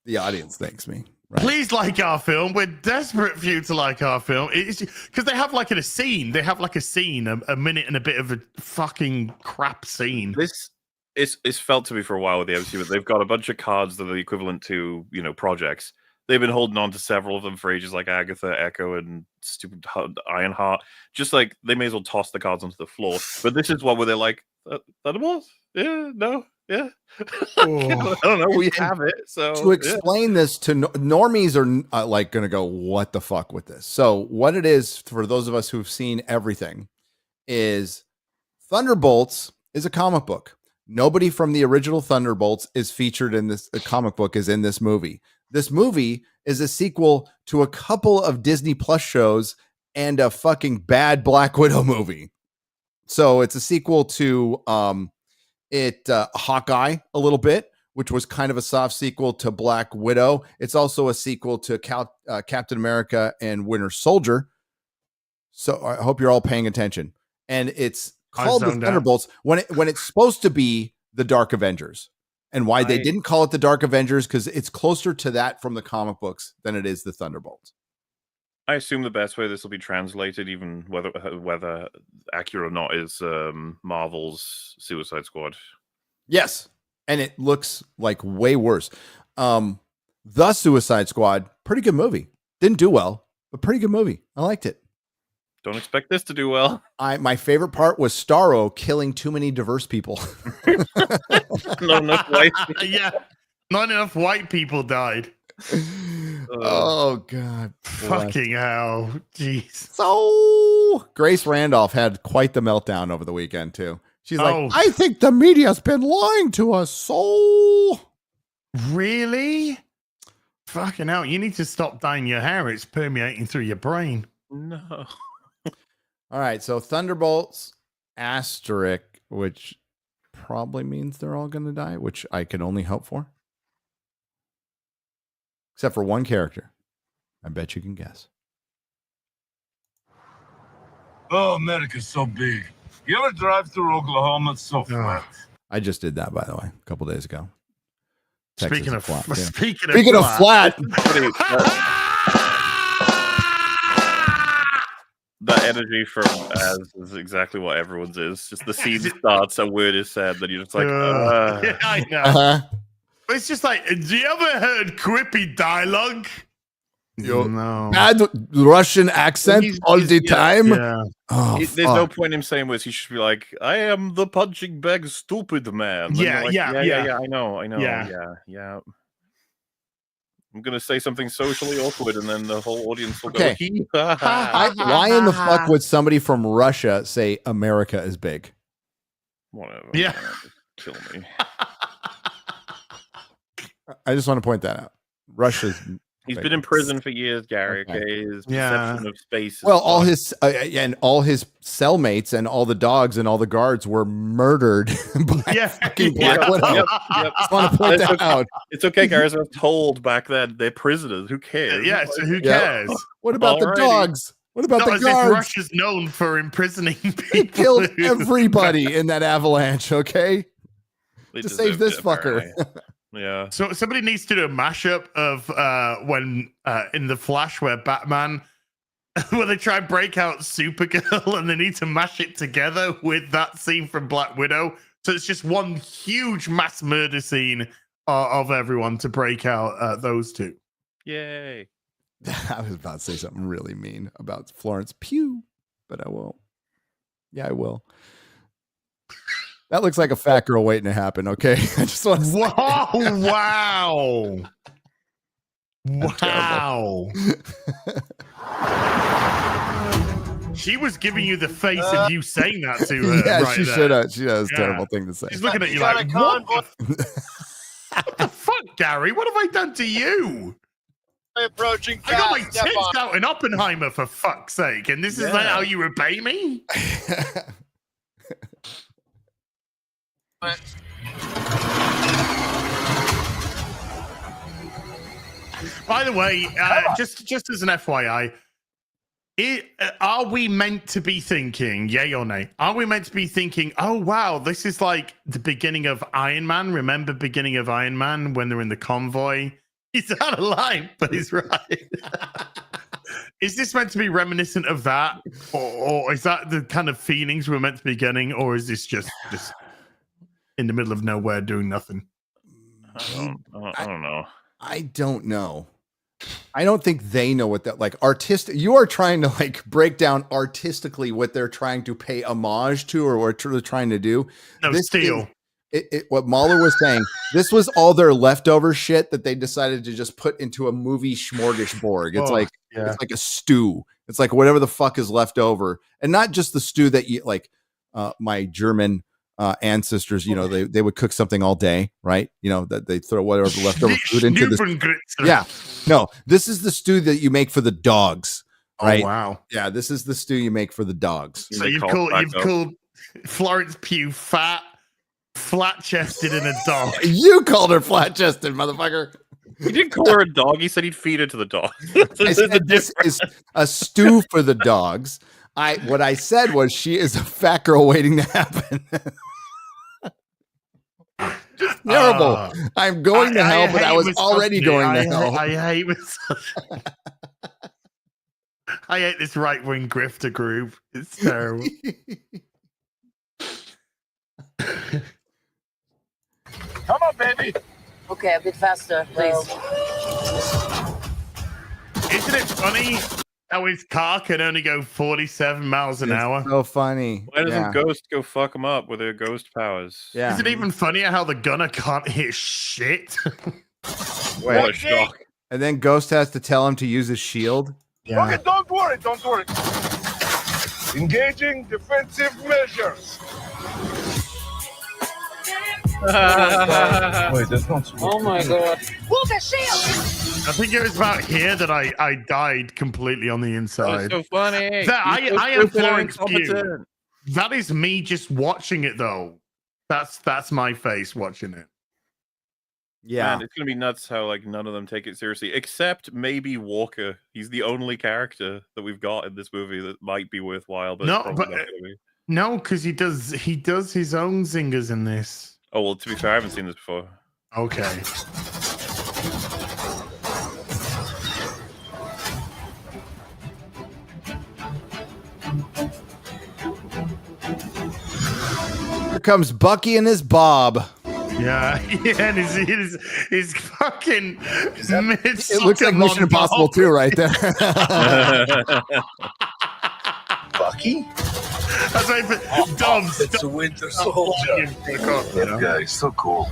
[SPEAKER 5] The audience thanks me. Right.
[SPEAKER 6] Please like our film. We're desperate for you to like our film. It's because they have like a scene. They have like a scene, a minute and a bit of a fucking crap scene.
[SPEAKER 7] This it's felt to me for a while with the MCU, but they've got a bunch of cards that are the equivalent to projects. They've been holding on to several of them for ages, like Agatha, Echo, and stupid Ironheart. Just like they may as well toss the cards onto the floor. But this is one where they're like, Thunderbolts? Yeah, no, yeah. I don't know. We have it. So
[SPEAKER 5] to explain this to normies are like going to go, what the fuck with this? So what it is for those of us who've seen everything is Thunderbolts is a comic book. Nobody from the original Thunderbolts is featured in this. The comic book is in this movie. This movie is a sequel to a couple of Disney Plus shows and a fucking bad Black Widow movie. So it's a sequel to Hawkeye a little bit, which was kind of a soft sequel to Black Widow. It's also a sequel to Captain America and Winter Soldier. So I hope you're all paying attention. And it's called the Thunderbolts when it's supposed to be the Dark Avengers. And why they didn't call it the Dark Avengers, because it's closer to that from the comic books than it is the Thunderbolts.
[SPEAKER 7] I assume the best way this will be translated, even whether accurate or not, is Marvel's Suicide Squad.
[SPEAKER 5] Yes, and it looks like way worse. The Suicide Squad, pretty good movie. Didn't do well, but pretty good movie. I liked it.
[SPEAKER 7] Don't expect this to do well.
[SPEAKER 5] My favorite part was Starro killing too many diverse people.
[SPEAKER 7] Not enough white people.
[SPEAKER 6] Yeah, not enough white people died.
[SPEAKER 5] Oh God!
[SPEAKER 6] Fucking hell! Jeez.
[SPEAKER 5] So Grace Randolph had quite the meltdown over the weekend too. She's like,
[SPEAKER 6] Oh.
[SPEAKER 5] I think the media's been lying to us. So
[SPEAKER 6] really? Fucking hell! You need to stop dyeing your hair. It's permeating through your brain.
[SPEAKER 7] No.
[SPEAKER 5] all right, so Thunderbolts asterisk, which probably means they're all going to die, which I can only hope for. Except for one character. I bet you can guess.
[SPEAKER 18] Oh, America's so big. You ever drive through Oklahoma? It's so flat.
[SPEAKER 5] I just did that, by the way, a couple days ago.
[SPEAKER 6] Speaking of
[SPEAKER 5] flat. Yeah.
[SPEAKER 6] speaking of
[SPEAKER 5] flat.
[SPEAKER 7] That energy from Az is exactly what everyone's is. Just the scene starts, a word is said, then you're just like,
[SPEAKER 6] Yeah, I know. But it's just like, do you ever heard quippy dialogue? No.
[SPEAKER 5] Bad Russian accent all the time.
[SPEAKER 6] Yeah.
[SPEAKER 5] Oh,
[SPEAKER 7] there's no point in him saying words. He should be like, I am the punching bag stupid man. And
[SPEAKER 6] Yeah,
[SPEAKER 7] you're like,
[SPEAKER 6] yeah.
[SPEAKER 7] I know. Yeah. I'm gonna say something socially awkward, and then the whole audience will
[SPEAKER 5] Okay.
[SPEAKER 7] go.
[SPEAKER 5] Why in the fuck would somebody from Russia say America is big?
[SPEAKER 7] Whatever.
[SPEAKER 6] Yeah.
[SPEAKER 7] Kill me.
[SPEAKER 5] I just want to point that out. Russia's.
[SPEAKER 7] He's
[SPEAKER 5] big.
[SPEAKER 7] been in prison for years, Gary. Okay, his perception of space. Is
[SPEAKER 5] Well, all
[SPEAKER 7] fucked.
[SPEAKER 5] his all his cellmates and all the dogs and all the guards were murdered by fucking Black Widow.
[SPEAKER 7] Yep.
[SPEAKER 5] Just want to point
[SPEAKER 7] It's
[SPEAKER 5] that
[SPEAKER 7] okay.
[SPEAKER 5] out.
[SPEAKER 7] It's okay, guys. I was told back then they're prisoners. Who cares?
[SPEAKER 6] Yeah, so who
[SPEAKER 5] Yeah.
[SPEAKER 6] cares?
[SPEAKER 5] What about the
[SPEAKER 7] Alrighty.
[SPEAKER 5] dogs? What about
[SPEAKER 6] Not
[SPEAKER 5] the
[SPEAKER 6] as if
[SPEAKER 5] guards?
[SPEAKER 6] Russia's known for imprisoning people.
[SPEAKER 5] They killed everybody in that avalanche. Okay,
[SPEAKER 7] They
[SPEAKER 5] to save
[SPEAKER 7] deserved
[SPEAKER 5] this
[SPEAKER 7] it,
[SPEAKER 5] fucker.
[SPEAKER 7] apparently. Yeah.
[SPEAKER 6] So somebody needs to do a mashup of when in the Flash where Batman where they try and break out Supergirl and they need to mash it together with that scene from Black Widow. So it's just one huge mass murder scene of everyone to break out those two.
[SPEAKER 7] Yay.
[SPEAKER 5] I was about to say something really mean about Florence Pugh, but I won't. Yeah, I will. That looks like a fat girl waiting to happen. Okay, I just want to.
[SPEAKER 6] Wow! Wow! She was giving you the face of you saying that to her.
[SPEAKER 5] Yeah,
[SPEAKER 6] right
[SPEAKER 5] she
[SPEAKER 6] there.
[SPEAKER 5] should have. She has a terrible thing to say.
[SPEAKER 6] She's looking at you like, what the fuck, Gary? What have I done to you?
[SPEAKER 14] Approaching.
[SPEAKER 6] I got my tits out in Oppenheimer, for fuck's sake, and this is like how you repay me? By the way, just as an FYI, are we meant to be thinking, yay or nay? Are we meant to be thinking, oh wow, this is like the beginning of Iron Man? Remember beginning of Iron Man when they're in the convoy? He's out of line, but he's right. Is this meant to be reminiscent of that, or is that the kind of feelings we're meant to be getting, or is this just in the middle of nowhere doing nothing?
[SPEAKER 7] I don't know.
[SPEAKER 5] I don't know. I don't think they know what that like artistic. You are trying to like break down artistically what they're trying to pay homage to or what they're trying to do.
[SPEAKER 6] No, steal.
[SPEAKER 5] What MauLer was saying, this was all their leftover shit that they decided to just put into a movie smorgasbord. It's it's like a stew. It's like whatever the fuck is left over, and not just the stew that you like. My German ancestors, you know, they would cook something all day, right? You know, that they throw whatever leftover food into this. Yeah, no, this is the stew that you make for the dogs, right?
[SPEAKER 6] Oh, wow.
[SPEAKER 5] Yeah, this is the stew you make for the dogs.
[SPEAKER 6] So you've called Florence Pugh flat-chested in a dog.
[SPEAKER 5] You called her flat-chested, motherfucker.
[SPEAKER 7] He didn't call her a dog. He said he'd feed it to the dog.
[SPEAKER 5] I said this is a stew for the dogs. What I said was she is a fat girl waiting to happen. Just terrible. I'm going to hell, but I was already going to hell.
[SPEAKER 6] I hate misogyny. I hate this right-wing grifter group. It's terrible.
[SPEAKER 18] Come on, baby.
[SPEAKER 19] Okay, a bit faster, please.
[SPEAKER 6] Isn't it funny how his car can only go 47 miles an hour?
[SPEAKER 5] So funny.
[SPEAKER 7] Why doesn't Ghost go fuck him up with her ghost powers?
[SPEAKER 5] Yeah.
[SPEAKER 6] Is it even funnier how the gunner can't hit shit?
[SPEAKER 5] What a shock. And then Ghost has to tell him to use his shield.
[SPEAKER 6] Yeah.
[SPEAKER 18] Okay, don't worry. Engaging defensive measures. Wait, there's not smoke.
[SPEAKER 19] Oh my god.
[SPEAKER 15] Move the shield!
[SPEAKER 6] I think it was about here that I died completely on the inside.
[SPEAKER 7] so funny.
[SPEAKER 6] I am Florence Pugh. That is me just watching it though. That's my face watching it.
[SPEAKER 5] Yeah,
[SPEAKER 7] man, it's gonna be nuts how like none of them take it seriously, except maybe Walker. He's the only character that we've got in this movie that might be worthwhile. But
[SPEAKER 6] no, because he does his own zingers in this.
[SPEAKER 7] Oh well, to be fair, I haven't seen this before.
[SPEAKER 6] Okay.
[SPEAKER 5] Here comes Bucky and his Bob.
[SPEAKER 6] Yeah, and his fucking.
[SPEAKER 5] It looks like Mission Impossible 2 right there.
[SPEAKER 18] Bucky?
[SPEAKER 6] That's right, Dobbs.
[SPEAKER 18] It's a Winter Soldier. That guy is so cool.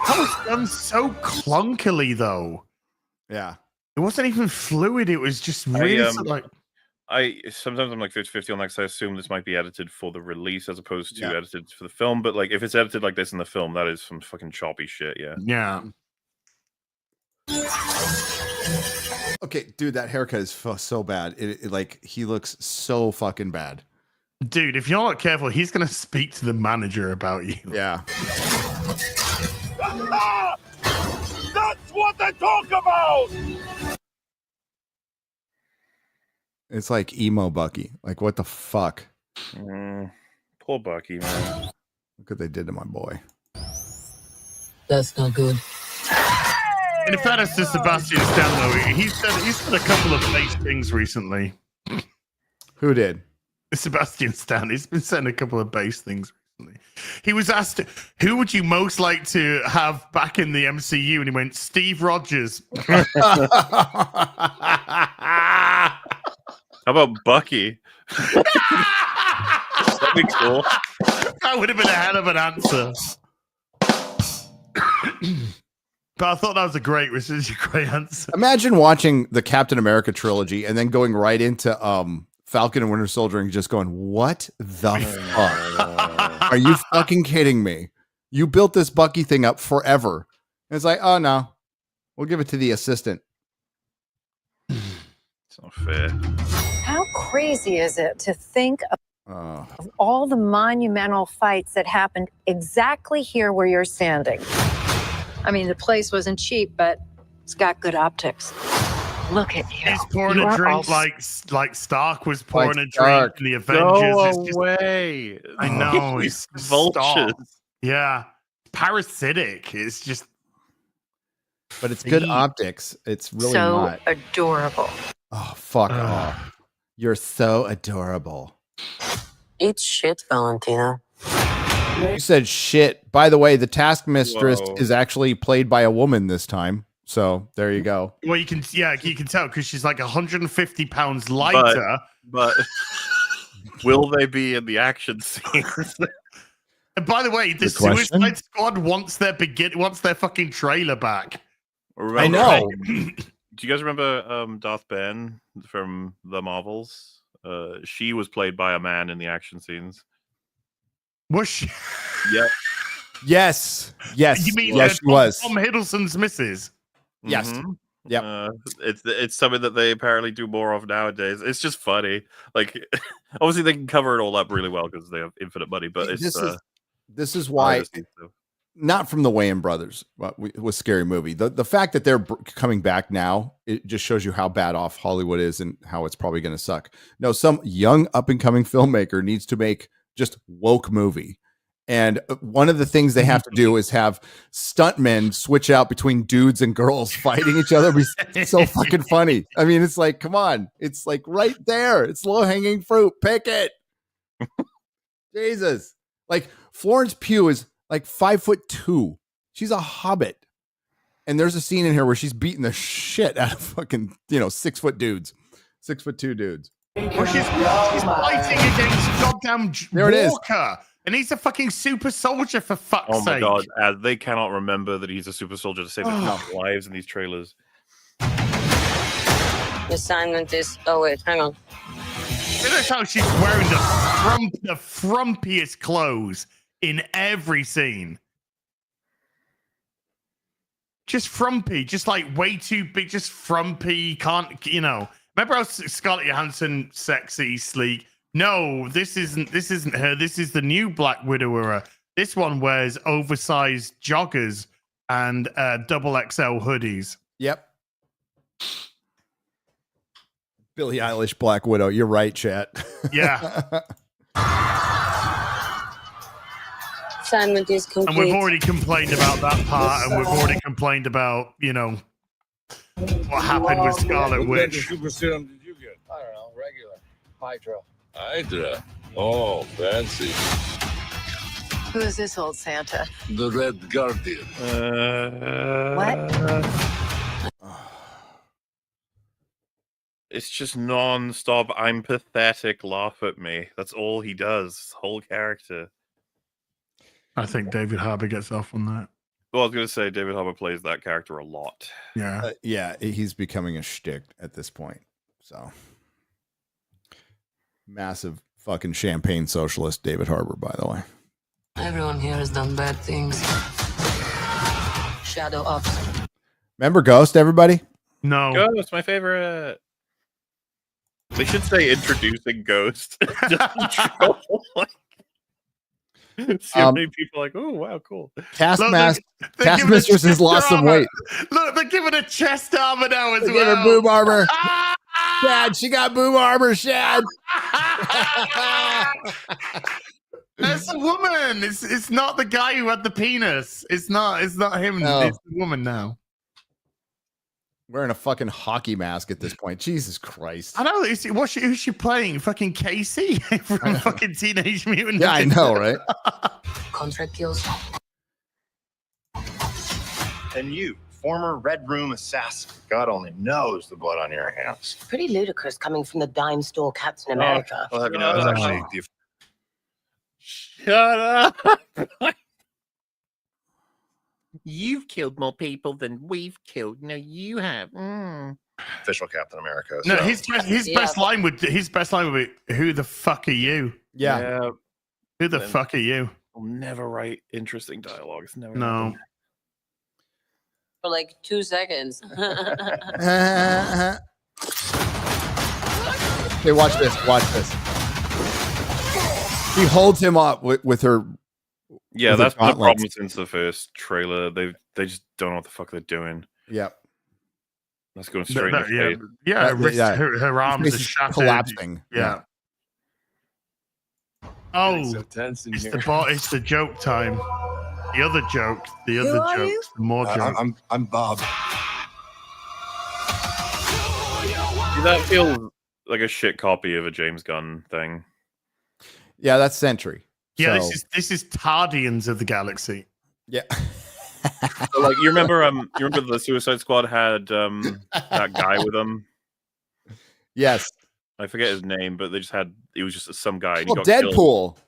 [SPEAKER 6] That was done so clunkily, though.
[SPEAKER 5] Yeah.
[SPEAKER 6] It wasn't even fluid. It was just really
[SPEAKER 7] Sometimes I'm like 50-50 on that because I assume this might be edited for the release as opposed to edited for the film. But like, if it's edited like this in the film, that is some fucking choppy shit. Yeah.
[SPEAKER 6] Yeah.
[SPEAKER 5] Okay, dude, that haircut is so bad. Like he looks so fucking bad.
[SPEAKER 6] Dude, if you're not careful, he's gonna speak to the manager about you.
[SPEAKER 5] Yeah.
[SPEAKER 18] That's what they talk about.
[SPEAKER 5] It's like emo Bucky. Like what the fuck?
[SPEAKER 7] Poor Bucky, man.
[SPEAKER 5] Look what they did to my boy.
[SPEAKER 19] That's not good.
[SPEAKER 6] In fairness to Sebastian Stan, though, he's said a couple of base things recently.
[SPEAKER 5] Who did?
[SPEAKER 6] Sebastian Stan. He's been saying a couple of base things recently. He was asked, who would you most like to have back in the MCU? And he went, Steve Rogers.
[SPEAKER 7] How about Bucky? That'd be cool.
[SPEAKER 6] That would have been a hell of an answer. But I thought that was a great answer.
[SPEAKER 5] Imagine watching the Captain America trilogy and then going right into Falcon and Winter Soldier and just going, what the fuck? Are you fucking kidding me? You built this Bucky thing up forever. And it's like, oh no, we'll give it to the assistant.
[SPEAKER 7] It's not fair.
[SPEAKER 20] How crazy is it to think of all the monumental fights that happened exactly here where you're standing? I mean, the place wasn't cheap, but it's got good optics. Look at you.
[SPEAKER 6] He's pouring a drink like Stark was pouring a drink in the Avengers.
[SPEAKER 7] Go away.
[SPEAKER 6] I know.
[SPEAKER 7] It's vultures.
[SPEAKER 6] Stark. Yeah. Parasitic. It's just.
[SPEAKER 5] But it's good optics. It's really
[SPEAKER 20] so
[SPEAKER 5] not.
[SPEAKER 20] adorable.
[SPEAKER 5] Oh, fuck off. You're so adorable.
[SPEAKER 19] Eat shit, Valentina.
[SPEAKER 5] You said shit. By the way, the Taskmistress is actually played by a woman this time. So there you go.
[SPEAKER 6] Well, you can tell because she's like 150 pounds lighter.
[SPEAKER 7] But will they be in the action scenes?
[SPEAKER 6] And by the way, the Suicide Squad wants their fucking trailer back.
[SPEAKER 5] I know.
[SPEAKER 7] Do you guys remember Darth Bane from the Marvels? She was played by a man in the action scenes.
[SPEAKER 6] Was she?
[SPEAKER 7] Yep.
[SPEAKER 5] Yes.
[SPEAKER 6] You mean
[SPEAKER 5] yes, she was.
[SPEAKER 6] Tom Hiddleston's missus?
[SPEAKER 5] Yes.
[SPEAKER 7] Yep. It's something that they apparently do more of nowadays. It's just funny. Like, obviously they can cover it all up really well because they have infinite money. But
[SPEAKER 5] this is why. Not from the Wayans brothers, but with Scary Movie. The fact that they're coming back now, it just shows you how bad off Hollywood is and how it's probably going to suck. No, some young up and coming filmmaker needs to make just woke movie, And one of the things they have to do is have stuntmen switch out between dudes and girls fighting each other. It's so fucking funny. I mean, it's like, come on. It's like right there. It's low-hanging fruit. Pick it. Jesus. Like Florence Pugh is like 5'2". She's a hobbit. And there's a scene in here where she's beating the shit out of fucking, 6 foot dudes. 6'2" dudes.
[SPEAKER 6] Well, she's fighting against goddamn
[SPEAKER 5] There it is.
[SPEAKER 6] Walker. And he's a fucking super soldier, for fuck's
[SPEAKER 7] Oh my
[SPEAKER 6] sake.
[SPEAKER 7] god, they cannot remember that he's a super soldier to save their lives in these trailers.
[SPEAKER 19] The assignment is. Oh, wait, hang on.
[SPEAKER 6] Notice how she's wearing the frumpiest clothes in every scene. Just frumpy, just like way too big, just frumpy. Can't, Remember how Scarlett Johansson, sexy, sleek? No, this isn't her. This is the new Black Widow era. This one wears oversized joggers and double XL hoodies.
[SPEAKER 5] Yep. Billie Eilish, Black Widow. You're right, chat.
[SPEAKER 6] Yeah.
[SPEAKER 19] Assignment is complete.
[SPEAKER 6] And we've already complained about that part, and we've already complained about, what happened with Scarlet Witch.
[SPEAKER 18] Super serum did you get?
[SPEAKER 14] I don't know, regular. Hydra.
[SPEAKER 18] Hydra. Oh, fancy.
[SPEAKER 20] Who is this old Santa?
[SPEAKER 18] The Red Guardian.
[SPEAKER 20] What?
[SPEAKER 7] It's just non-stop. I'm pathetic. Laugh at me. That's all he does. Whole character.
[SPEAKER 6] I think David Harbour gets off on that.
[SPEAKER 7] Well, I was going to say David Harbour plays that character a lot.
[SPEAKER 6] Yeah.
[SPEAKER 5] Yeah, he's becoming a shtick at this point. So massive fucking champagne socialist, David Harbour, by the way.
[SPEAKER 19] Everyone here has done bad things. Shadow Ops.
[SPEAKER 5] Remember Ghost, everybody?
[SPEAKER 6] No.
[SPEAKER 7] Ghost, my favorite. They should say introducing Ghost. So many people are like, oh wow, cool.
[SPEAKER 5] Taskmaster has lost some weight.
[SPEAKER 6] Look, they're giving her chest armor now as
[SPEAKER 5] They
[SPEAKER 6] well.
[SPEAKER 5] give her boob armor. Shad, she got boob armor, Shad.
[SPEAKER 6] That's a woman. It's not the guy who had the penis. It's not him.
[SPEAKER 5] No.
[SPEAKER 6] It's the woman now.
[SPEAKER 5] Wearing a fucking hockey mask at this point. Jesus Christ.
[SPEAKER 6] I know. Who's she playing? Fucking Casey from fucking Teenage Mutant.
[SPEAKER 5] Yeah, I know, right?
[SPEAKER 19] Contract kills.
[SPEAKER 21] And you, former Red Room assassin. God only knows the blood on your hands.
[SPEAKER 19] Pretty ludicrous coming from the dime store Captain America.
[SPEAKER 21] Well, have you know, it's actually the
[SPEAKER 7] Shut up. You've killed more people than we've killed. No, you have.
[SPEAKER 21] official Captain America.
[SPEAKER 6] No,
[SPEAKER 21] so-
[SPEAKER 6] his best line would be, "Who the fuck are you?"
[SPEAKER 5] Yeah.
[SPEAKER 6] Who the fuck are you?
[SPEAKER 7] I'll never write interesting dialogue. It's never.
[SPEAKER 6] No.
[SPEAKER 7] happened.
[SPEAKER 19] For like 2 seconds.
[SPEAKER 5] Hey, watch this. Watch this. She holds him up with her.
[SPEAKER 7] Yeah,
[SPEAKER 5] with her
[SPEAKER 7] that's been the
[SPEAKER 5] gauntlets.
[SPEAKER 7] problem since the first trailer. They just don't know what the fuck they're doing.
[SPEAKER 5] Yep.
[SPEAKER 7] That's going straight in the face.
[SPEAKER 6] Yeah, her, wrist,
[SPEAKER 5] yeah.
[SPEAKER 6] her arms are
[SPEAKER 5] Basically
[SPEAKER 6] shattered.
[SPEAKER 5] collapsing.
[SPEAKER 6] Yeah. Oh,
[SPEAKER 11] It's so tense in
[SPEAKER 6] it's
[SPEAKER 11] here.
[SPEAKER 6] it's the joke time. The other joke. The
[SPEAKER 11] Who
[SPEAKER 6] other
[SPEAKER 11] are
[SPEAKER 6] joke.
[SPEAKER 11] you?
[SPEAKER 6] The more joke.
[SPEAKER 11] I'm Bob.
[SPEAKER 7] That feels like a shit copy of a James Gunn thing.
[SPEAKER 5] Yeah, that's Sentry.
[SPEAKER 6] Yeah,
[SPEAKER 5] So-
[SPEAKER 6] this is Tardians of the Galaxy.
[SPEAKER 5] Yeah.
[SPEAKER 7] So, like, you remember the Suicide Squad had that guy with them?
[SPEAKER 5] Yes.
[SPEAKER 7] I forget his name, but he was just some guy. And
[SPEAKER 5] Well,
[SPEAKER 7] he got
[SPEAKER 5] Deadpool.
[SPEAKER 7] killed.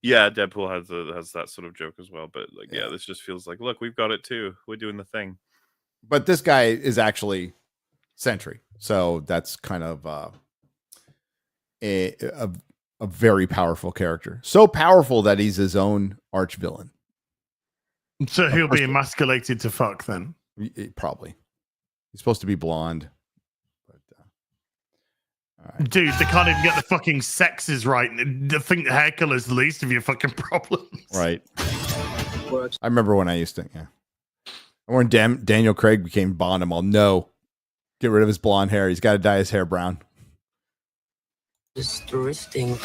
[SPEAKER 7] Yeah, Deadpool has that sort of joke as well. But like, yeah, this just feels like, look, we've got it too. We're doing the thing.
[SPEAKER 5] But this guy is actually Sentry. So that's kind of a very powerful character. So powerful that he's his own arch villain.
[SPEAKER 6] So he'll be emasculated to fuck then.
[SPEAKER 5] Probably. He's supposed to be blonde.
[SPEAKER 6] Dude, they can't even get the fucking sexes right. I think the hair color is the least of your fucking problems.
[SPEAKER 5] Right. I remember when I used to, yeah. And when Daniel Craig became Bond, I'm all, no. Get rid of his blonde hair. He's got to dye his hair brown.
[SPEAKER 19] Interesting.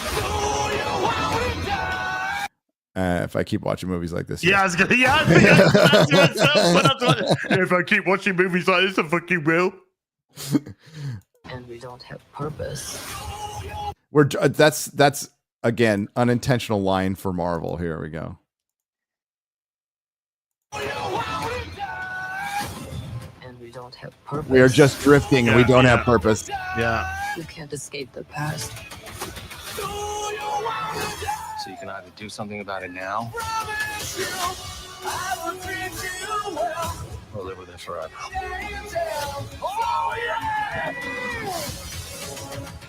[SPEAKER 5] if I keep watching movies like this.
[SPEAKER 6] Yeah, I was gonna, if I keep watching movies like this, I fucking will.
[SPEAKER 19] And we don't have purpose.
[SPEAKER 5] That's again unintentional line for Marvel. Here we go.
[SPEAKER 19] And we don't have purpose.
[SPEAKER 5] We are just drifting and we don't have purpose.
[SPEAKER 6] Yeah.
[SPEAKER 19] You can't escape the past.
[SPEAKER 10] So you can either do something about it now, or live with it forever.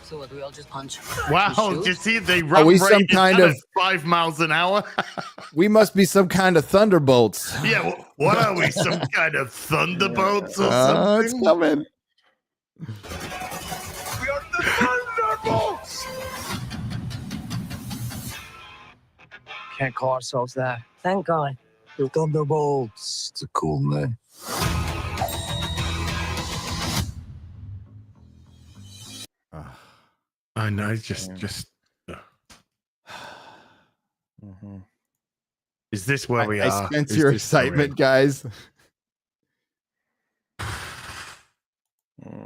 [SPEAKER 19] So what, do we all just punch?
[SPEAKER 6] Wow,
[SPEAKER 19] and
[SPEAKER 6] did
[SPEAKER 19] shoot?
[SPEAKER 6] you see they run
[SPEAKER 5] Are we
[SPEAKER 6] rate
[SPEAKER 5] some
[SPEAKER 6] is
[SPEAKER 5] kind
[SPEAKER 6] at
[SPEAKER 5] of
[SPEAKER 6] 5 miles an hour?
[SPEAKER 5] We must be some kind of Thunderbolts.
[SPEAKER 6] Yeah, what are we? Some kind of Thunderbolts or
[SPEAKER 5] Oh,
[SPEAKER 6] something?
[SPEAKER 5] it's coming.
[SPEAKER 18] Thunderbolts!
[SPEAKER 10] Can't call ourselves that.
[SPEAKER 19] Thank God.
[SPEAKER 18] The Thunderbolts. It's a cool name.
[SPEAKER 6] I know, just. Is this where we are?
[SPEAKER 5] I sense
[SPEAKER 6] Is
[SPEAKER 5] your
[SPEAKER 6] this where we
[SPEAKER 5] excitement, guys. I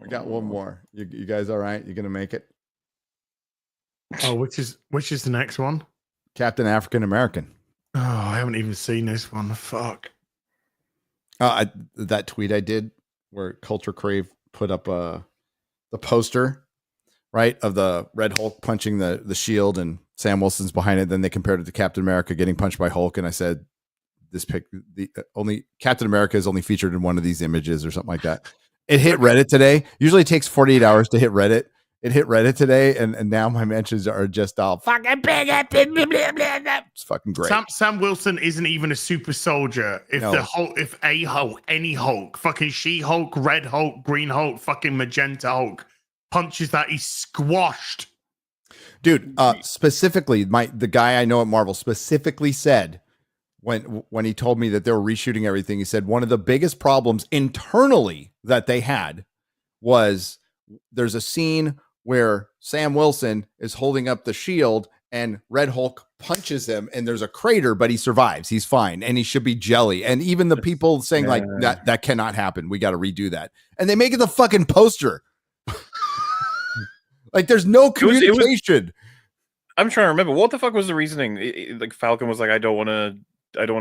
[SPEAKER 5] got one more. You guys all right? You gonna make it?
[SPEAKER 6] are? Oh, which is the next one?
[SPEAKER 5] Captain African American.
[SPEAKER 6] Oh, I haven't even seen this one. Fuck.
[SPEAKER 5] That tweet I did where Culture Crave put up the poster, right, of the Red Hulk punching the shield and Sam Wilson's behind it. Then they compared it to Captain America getting punched by Hulk, and I said, "This only Captain America is only featured in one of these images or something like that." It hit Reddit today. Usually it takes 48 hours to hit Reddit. It hit Reddit today, and now my mentions are just all fucking big. It's fucking great.
[SPEAKER 6] Sam Wilson isn't even a super soldier. If
[SPEAKER 5] No.
[SPEAKER 6] the Hulk, if a Hulk, any Hulk, fucking She-Hulk, Red Hulk, Green Hulk, fucking Magenta Hulk punches that, he's squashed.
[SPEAKER 5] Dude, specifically, the guy I know at Marvel specifically said when he told me that they were reshooting everything, he said one of the biggest problems internally that they had was there's a scene where Sam Wilson is holding up the shield and Red Hulk punches him and there's a crater, but he survives. He's fine. And he should be jelly. And even the people saying like that cannot happen. We got to redo that. And they make it the fucking poster. Like there's no communication.
[SPEAKER 7] I'm trying to remember what the fuck was the reasoning. Like Falcon was like, I don't want to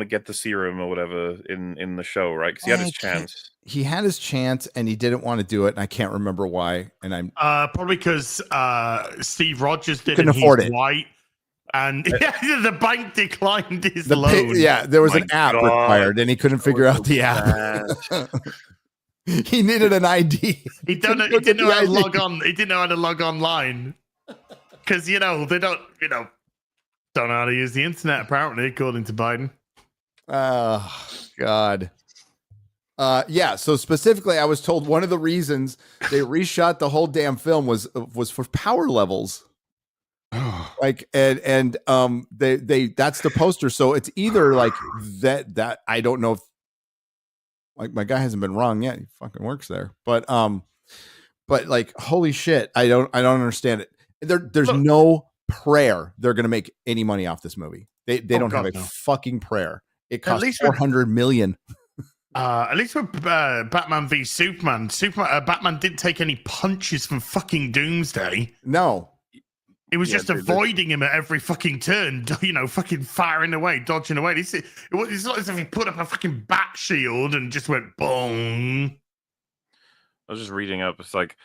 [SPEAKER 7] get the serum or whatever in the show, right? Because he had his chance.
[SPEAKER 5] He had his chance and he didn't want to do it. And I can't remember why. And I'm
[SPEAKER 6] probably because Steve Rogers did
[SPEAKER 5] couldn't
[SPEAKER 6] and
[SPEAKER 5] afford
[SPEAKER 6] he's
[SPEAKER 5] it.
[SPEAKER 6] white. And the bank declined his loan.
[SPEAKER 5] There was an app required and he couldn't figure out the app. He needed an ID.
[SPEAKER 6] He didn't know how to log on. He didn't know how to log online. Because, they don't know how to use the internet, apparently, according to Biden.
[SPEAKER 5] Oh, God. Yeah, so specifically, I was told one of the reasons they reshot the whole damn film was for power levels. Like, and they that's the poster. So it's either like that I don't know if, like, my guy hasn't been wrong yet. He fucking works there. But like, holy shit, I don't understand it. There's no prayer they're gonna make any money off this movie. They don't have a fucking prayer. It cost $400 million.
[SPEAKER 6] At least with Batman v Superman, Batman didn't take any punches from fucking Doomsday.
[SPEAKER 5] No.
[SPEAKER 6] It was just avoiding him at every fucking turn, fucking firing away, dodging away. It's not as if he put up a fucking bat shield and just went boom.
[SPEAKER 7] I was just reading up. It's like,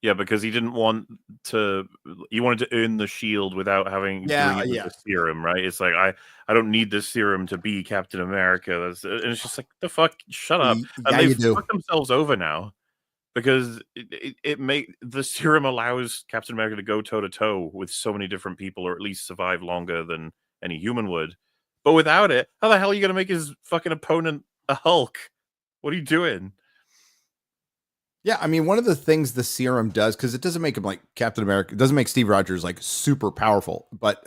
[SPEAKER 7] yeah, because he didn't want to. He wanted to earn the shield without having the serum, right? It's like I don't need this serum to be Captain America. And it's just like, the fuck, shut up. And they've fucked themselves over now because the serum allows Captain America to go toe to toe with so many different people, or at least survive longer than any human would. But without it, how the hell are you gonna make his fucking opponent a Hulk? What are you doing?
[SPEAKER 5] Yeah, I mean, one of the things the serum does, because it doesn't make him like Captain America, it doesn't make Steve Rogers like super powerful, but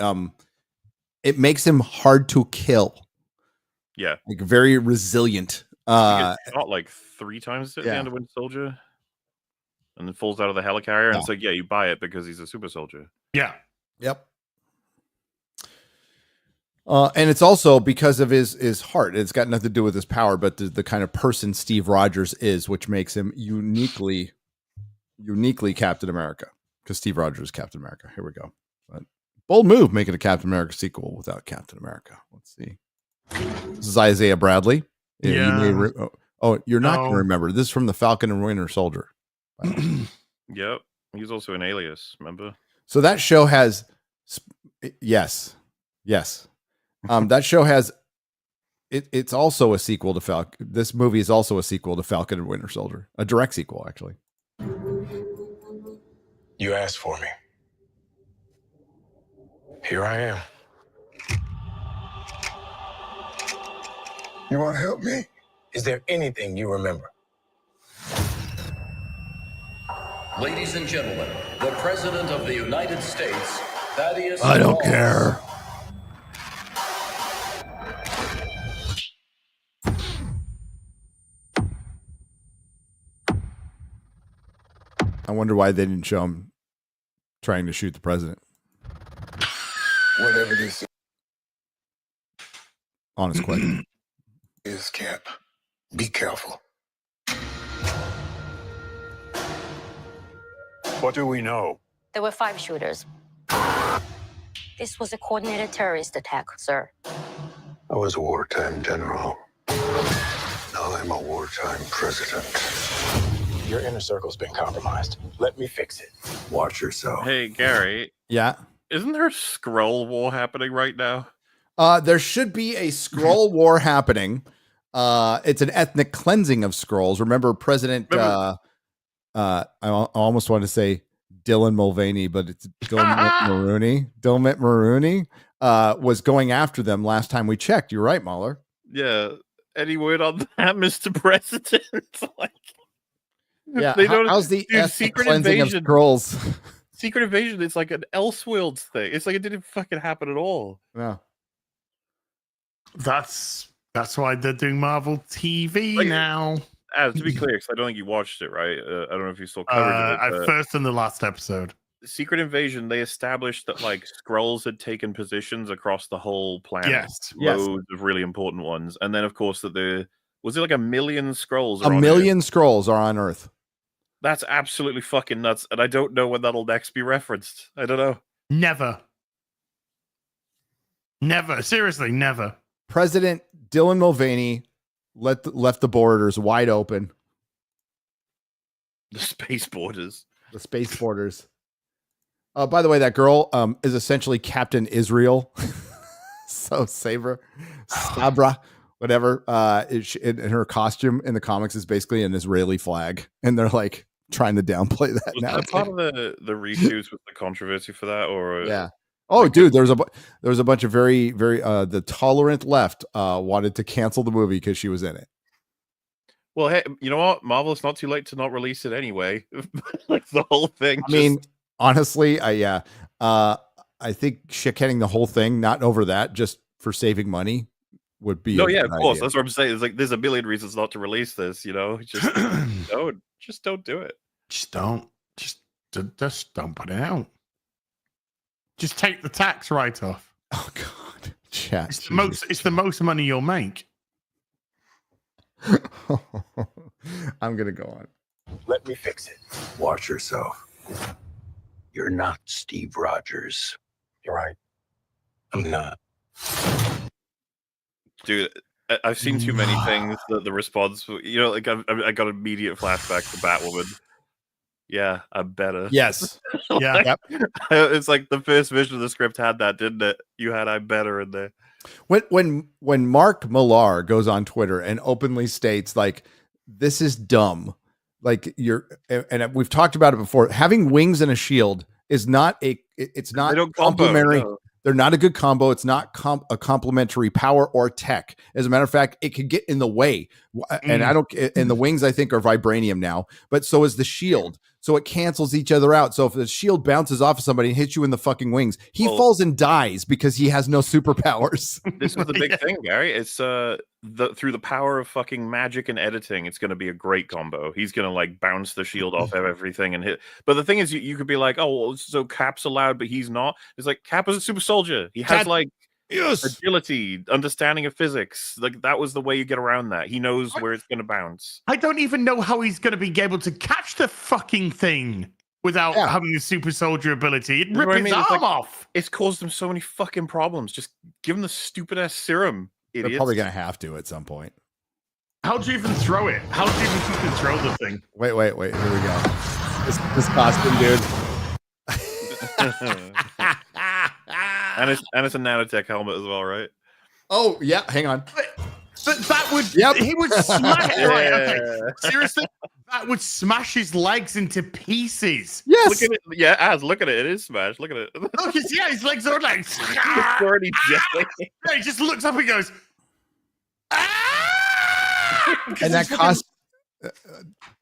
[SPEAKER 5] it makes him hard to kill.
[SPEAKER 7] Yeah,
[SPEAKER 5] like very resilient.
[SPEAKER 7] Not like 3 times at the end of Winter Soldier, and then falls out of the helicarrier, and it's like, yeah, you buy it because he's a super soldier.
[SPEAKER 6] Yeah.
[SPEAKER 5] Yep. And it's also because of his heart. It's got nothing to do with his power, but the kind of person Steve Rogers is, which makes him uniquely Captain America. Because Steve Rogers is Captain America. Here we go. But bold move making a Captain America sequel without Captain America. Let's see. This is Isaiah Bradley.
[SPEAKER 6] Yeah.
[SPEAKER 5] You're not going to remember. This is from the Falcon and Winter Soldier.
[SPEAKER 7] Yep. He's also an Alias, remember?
[SPEAKER 5] So that show has, yes. That show has, it's also a sequel to Falcon. This movie is also a sequel to Falcon and Winter Soldier. A direct sequel, actually.
[SPEAKER 18] You asked for me. Here I am. You want to help me? Is there anything you remember?
[SPEAKER 1] Ladies and gentlemen, the President of the United States, Thaddeus.
[SPEAKER 3] I don't care.
[SPEAKER 5] I wonder why they didn't show him trying to shoot the president.
[SPEAKER 18] Whatever this is.
[SPEAKER 5] Honest question.
[SPEAKER 18] Is Cap. Be careful. What do we know?
[SPEAKER 20] There were 5 shooters. This was a coordinated terrorist attack, sir.
[SPEAKER 18] I was a wartime general. Now I'm a wartime president. Your inner circle's been compromised. Let me fix it. Watch yourself.
[SPEAKER 7] Hey, Gary.
[SPEAKER 5] Yeah.
[SPEAKER 7] Isn't there a Skrull war happening right now?
[SPEAKER 5] There should be a Skrull war happening. It's an ethnic cleansing of Skrulls. Remember President, I almost want to say Dylan Mulvaney, but it's Dylan Mulvaney was going after them last time we checked. You're right, MauLer.
[SPEAKER 7] Yeah. Any word on that, Mr. President? Like,
[SPEAKER 5] yeah.
[SPEAKER 7] They don't,
[SPEAKER 5] how's the ethnic
[SPEAKER 7] Secret
[SPEAKER 5] cleansing
[SPEAKER 7] Invasion
[SPEAKER 5] of Skrulls?
[SPEAKER 7] Secret Invasion is like an Elseworlds thing. It's like it didn't fucking happen at all.
[SPEAKER 5] No.
[SPEAKER 6] That's why they're doing Marvel TV now.
[SPEAKER 7] To be clear, because I don't think you watched it, right? I don't know if you saw coverage of it.
[SPEAKER 6] First in the last episode.
[SPEAKER 7] Secret Invasion, they established that like Skrulls had taken positions across the whole planet.
[SPEAKER 6] Yes.
[SPEAKER 7] Loads of really important ones. And then of course that was it like 1 million Skrulls?
[SPEAKER 5] A million Skrulls are on Earth.
[SPEAKER 7] That's absolutely fucking nuts. And I don't know when that'll next be referenced. I don't know.
[SPEAKER 6] Never. Seriously, never.
[SPEAKER 5] President Dylan Mulvaney left the borders wide open.
[SPEAKER 7] The space borders.
[SPEAKER 5] The space borders. By the way, that girl is essentially Captain Israel. So Sabra, whatever. In her costume in the comics is basically an Israeli flag, and they're like trying to downplay that.
[SPEAKER 7] Was
[SPEAKER 5] now
[SPEAKER 7] that part of the reshoots with the controversy for that, or
[SPEAKER 5] yeah? Oh, dude, there was a bunch of very the tolerant left wanted to cancel the movie because she was in it.
[SPEAKER 7] Well, hey, you know what? Marvel, it's not too late to not release it anyway. Like the whole thing.
[SPEAKER 5] I mean, honestly, I think shit-canning the whole thing, not over that, just for saving money, would be.
[SPEAKER 7] No, yeah, of course. That's what I'm saying. It's like there's a million reasons not to release this. You know, just don't do it.
[SPEAKER 6] Just don't put it out. Just take the tax write-off.
[SPEAKER 5] Oh God, chat.
[SPEAKER 6] It's the most money you'll make.
[SPEAKER 5] I'm gonna go on.
[SPEAKER 18] Let me fix it. Watch yourself. You're not Steve Rogers. You're right. I'm not.
[SPEAKER 7] Dude, I've seen too many things that the response, you know, like I got immediate flashback to Batwoman. Yeah, I'm better.
[SPEAKER 5] Yes.
[SPEAKER 6] Yeah.
[SPEAKER 7] It's like the first vision of the script had that, didn't it? You had I'm better in there.
[SPEAKER 5] When Mark Millar goes on Twitter and openly states like this is dumb, like and we've talked about it before, having wings and a shield is not complementary.
[SPEAKER 7] No.
[SPEAKER 5] They're not a good combo. It's not a complementary power or tech. As a matter of fact, it could get in the way. And and the wings I think are vibranium now, but so is the shield. So it cancels each other out. So if the shield bounces off of somebody and hits you in the fucking wings, he falls and dies because he has no superpowers.
[SPEAKER 7] This was the big thing, Gary. It's through the power of fucking magic and editing, it's going to be a great combo. He's going to like bounce the shield off of everything and hit. But the thing is, you could be like, oh, well, so Cap's allowed, but he's not. It's like Cap is a super soldier. He has like
[SPEAKER 5] Yes.
[SPEAKER 7] Agility, understanding of physics. Like that was the way you get around that. He knows where it's going to bounce.
[SPEAKER 6] I don't even know how he's going to be able to catch the fucking thing without having the super soldier ability. It'd rip his arm off.
[SPEAKER 7] It's caused him so many fucking problems. Just give him the stupid ass serum. Idiots.
[SPEAKER 5] They're probably gonna have to at some point.
[SPEAKER 6] How do you even throw it? How do you even throw the thing?
[SPEAKER 5] Wait. Here we go. This costume, dude.
[SPEAKER 7] and it's a nanotech helmet as well, right?
[SPEAKER 5] Oh yeah, hang on.
[SPEAKER 6] But that would he would smash right. Okay. Seriously, that would smash his legs into pieces.
[SPEAKER 5] Yes.
[SPEAKER 7] Look at it. Yeah, Az, look at it. It is smashed. Look at it.
[SPEAKER 6] Look, his legs are like
[SPEAKER 7] It's already jelly.
[SPEAKER 6] He just looks up and goes.
[SPEAKER 5] And that costume,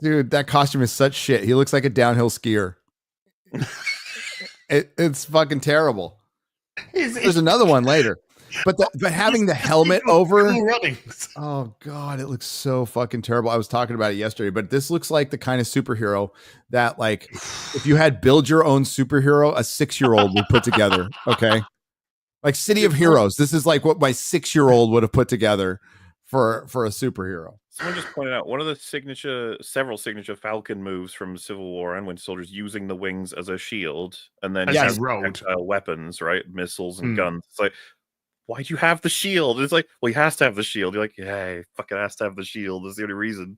[SPEAKER 5] dude, that costume is such shit. He looks like a downhill skier. It's fucking terrible. There's another one later, but having the helmet over. Oh god, it looks so fucking terrible. I was talking about it yesterday, but this looks like the kind of superhero that, like, if you had build your own superhero, a 6-year-old would put together. Okay, like City of Heroes. This is like what my 6-year-old would have put together for a superhero.
[SPEAKER 7] Someone just pointed out one of the several signature Falcon moves from Civil War and Winter Soldiers using the wings as a shield and then projectile weapons, right? Missiles and guns. It's like, why'd you have the shield? It's like, well, he has to have the shield. You're like, yeah, he fucking has to have the shield. That's the only reason.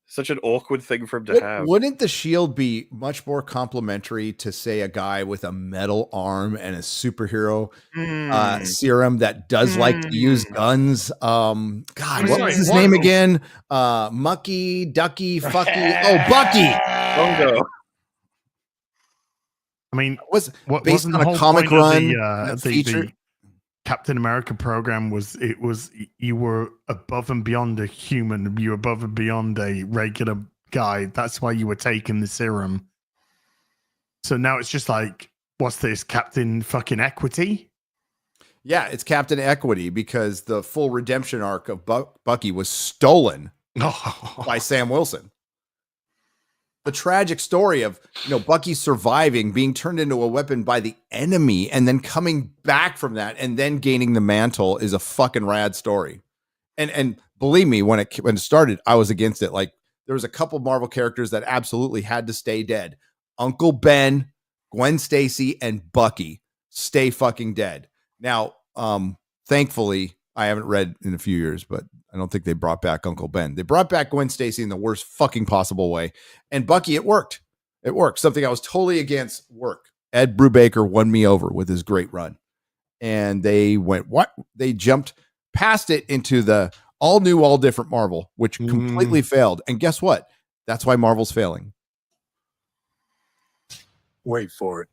[SPEAKER 7] Such an awkward thing for him to have.
[SPEAKER 5] Wouldn't the shield be much more complimentary to, say, a guy with a metal arm and a superhero serum that does like to use guns? God, what was his name again? Mucky, Ducky, Fucky. Oh, Bucky.
[SPEAKER 7] Bongo.
[SPEAKER 6] I mean,
[SPEAKER 5] was based
[SPEAKER 6] wasn't
[SPEAKER 5] on
[SPEAKER 6] the
[SPEAKER 5] a
[SPEAKER 6] whole
[SPEAKER 5] comic
[SPEAKER 6] point
[SPEAKER 5] run
[SPEAKER 6] of
[SPEAKER 5] feature.
[SPEAKER 6] the Captain America program was you were above and beyond a human, you were above and beyond a regular guy. That's why you were taking the serum. So now it's just like, what's this, Captain fucking Equity?
[SPEAKER 5] Yeah, it's Captain Equity because the full redemption arc of Bucky was stolen by Sam Wilson. The tragic story of, Bucky surviving, being turned into a weapon by the enemy, and then coming back from that and then gaining the mantle is a fucking rad story. And believe me, when it started, I was against it. Like, there was a couple Marvel characters that absolutely had to stay dead. Uncle Ben, Gwen Stacy, and Bucky stay fucking dead. Now, thankfully, I haven't read in a few years, but I don't think they brought back Uncle Ben. They brought back Gwen Stacy in the worst fucking possible way. And Bucky, it worked. It worked. Something I was totally against work. Ed Brubaker won me over with his great run. And they they jumped past it into the all new, all different Marvel, which completely failed. And guess what? That's why Marvel's failing.
[SPEAKER 18] Wait for it.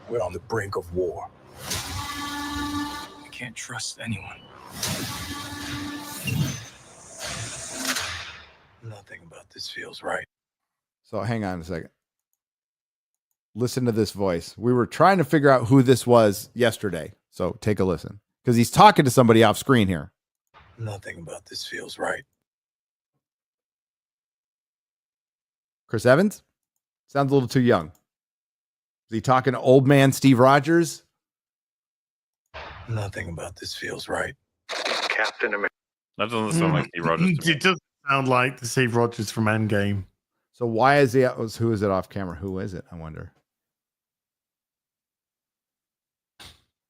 [SPEAKER 18] We're on the brink of war.
[SPEAKER 10] I can't trust anyone.
[SPEAKER 18] Nothing about this feels right.
[SPEAKER 5] So hang on a second. Listen to this voice. We were trying to figure out who this was yesterday. So take a listen. Because he's talking to somebody off screen here.
[SPEAKER 18] Nothing about this feels right.
[SPEAKER 5] Chris Evans? Sounds a little too young. Is he talking to old man Steve Rogers?
[SPEAKER 18] Nothing about this feels right.
[SPEAKER 7] Captain America. That doesn't sound like Steve Rogers.
[SPEAKER 6] It does sound like the Steve Rogers from Endgame.
[SPEAKER 5] So why is who is it off camera? Who is it? I wonder.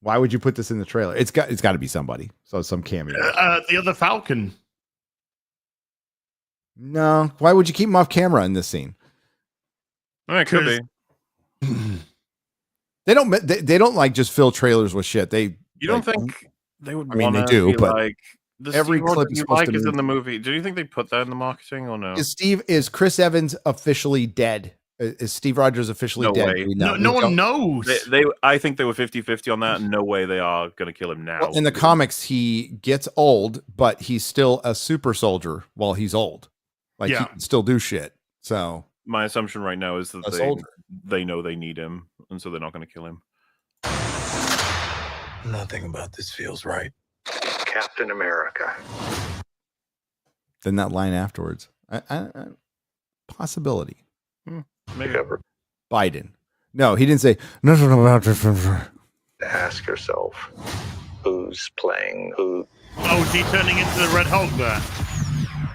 [SPEAKER 5] Why would you put this in the trailer? It's got to be somebody. So some cameo.
[SPEAKER 6] The other Falcon.
[SPEAKER 5] No. Why would you keep him off camera in this scene?
[SPEAKER 7] It could be.
[SPEAKER 5] They don't like just fill trailers with shit. You
[SPEAKER 7] don't think they would?
[SPEAKER 5] I mean, they do, but
[SPEAKER 7] like
[SPEAKER 5] every clip
[SPEAKER 7] you like is in the movie. Do you think they put that in the marketing or no?
[SPEAKER 5] Is Chris Evans officially dead? Is Steve Rogers officially dead?
[SPEAKER 7] Way.
[SPEAKER 6] No one knows.
[SPEAKER 7] I think they were 50-50 on that. No way they are going to kill him now.
[SPEAKER 5] Well, in the comics, he gets old, but he's still a super soldier while he's old. Like he can still do shit. So
[SPEAKER 7] my assumption right now is that they know they need him, and so they're not going to kill him.
[SPEAKER 18] Nothing about this feels right.
[SPEAKER 10] Captain America.
[SPEAKER 5] Then that line afterwards, possibility.
[SPEAKER 7] Maybe.
[SPEAKER 5] Biden. No, he didn't say no.
[SPEAKER 18] Ask yourself, who's playing who?
[SPEAKER 6] Oh, is he turning into the Red Hulk there?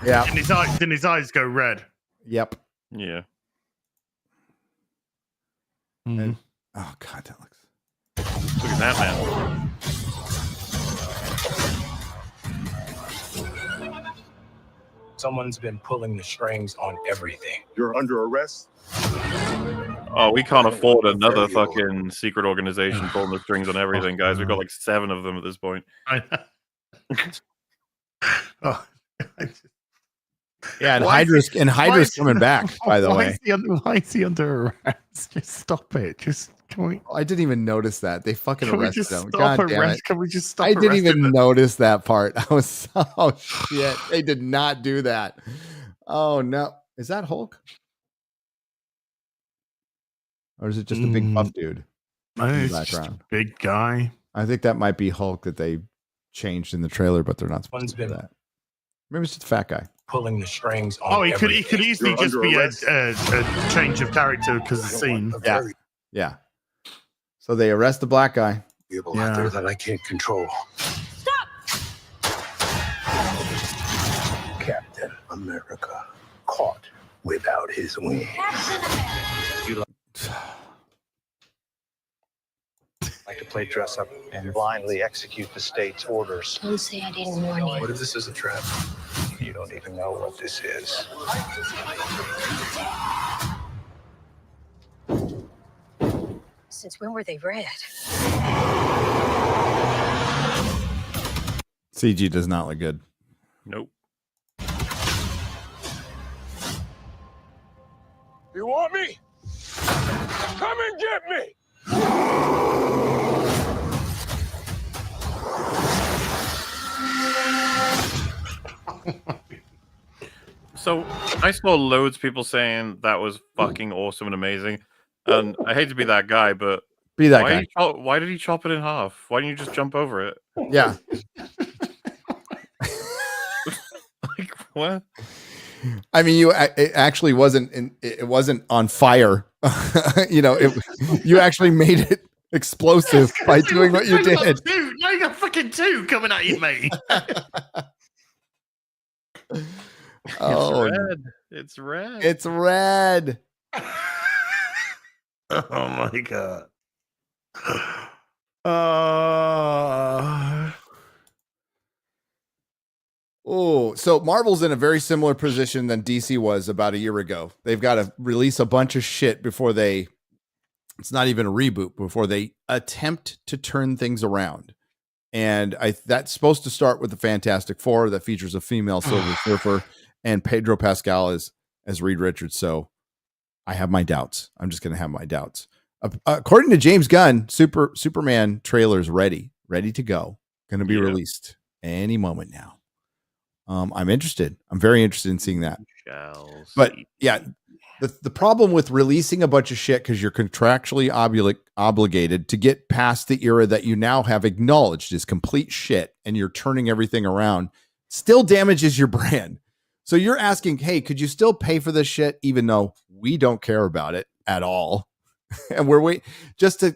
[SPEAKER 5] Yeah.
[SPEAKER 6] Didn't his eyes go red?
[SPEAKER 5] Yep.
[SPEAKER 7] Yeah.
[SPEAKER 5] And, oh God, that looks.
[SPEAKER 7] Look at that man.
[SPEAKER 10] Someone's been pulling the strings on everything.
[SPEAKER 18] You're under arrest.
[SPEAKER 7] Oh, we can't afford another fucking secret organization pulling the strings on everything, guys. We've got like 7 of them at this point.
[SPEAKER 6] Oh.
[SPEAKER 5] Yeah, and Hydra's coming back, by the way.
[SPEAKER 3] Why is he under arrest? Just stop it. Just can we?
[SPEAKER 5] I didn't even notice that. They fucking arrested him.
[SPEAKER 3] Stop
[SPEAKER 5] God damn it.
[SPEAKER 3] Can we just stop?
[SPEAKER 5] I didn't even notice that part. I was oh shit. They did not do that. Oh no. Is that Hulk? Or is it just a big buff dude?
[SPEAKER 3] It's just a big guy.
[SPEAKER 5] I think that might be Hulk that they changed in the trailer, but they're not supposed to do that. Maybe it's just a fat guy.
[SPEAKER 10] Pulling the strings on
[SPEAKER 6] Oh, he could easily just be a change of character because of the scene.
[SPEAKER 5] Yeah. Yeah. So they arrest the black guy.
[SPEAKER 18] People out there that I can't control. Captain America caught without his wings.
[SPEAKER 10] Like to play dress up and blindly execute the state's orders.
[SPEAKER 19] Don't say I didn't warn you.
[SPEAKER 10] What if this is a trap?
[SPEAKER 18] You don't even know what this is.
[SPEAKER 20] Since when were they red?
[SPEAKER 5] CG does not look good.
[SPEAKER 7] Nope.
[SPEAKER 18] You want me? Come and get me!
[SPEAKER 7] So I saw loads of people saying that was fucking awesome and amazing. And I hate to be that guy, but
[SPEAKER 5] be that guy.
[SPEAKER 7] Why did he chop it in half? Why didn't you just jump over it?
[SPEAKER 5] Yeah.
[SPEAKER 7] Like what?
[SPEAKER 5] I mean, it actually wasn't it wasn't on fire. You actually made it explosive by doing what you did.
[SPEAKER 6] Now you got freaking 2 coming at you, mate.
[SPEAKER 5] Oh,
[SPEAKER 7] it's red.
[SPEAKER 5] It's red.
[SPEAKER 6] Oh my god.
[SPEAKER 5] Oh, so Marvel's in a very similar position than DC was about a year ago. They've got to release a bunch of shit before it's not even a reboot, before they attempt to turn things around. And that's supposed to start with the Fantastic Four that features a female Silver Surfer and Pedro Pascal as Reed Richards. So I have my doubts. I'm just going to have my doubts. According to James Gunn, Superman trailer's ready to go. Going to be released any moment now. I'm interested. I'm very interested in seeing that. But yeah, the problem with releasing a bunch of shit because you're contractually obligated to get past the era that you now have acknowledged is complete shit and you're turning everything around still damages your brand. So you're asking, hey, could you still pay for this shit even though we don't care about it at all? And we're waiting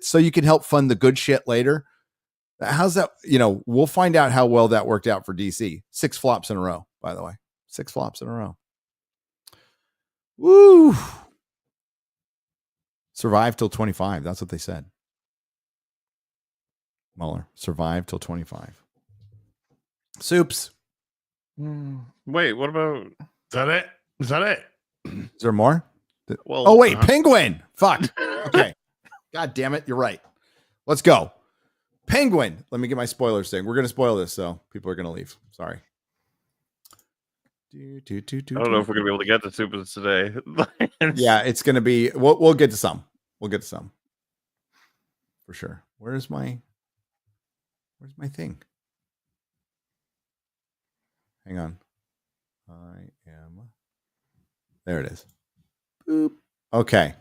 [SPEAKER 5] so you can help fund the good shit later. How's that? We'll find out how well that worked out for DC. 6 flops in a row, by the way. 6 flops in a row. Woo! Survive till 25. That's what they said. MauLer, survive till 25. Soups.
[SPEAKER 7] Wait, what about?
[SPEAKER 6] Is that it?
[SPEAKER 5] Is there more?
[SPEAKER 7] Well,
[SPEAKER 5] oh wait, Penguin. Fuck. Okay. God damn it. You're right. Let's go. Penguin. Let me get my spoilers thing. We're going to spoil this, so people are going to leave. Sorry.
[SPEAKER 7] I don't know if we're going to be able to get to Supers today.
[SPEAKER 5] Yeah, it's going to be. We'll get to some. We'll get to some. For sure. Where's my thing? Hang on. There it is. Boop. Okay.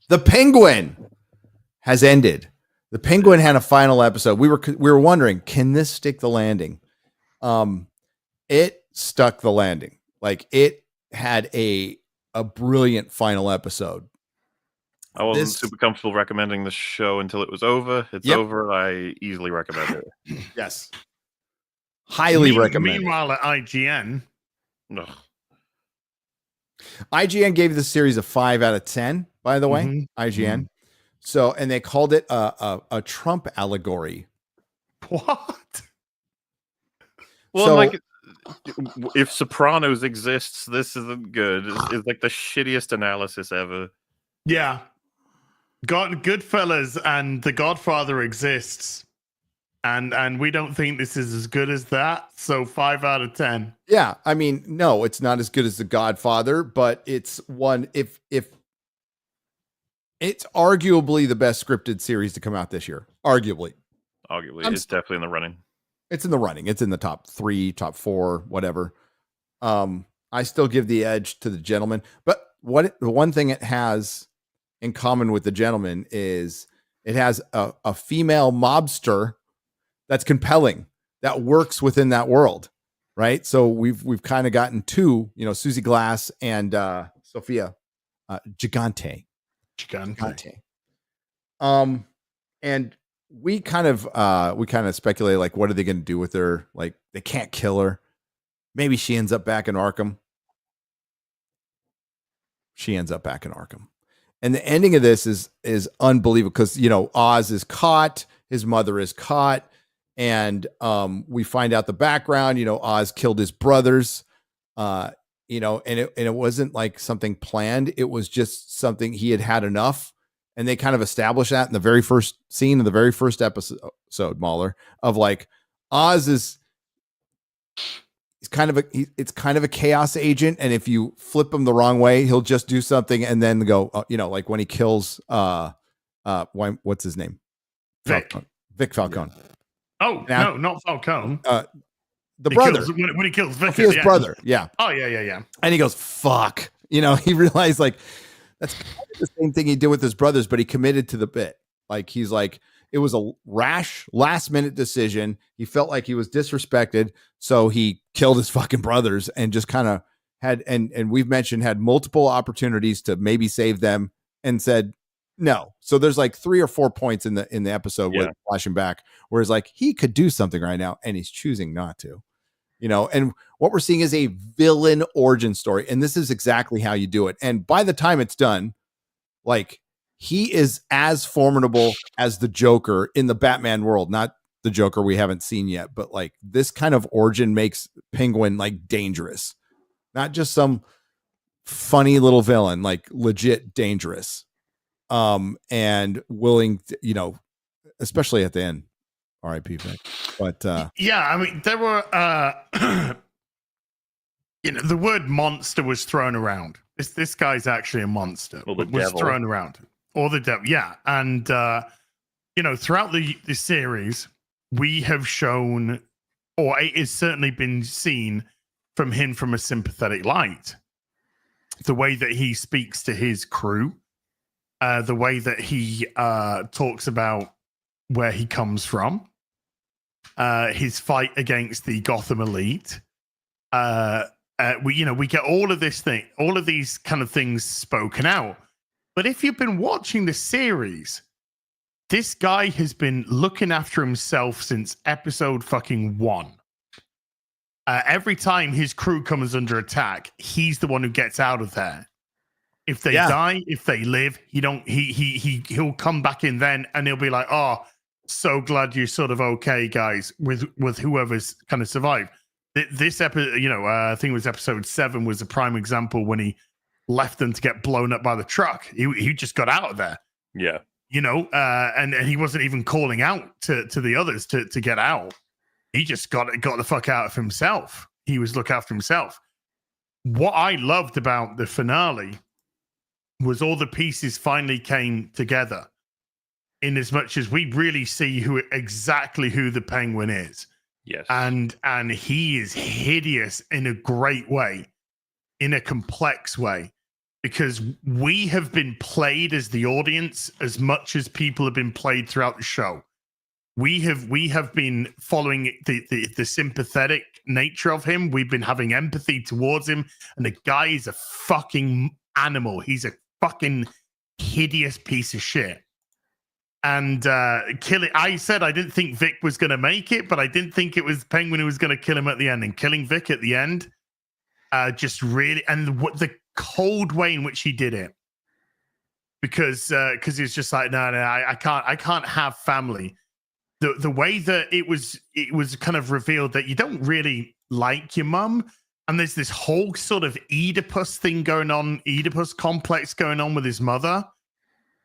[SPEAKER 5] The Penguin has ended. The Penguin had a final episode. We were wondering, can this stick the landing? It stuck the landing. Like it had a brilliant final episode.
[SPEAKER 7] I wasn't super comfortable recommending the show until it was over. It's over. I easily recommend it.
[SPEAKER 5] Yes. Highly recommend.
[SPEAKER 6] Meanwhile, at IGN.
[SPEAKER 7] No.
[SPEAKER 5] IGN gave the series a 5 out of 10, by the way. IGN. So, and they called it a Trump allegory.
[SPEAKER 6] What?
[SPEAKER 7] Well,
[SPEAKER 5] So-
[SPEAKER 7] like, if Sopranos exists, this isn't good. It's like the shittiest analysis ever.
[SPEAKER 6] Yeah. Goodfellas and The Godfather exists. And we don't think this is as good as that. So 5 out of 10.
[SPEAKER 5] Yeah, I mean, no, it's not as good as The Godfather, but it's one if it's arguably the best scripted series to come out this year. Arguably.
[SPEAKER 7] It's definitely in the running.
[SPEAKER 5] It's in the running. It's in the top 3, top 4, whatever. I still give the edge to The Gentleman, but the one thing it has in common with The Gentleman is it has a female mobster that's compelling, that works within that world, right? So we've kind of gotten two, Susie Glass and Sophia Gigante. And we kind of speculate, like, what are they going to do with her? Like, they can't kill her. Maybe she ends up back in Arkham. And the ending of this is unbelievable because, Oz is caught, his mother is caught, and we find out the background. Oz killed his brothers, and it wasn't like something planned. It was just something he had enough. And they kind of established that in the very first scene of the very first episode, MauLer, of like Oz is it's kind of a chaos agent. And if you flip him the wrong way, he'll just do something and then go, like when he kills, what's his name? Vic Falcone.
[SPEAKER 6] Oh, no, not Falcone.
[SPEAKER 5] The brother.
[SPEAKER 6] When he kills Vic.
[SPEAKER 5] His brother. Yeah.
[SPEAKER 6] Oh, yeah.
[SPEAKER 5] And he goes, fuck. He realized, like, that's kind of the same thing he did with his brothers, but he committed to the bit. Like, he's like, it was a rash last minute decision. He felt like he was disrespected. So he killed his fucking brothers and just kind of had we've had multiple opportunities to maybe save them and said no. So there's like 3 or 4 points in the episode where flashing back, where it's like he could do something right now and he's choosing not to. And what we're seeing is a villain origin story. And this is exactly how you do it. And by the time it's done, like, he is as formidable as the Joker in the Batman world, not the Joker we haven't seen yet, but like this kind of origin makes Penguin like dangerous, not just some funny little villain, like legit dangerous. And willing to, especially at the end. R.I.P. Vic. But
[SPEAKER 6] yeah, I mean, there were the word monster was thrown around. This guy's actually a monster.
[SPEAKER 7] Or the
[SPEAKER 6] was
[SPEAKER 7] devil.
[SPEAKER 6] Thrown around. Or the devil, yeah. And throughout the series, we have shown, or it has certainly been seen from him from a sympathetic light. The way that he speaks to his crew, the way that he talks about where he comes from, his fight against the Gotham elite. We get all of these kind of things spoken out. But if you've been watching the series, this guy has been looking after himself since episode fucking 1. Every time his crew comes under attack, he's the one who gets out of there. If they die, if they live, he'll come back in then and he'll be like, oh, so glad you're sort of okay, guys, with whoever's kind of survived. This episode, I think it was episode 7 was a prime example when he left them to get blown up by the truck. He just got out of there.
[SPEAKER 7] Yeah.
[SPEAKER 6] And he wasn't even calling out to the others to get out. He just got the fuck out of himself. He was look after himself. What I loved about the finale was all the pieces finally came together, in as much as we really see exactly who the Penguin is.
[SPEAKER 7] Yes.
[SPEAKER 6] And he is hideous in a great way, in a complex way, because we have been played as the audience as much as people have been played throughout the show. We have been following the sympathetic nature of him. We've been having empathy towards him, and the guy is a fucking animal. He's a fucking hideous piece of shit. And killing, I said I didn't think Vic was going to make it, but I didn't think it was Penguin who was going to kill him at the end. And killing Vic at the end, just really, and what the cold way in which he did it, because he's just like, no, I can't have family. The way that it was kind of revealed that you don't really like your mum, and there's this whole sort of Oedipus thing going on, Oedipus complex going on with his mother.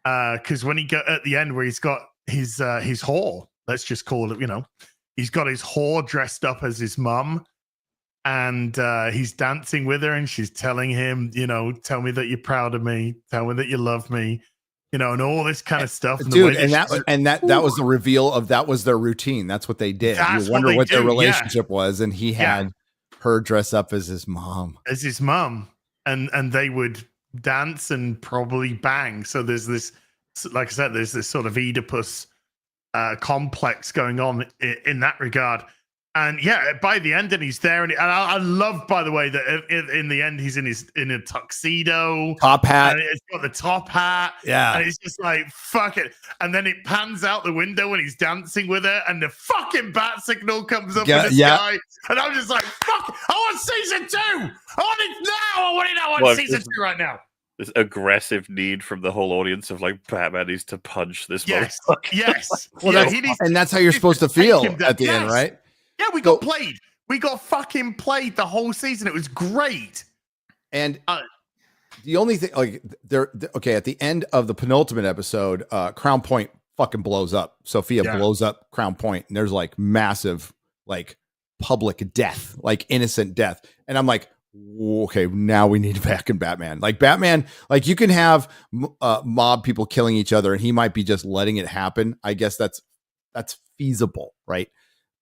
[SPEAKER 6] Because when he got at the end where he's got his whore, let's just call it, he's got his whore dressed up as his mum, and he's dancing with her, and she's telling him, tell me that you're proud of me, tell me that you love me, and all this kind of stuff.
[SPEAKER 5] Dude, that was the reveal of that was their routine. That's what they did. You wonder what their relationship was, and he had her dress up as his mom.
[SPEAKER 6] And they would dance and probably bang. So there's this, like I said, there's this sort of Oedipus complex going on in that regard. And by the end, and he's there, and I love, by the way, that in the end he's in a tuxedo,
[SPEAKER 5] top hat.
[SPEAKER 6] And it's got the top hat, and he's just like, fuck it. And then it pans out the window when he's dancing with her, and the fucking bat signal comes up in the sky, and I'm just like, fuck! I want season 2. I want it now. I want it now. I want season 2 right now.
[SPEAKER 7] This aggressive need from the whole audience of like Batman needs to punch this motherfucker.
[SPEAKER 6] Yes.
[SPEAKER 5] Well, and that's how you're supposed to feel at the end, right?
[SPEAKER 6] Yeah, we got played. We got fucking played the whole season. It was great.
[SPEAKER 5] And the only thing, like, at the end of the penultimate episode, Crown Point fucking blows up. Sophia blows up Crown Point, and there's like massive, like, public death, like innocent death. And I'm like, okay, now we need back in Batman. Like Batman, like you can have mob people killing each other, and he might be just letting it happen. I guess that's feasible, right?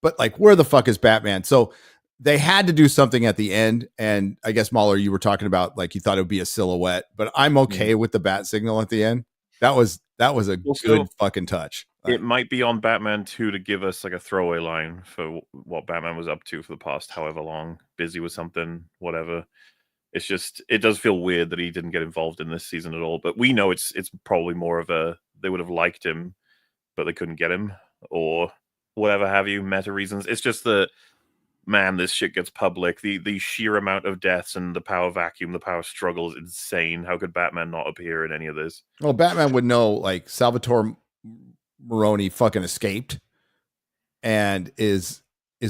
[SPEAKER 5] But like, where the fuck is Batman? So they had to do something at the end. And I guess, MauLer, you were talking about like you thought it would be a silhouette, but I'm okay with the bat signal at the end. That was a good fucking touch.
[SPEAKER 7] It might be on Batman 2 to give us like a throwaway line for what Batman was up to for the past however long, busy with something, whatever. It's just, it does feel weird that he didn't get involved in this season at all. But we know it's probably more of they would have liked him, but they couldn't get him, or whatever have you, meta reasons. It's just that, man, this shit gets public. The sheer amount of deaths and the power vacuum, the power struggle is insane. How could Batman not appear in any of this?
[SPEAKER 5] Well, Batman would know, like, Salvatore Maroni fucking escaped and is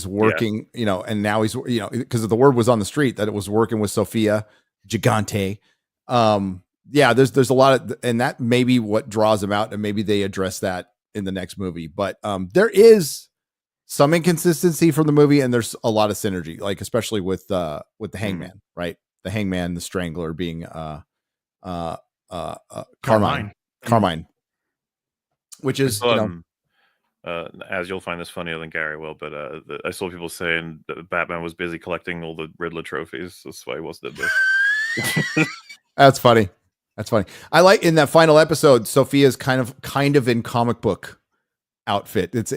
[SPEAKER 5] working, and now he's, because the word was on the street that it was working with Sophia Gigante. There's a lot of, and that may be what draws him out, and maybe they address that in the next movie. But there is some inconsistency from the movie, and there's a lot of synergy, like especially with the Hangman, right? The Hangman, the Strangler being Carmine, which is
[SPEAKER 7] as you'll find this funnier than Gary will, but I saw people saying that Batman was busy collecting all the Riddler trophies. That's why he wasn't in this.
[SPEAKER 5] That's funny. I like in that final episode, Sophia's kind of in comic book outfit. It's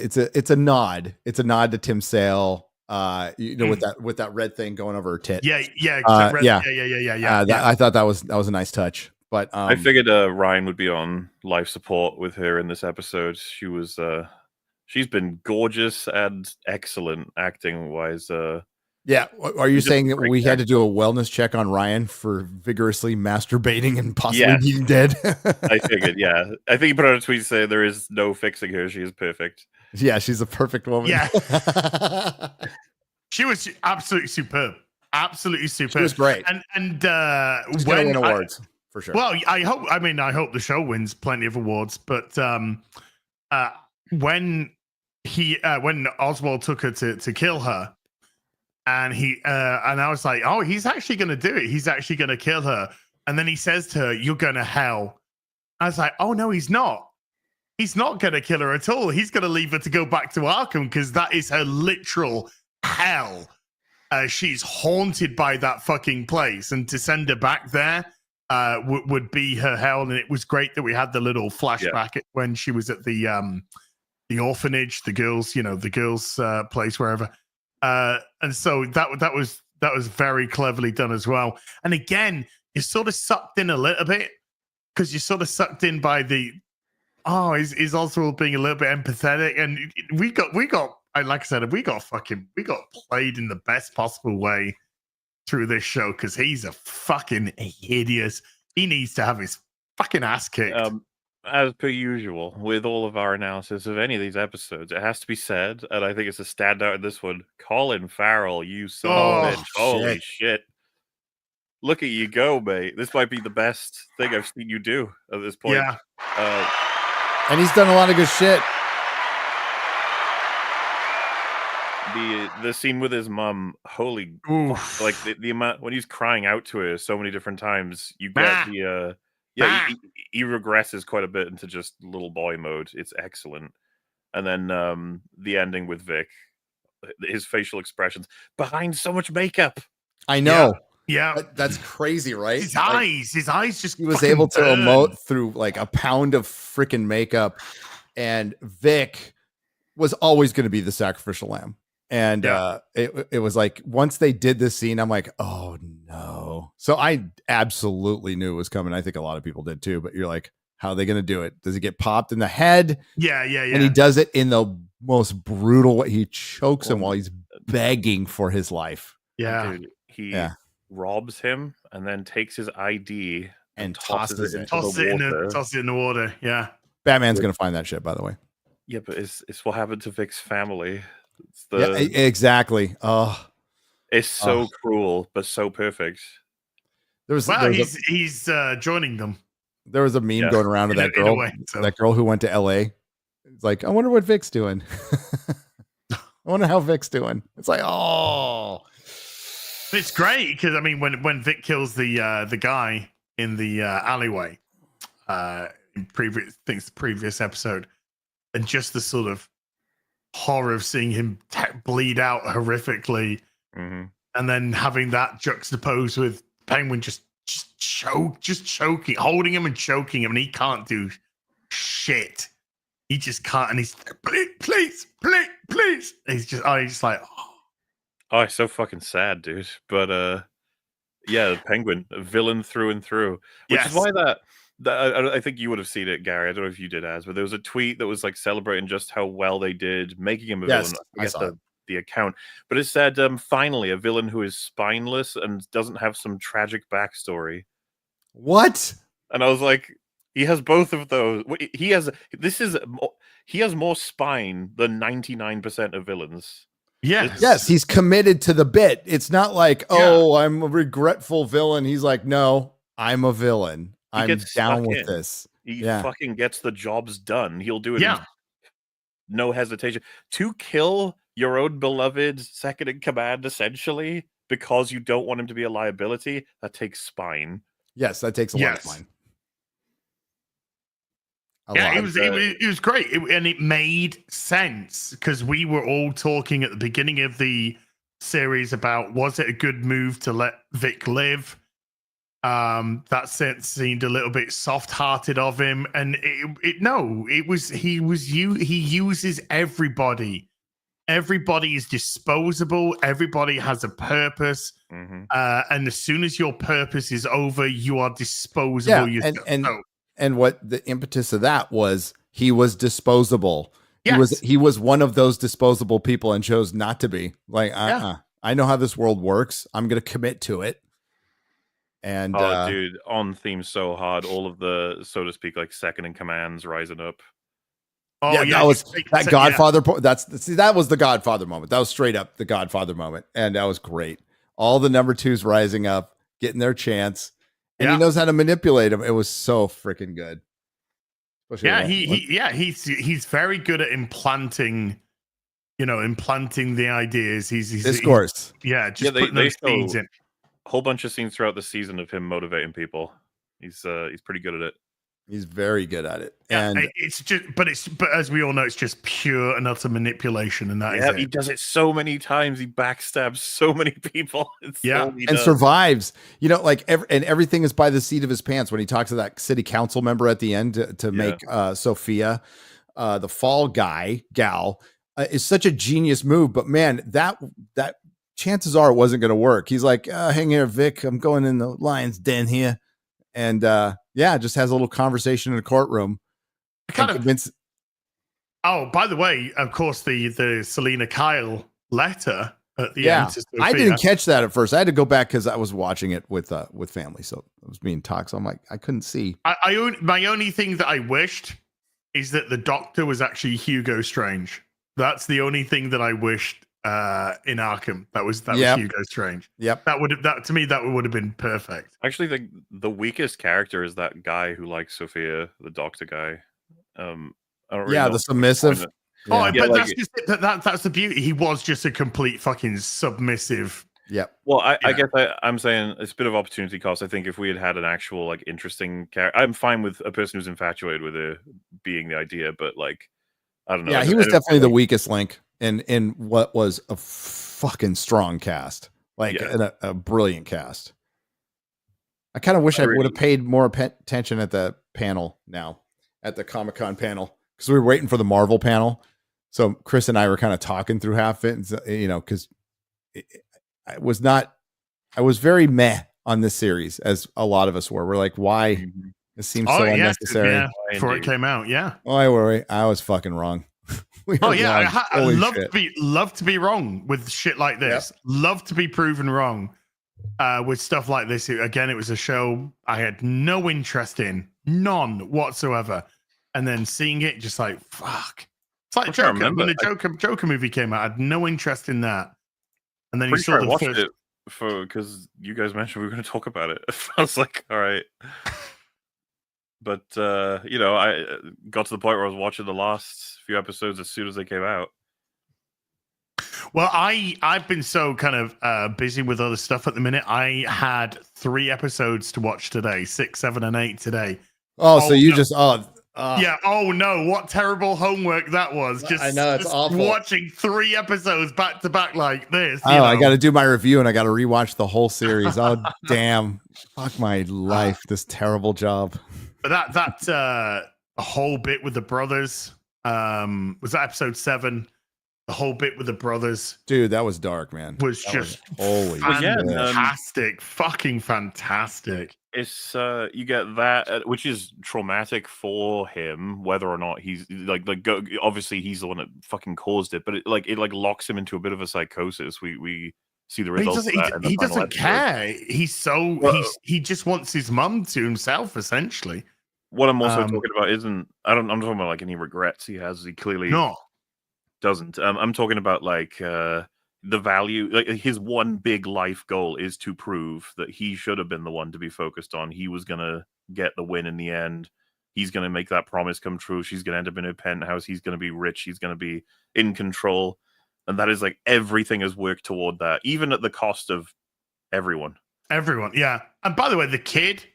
[SPEAKER 5] a nod. It's a nod to Tim Sale. With that red thing going over her tit.
[SPEAKER 6] Yeah.
[SPEAKER 5] I thought that was a nice touch. But
[SPEAKER 7] I figured Ryan would be on life support with her in this episode. She was she's been gorgeous and excellent acting wise.
[SPEAKER 5] Are you saying that we had to do a wellness check on Ryan for vigorously masturbating and possibly being dead?
[SPEAKER 7] I figured, yeah. I think he put out a tweet saying there is no fixing her. She is perfect.
[SPEAKER 5] Yeah, she's a perfect woman.
[SPEAKER 6] Yeah. She was absolutely superb. Absolutely superb.
[SPEAKER 5] She was great.
[SPEAKER 6] And
[SPEAKER 5] she's gonna win awards for sure.
[SPEAKER 6] Well, I hope the show wins plenty of awards, but when Oswald took her to kill her, and I was like, oh, he's actually going to do it. He's actually going to kill her. And then he says to her, you're going to hell. I was like, oh, no, he's not. He's not going to kill her at all. He's going to leave her to go back to Arkham because that is her literal hell. She's haunted by that fucking place. And to send her back there would be her hell. And it was great that we had the little flashback when she was at the orphanage, the girls' place, wherever. And so that was very cleverly done as well. And again, you're sort of sucked in a little bit because you're sort of sucked in by the he's also being a little bit empathetic, and we got like I said, we got played in the best possible way through this show because he's a fucking idiot. He needs to have his fucking ass kicked.
[SPEAKER 7] As per usual, with all of our analysis of any of these episodes, it has to be said, and I think it's a standout in this one. Colin Farrell, you son of a bitch. Holy shit. Look at you go, mate. This might be the best thing I've seen you do at this point.
[SPEAKER 6] Yeah.
[SPEAKER 5] And he's done a lot of good shit.
[SPEAKER 7] The scene with his mum, holy fuck, like the amount when he's crying out to her so many different times, you get he regresses quite a bit into just little boy mode. It's excellent. And then the ending with Vic, his facial expressions behind so much makeup.
[SPEAKER 5] I know.
[SPEAKER 6] Yeah.
[SPEAKER 5] That's crazy, right?
[SPEAKER 6] His eyes just
[SPEAKER 5] he was able to emote through like a pound of freaking makeup, and Vic was always going to be the sacrificial lamb. And it was like once they did this scene, I'm like, oh no. So I absolutely knew it was coming. I think a lot of people did too, but you're like, how are they going to do it? Does he get popped in the head?
[SPEAKER 6] Yeah.
[SPEAKER 5] And he does it in the most brutal way. He chokes him while he's begging for his life.
[SPEAKER 6] Yeah.
[SPEAKER 7] Dude, he robs him and then takes his ID
[SPEAKER 5] and tosses it
[SPEAKER 6] Tosses it in the water. Yeah.
[SPEAKER 5] Batman's going to find that shit, by the way.
[SPEAKER 7] Yeah, but it's what happened to Vic's family.
[SPEAKER 5] Exactly. Oh,
[SPEAKER 7] it's so cruel, but so perfect.
[SPEAKER 6] He's joining them.
[SPEAKER 5] There was a meme going around of that girl, that girl who went to LA. It's like, I wonder what Vic's doing. I wonder how Vic's doing. It's like,
[SPEAKER 6] it's great because I mean, when Vic kills the guy in the alleyway, in previous episode, and just the sort of horror of seeing him bleed out horrifically, and then having that juxtaposed with Penguin just choking, holding him and choking him, and he can't do shit. He just can't, and he's please. He's just like,
[SPEAKER 7] oh, it's so fucking sad, dude. But Penguin, a villain through and through, which is why that I think you would have seen it, Gary. I don't know if you did, but there was a tweet that was like celebrating just how well they did making him a villain. I guess the account, but it said finally a villain who is spineless and doesn't have some tragic backstory.
[SPEAKER 5] What?
[SPEAKER 7] And I was like, he has both of those. He has more spine than 99% of villains.
[SPEAKER 5] Yes, he's committed to the bit. It's not like, I'm a regretful villain. He's like, no, I'm a villain. I'm down with this.
[SPEAKER 7] He fucking gets the jobs done. He'll do it. No hesitation to kill your own beloved second in command, essentially, because you don't want him to be a liability. That takes spine.
[SPEAKER 5] Yes, that takes a lot of spine.
[SPEAKER 6] It was great, and it made sense because we were all talking at the beginning of the series about was it a good move to let Vic live? That sense seemed a little bit soft-hearted of him, and he uses everybody. Everybody is disposable. Everybody has a purpose, and as soon as your purpose is over, you are disposable.
[SPEAKER 5] And what the impetus of that was, he was disposable. He was one of those disposable people and chose not to be. Like, I know how this world works. I'm going to commit to it. And
[SPEAKER 7] dude, on theme so hard. All of the, so to speak, like second in commands rising up.
[SPEAKER 5] That was that Godfather. That was the Godfather moment. That was straight up the Godfather moment, and that was great. All the number twos rising up, getting their chance, and he knows how to manipulate them. It was so freaking good.
[SPEAKER 6] He's very good at implanting the ideas. He's
[SPEAKER 5] discourse.
[SPEAKER 6] Just putting those things in.
[SPEAKER 7] A whole bunch of scenes throughout the season of him motivating people. He's pretty good at it.
[SPEAKER 5] He's very good at it.
[SPEAKER 6] Yeah,
[SPEAKER 5] and
[SPEAKER 6] but as we all know, it's just pure and utter manipulation, and that is it.
[SPEAKER 7] He does it so many times. He backstabs so many people.
[SPEAKER 5] And survives. Everything is by the seat of his pants. When he talks to that city council member at the end to make Sophia, the fall gal, is such a genius move. But man, that chances are it wasn't going to work. He's like, hang here, Vic. I'm going in the lion's den here. and just has a little conversation in a courtroom.
[SPEAKER 6] Oh, by the way, of course, the Selena Kyle letter at the end. To
[SPEAKER 5] I didn't catch that at first. I had to go back because I was watching it with family, so it was being talked. So I'm like, I couldn't see.
[SPEAKER 6] My only thing that I wished is that the Doctor was actually Hugo Strange. That's the only thing that I wished in Arkham. That was Hugo Strange.
[SPEAKER 5] Yep.
[SPEAKER 6] That to me that would have been perfect.
[SPEAKER 7] Actually, the weakest character is that guy who likes Sophia, the Doctor guy. I don't really know
[SPEAKER 5] the submissive.
[SPEAKER 6] But that's just it. That's the beauty. He was just a complete fucking submissive.
[SPEAKER 5] Yep.
[SPEAKER 7] Well, I guess I'm saying it's a bit of opportunity cost. I think if we had an actual like interesting character, I'm fine with a person who's infatuated with it being the idea, but like I don't know.
[SPEAKER 5] Yeah, he was definitely the weakest link in what was a fucking strong cast, like a brilliant cast. I kind of wish I would have paid more attention at the panel now, at the Comic-Con panel, because we were waiting for the Marvel panel. So Chris and I were kind of talking through half it, because I was very meh on this series, as a lot of us were. We're like, why? It seems so unnecessary.
[SPEAKER 6] Yeah, before it came out, yeah.
[SPEAKER 5] Oh, I was fucking wrong.
[SPEAKER 6] I love to be wrong with shit like this. Yep. Love to be proven wrong with stuff like this. Again, it was a show I had no interest in, none whatsoever. And then seeing it, just like, fuck. It's like Joker. When the Joker movie came out, I had no interest in that. And then you saw the first...
[SPEAKER 7] it because you guys mentioned we were going to talk about it. I was like, all right. But, I got to the point where I was watching the last few episodes as soon as they came out.
[SPEAKER 6] Well, I've been so kind of busy with other stuff at the minute. I had 3 episodes to watch today, 6, 7, and 8 today.
[SPEAKER 5] So you just...
[SPEAKER 6] yeah. Oh no! What terrible homework that was.
[SPEAKER 5] I know, it's awful.
[SPEAKER 6] Watching 3 episodes back to back like this.
[SPEAKER 5] I got to do my review and I got to rewatch the whole series. Oh damn! Fuck my life. This terrible job.
[SPEAKER 6] But that whole bit with the brothers was that episode 7. The whole bit with the brothers,
[SPEAKER 5] dude, that was dark, man.
[SPEAKER 6] Was just
[SPEAKER 5] holy
[SPEAKER 6] fantastic, fucking fantastic.
[SPEAKER 7] It's you get that, which is traumatic for him, whether or not he's obviously he's the one that fucking caused it, but it locks him into a bit of a psychosis. We see the results.
[SPEAKER 6] He doesn't care. He's he just wants his mum to himself, essentially.
[SPEAKER 7] What I'm also talking about I'm talking about like any regrets he has. He clearly doesn't. I'm talking about like the value, like his one big life goal is to prove that he should have been the one to be focused on. He was gonna get the win in the end. He's gonna make that promise come true. She's gonna end up in a penthouse. He's gonna be rich. He's gonna be in control. And that is like everything has worked toward that, even at the cost of everyone.
[SPEAKER 6] Everyone, yeah. And by the way, the kid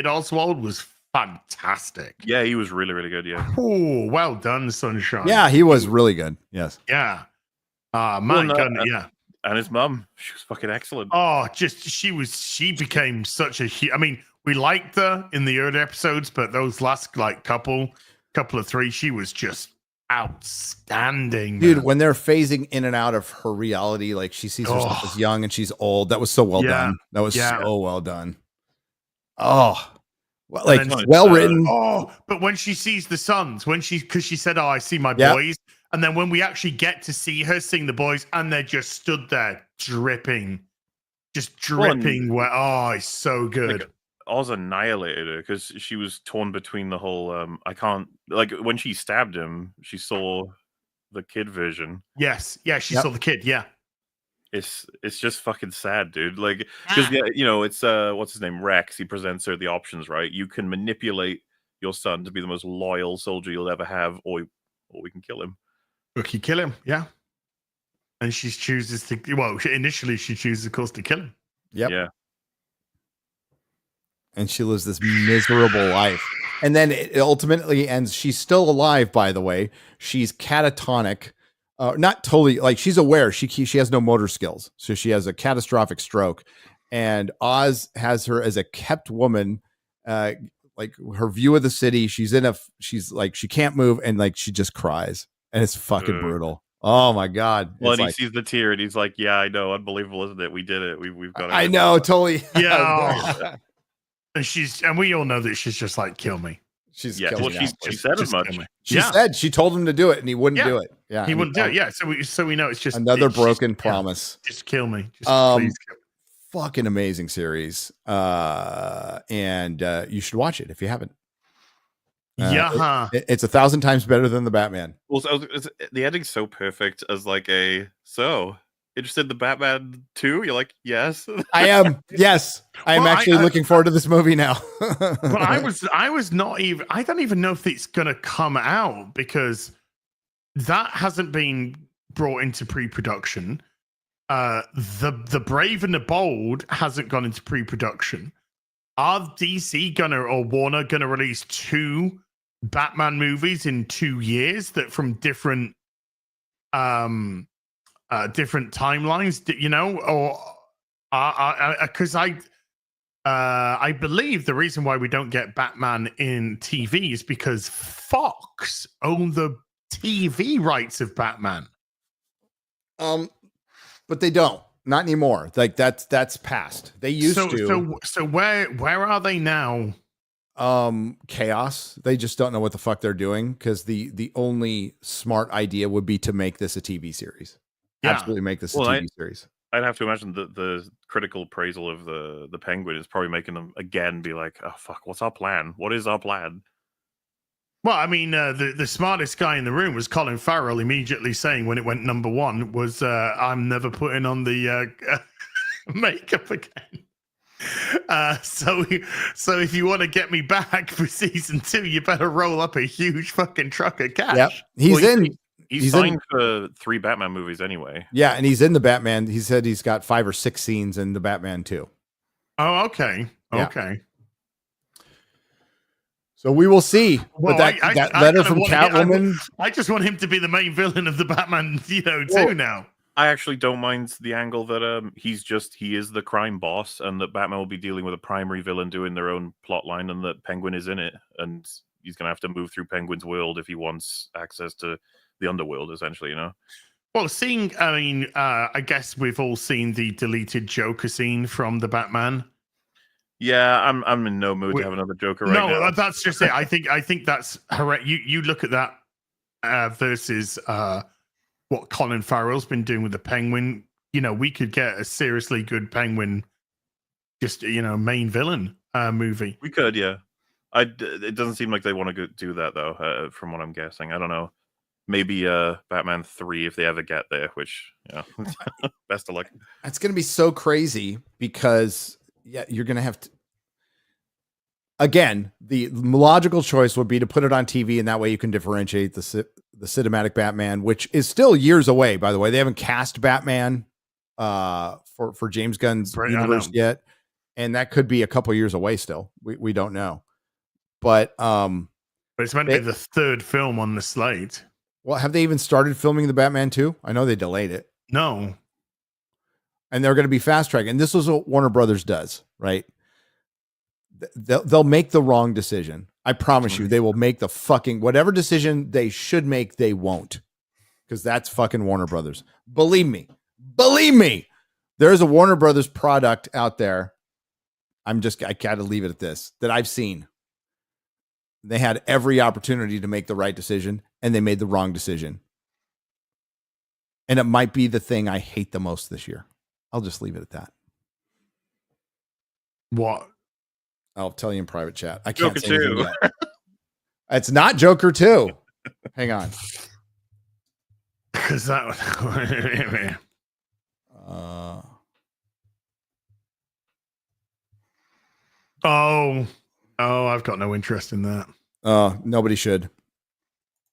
[SPEAKER 6] Oswald was fantastic.
[SPEAKER 7] Yeah, he was really, really good. Yeah.
[SPEAKER 6] Oh, well done, Sunshine.
[SPEAKER 5] Yeah, he was really good. Yes.
[SPEAKER 6] Yeah. Yeah.
[SPEAKER 7] And his mum, she was fucking excellent.
[SPEAKER 6] Oh, she became such a I mean, we liked her in the early episodes, but those last like couple of 3, she was just outstanding,
[SPEAKER 5] dude.
[SPEAKER 6] man.
[SPEAKER 5] When they're phasing in and out of her reality, like she sees herself as young and she's old. That was so well done. That was so well done. Oh, like well written.
[SPEAKER 6] But when she sees the sons, because she said, "Oh, I see my boys," and then when we actually get to see her seeing the boys, and they're just stood there dripping. It's so good.
[SPEAKER 7] Like, Oz annihilated her because she was torn between the whole. I can't when she stabbed him, she saw the kid vision.
[SPEAKER 6] Yes, yeah, she saw the kid. Yeah.
[SPEAKER 7] It's just fucking sad, dude. Like, because it's what's his name, Rex. He presents her the options, right? You can manipulate your son to be the most loyal soldier you'll ever have, or we can kill him.
[SPEAKER 6] We can kill him, yeah. And she chooses to. Well, initially she chooses, of course, to kill him.
[SPEAKER 5] Yep.
[SPEAKER 7] Yeah.
[SPEAKER 5] And she lives this miserable life, and then it ultimately ends. She's still alive, by the way. She's catatonic. Not totally, like she's aware she has no motor skills, so she has a catastrophic stroke, and Oz has her as a kept woman, like her view of the city. She's like she can't move, and like she just cries, and it's fucking brutal. Oh my god!
[SPEAKER 7] Well, and he sees the tear, and he's like, "Yeah, I know, unbelievable, isn't it? We did it. We've got it."
[SPEAKER 5] I know, totally.
[SPEAKER 6] Yeah. And we all know that she's just like, kill me.
[SPEAKER 5] She's
[SPEAKER 7] yeah.
[SPEAKER 5] killing
[SPEAKER 7] Well,
[SPEAKER 5] me
[SPEAKER 7] she said as much.
[SPEAKER 5] She told him to do it, and he wouldn't do it. Yeah,
[SPEAKER 6] he wouldn't do it. Yeah, so we know it's just
[SPEAKER 5] another
[SPEAKER 6] it's
[SPEAKER 5] broken promise.
[SPEAKER 6] Just kill me. Just please kill me.
[SPEAKER 5] Fucking amazing series, and you should watch it if you haven't. It's 1,000 times better than the Batman.
[SPEAKER 7] Well, the ending's so perfect as like interested in the Batman 2? You're like, yes.
[SPEAKER 5] I am. Yes. I am actually looking forward to this movie now.
[SPEAKER 6] But I was not even, I don't even know if it's going to come out because that hasn't been brought into pre-production. The Brave and the Bold hasn't gone into pre-production. Are DC or Warner gonna release 2 Batman movies in 2 years that from different different timelines, you know, or because I believe the reason why we don't get Batman in TV is because Fox own the TV rights of Batman.
[SPEAKER 5] But they don't. Not anymore. Like that's past. They used to.
[SPEAKER 6] So where are they now?
[SPEAKER 5] Chaos. They just don't know what the fuck they're doing because the only smart idea would be to make this a TV series. Yeah. Absolutely make this a TV series.
[SPEAKER 7] I'd have to imagine that the critical appraisal of the Penguin is probably making them again be like, oh fuck, what's our plan? What is our plan?
[SPEAKER 6] Well, I mean, the smartest guy in the room was Colin Farrell immediately saying when it went number 1 was, I'm never putting on the makeup again. So if you want to get me back for season 2, you better roll up a huge fucking truck of cash.
[SPEAKER 5] Yep. He's
[SPEAKER 7] signed for 3 Batman movies anyway.
[SPEAKER 5] Yeah, and he's in the Batman. He said he's got 5 or 6 scenes in the Batman 2.
[SPEAKER 6] Oh, okay.
[SPEAKER 5] Yeah.
[SPEAKER 6] Okay.
[SPEAKER 5] So we will see.
[SPEAKER 6] Well,
[SPEAKER 5] but that letter from Catwoman.
[SPEAKER 6] I just want him to be the main villain of the Batman, too now.
[SPEAKER 7] I actually don't mind the angle that he is the crime boss, and that Batman will be dealing with a primary villain doing their own plot line, and that Penguin is in it, and he's gonna have to move through Penguin's world if he wants access to the underworld, essentially, you know.
[SPEAKER 6] Well, I guess we've all seen the deleted Joker scene from the Batman.
[SPEAKER 7] Yeah, I'm in no mood to have another Joker right now.
[SPEAKER 6] No, that's just it. I think that's horrendous. You look at that versus what Colin Farrell's been doing with the Penguin. You know, we could get a seriously good Penguin, just main villain movie.
[SPEAKER 7] We could, yeah. It doesn't seem like they want to do that though. From what I'm guessing, I don't know. Maybe Batman 3 if they ever get there. Which, best of luck.
[SPEAKER 5] It's going to be so crazy because. Yeah, you're going to have to. Again, the logical choice would be to put it on TV, and that way you can differentiate the cinematic Batman, which is still years away. By the way, they haven't cast Batman for James Gunn's universe yet, and that could be a couple years away. Still, we don't know. But
[SPEAKER 6] it's meant to be the 3rd film on the slate.
[SPEAKER 5] Well, have they even started filming the Batman 2? I know they delayed it.
[SPEAKER 6] No.
[SPEAKER 5] And they're going to be fast track. And this is what Warner Brothers does, right? They'll make the wrong decision. I promise you, they will make the fucking whatever decision they should make. They won't, because that's fucking Warner Brothers. Believe me. There is a Warner Brothers product out there. I got to leave it at this that I've seen. They had every opportunity to make the right decision, and they made the wrong decision. And it might be the thing I hate the most this year. I'll just leave it at that.
[SPEAKER 6] What?
[SPEAKER 5] I'll tell you in private chat. I can't
[SPEAKER 7] Joker
[SPEAKER 5] say
[SPEAKER 7] 2.
[SPEAKER 5] It's not Joker 2. Hang on.
[SPEAKER 6] Because that I've got no interest in that.
[SPEAKER 5] Nobody should.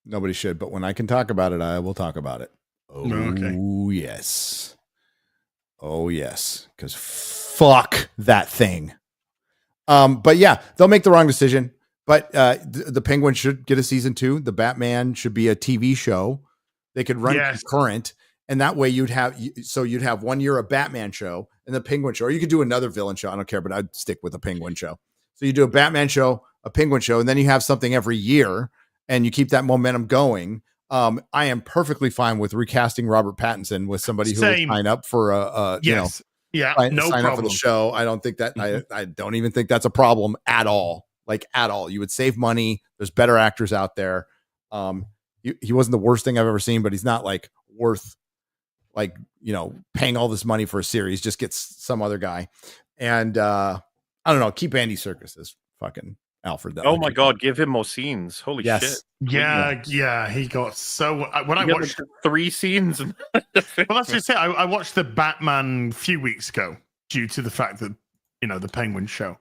[SPEAKER 5] But when I can talk about it, I will talk about it. Oh, okay. Yes. Oh, yes. Because fuck that thing. But yeah, they'll make the wrong decision. But the Penguin should get a season 2. The Batman should be a TV show. They could run concurrent. And that way you'd have 1 year a Batman show and the Penguin show. Or you could do another villain show. I don't care, but I'd stick with a Penguin show. So you do a Batman show, a Penguin show, and then you have something every year and you keep that momentum going. I am perfectly fine with recasting Robert Pattinson with somebody who will sign up for
[SPEAKER 6] Yeah, no
[SPEAKER 5] sign up for the
[SPEAKER 6] problem.
[SPEAKER 5] show. I don't think that I don't even think that's a problem at all. Like at all. You would save money. There's better actors out there. He wasn't the worst thing I've ever seen, but he's not like worth like, you know, paying all this money for a series. Just gets some other guy. And I don't know, keep Andy Serkis as fucking Alfred though.
[SPEAKER 7] Oh my god, give him more scenes. Holy shit.
[SPEAKER 6] Yeah, he got so when I watched
[SPEAKER 7] 3 scenes.
[SPEAKER 6] Well, that's just it. I watched the Batman a few weeks ago due to the fact that, you know, the Penguin show.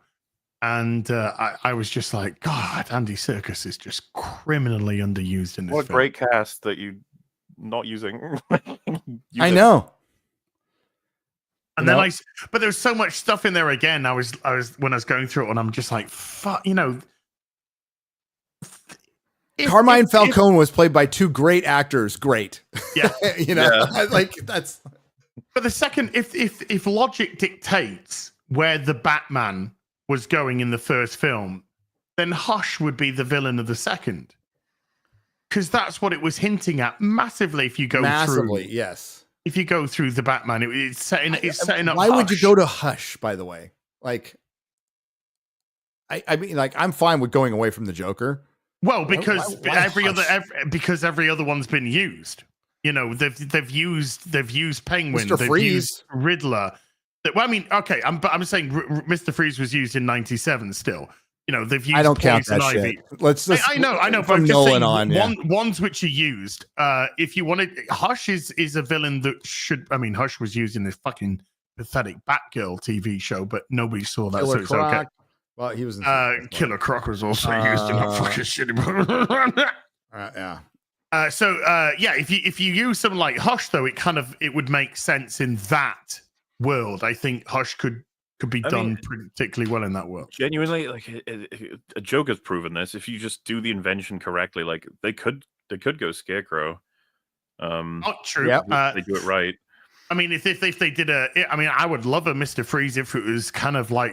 [SPEAKER 6] And I was just like, God, Andy Serkis is just criminally underused in this
[SPEAKER 7] What a
[SPEAKER 6] film.
[SPEAKER 7] great cast that you not using.
[SPEAKER 5] I know.
[SPEAKER 6] And then but there's so much stuff in there again. I was when I was going through it, and I'm just like, fuck, you know.
[SPEAKER 5] Carmine Falcone was played by 2 great actors. Great.
[SPEAKER 6] Yeah.
[SPEAKER 5] You know, like that's.
[SPEAKER 6] But the second, if logic dictates where the Batman was going in the first film, then Hush would be the villain of the second. Because that's what it was hinting at massively. If you go through,
[SPEAKER 5] yes.
[SPEAKER 6] If you go through the Batman, it's setting up.
[SPEAKER 5] Why
[SPEAKER 6] Hush.
[SPEAKER 5] would you go to Hush? By the way, like, I mean, like, I'm fine with going away from the Joker.
[SPEAKER 6] Well, because
[SPEAKER 5] why
[SPEAKER 6] every other one's been used. You know, they've used Penguin,
[SPEAKER 5] Mr.
[SPEAKER 6] they've
[SPEAKER 5] Freeze.
[SPEAKER 6] used Riddler. Well, I mean, okay, I'm saying Mr. Freeze was used in '97 still. You know, they've used.
[SPEAKER 5] I don't count that
[SPEAKER 6] Ivy.
[SPEAKER 5] shit. Let's just.
[SPEAKER 6] I know, but
[SPEAKER 5] from
[SPEAKER 6] I'm just
[SPEAKER 5] Nolan
[SPEAKER 6] saying
[SPEAKER 5] on.
[SPEAKER 6] ones which are used. If you wanted, Hush is a villain that should. I mean, Hush was used in this fucking pathetic Batgirl TV show, but nobody saw that, so it's okay.
[SPEAKER 5] Well, he was in
[SPEAKER 6] Killer Croc was also used in that fucking shitty.
[SPEAKER 5] Yeah.
[SPEAKER 6] If you use something like Hush, though, it would make sense in that world. I think Hush could be done particularly well in that world.
[SPEAKER 7] Genuinely, like a Joker's proven this. If you just do the invention correctly, like they could go Scarecrow.
[SPEAKER 6] Not true.
[SPEAKER 7] They do it right.
[SPEAKER 6] I mean, if they did I mean, I would love a Mr. Freeze if it was kind of like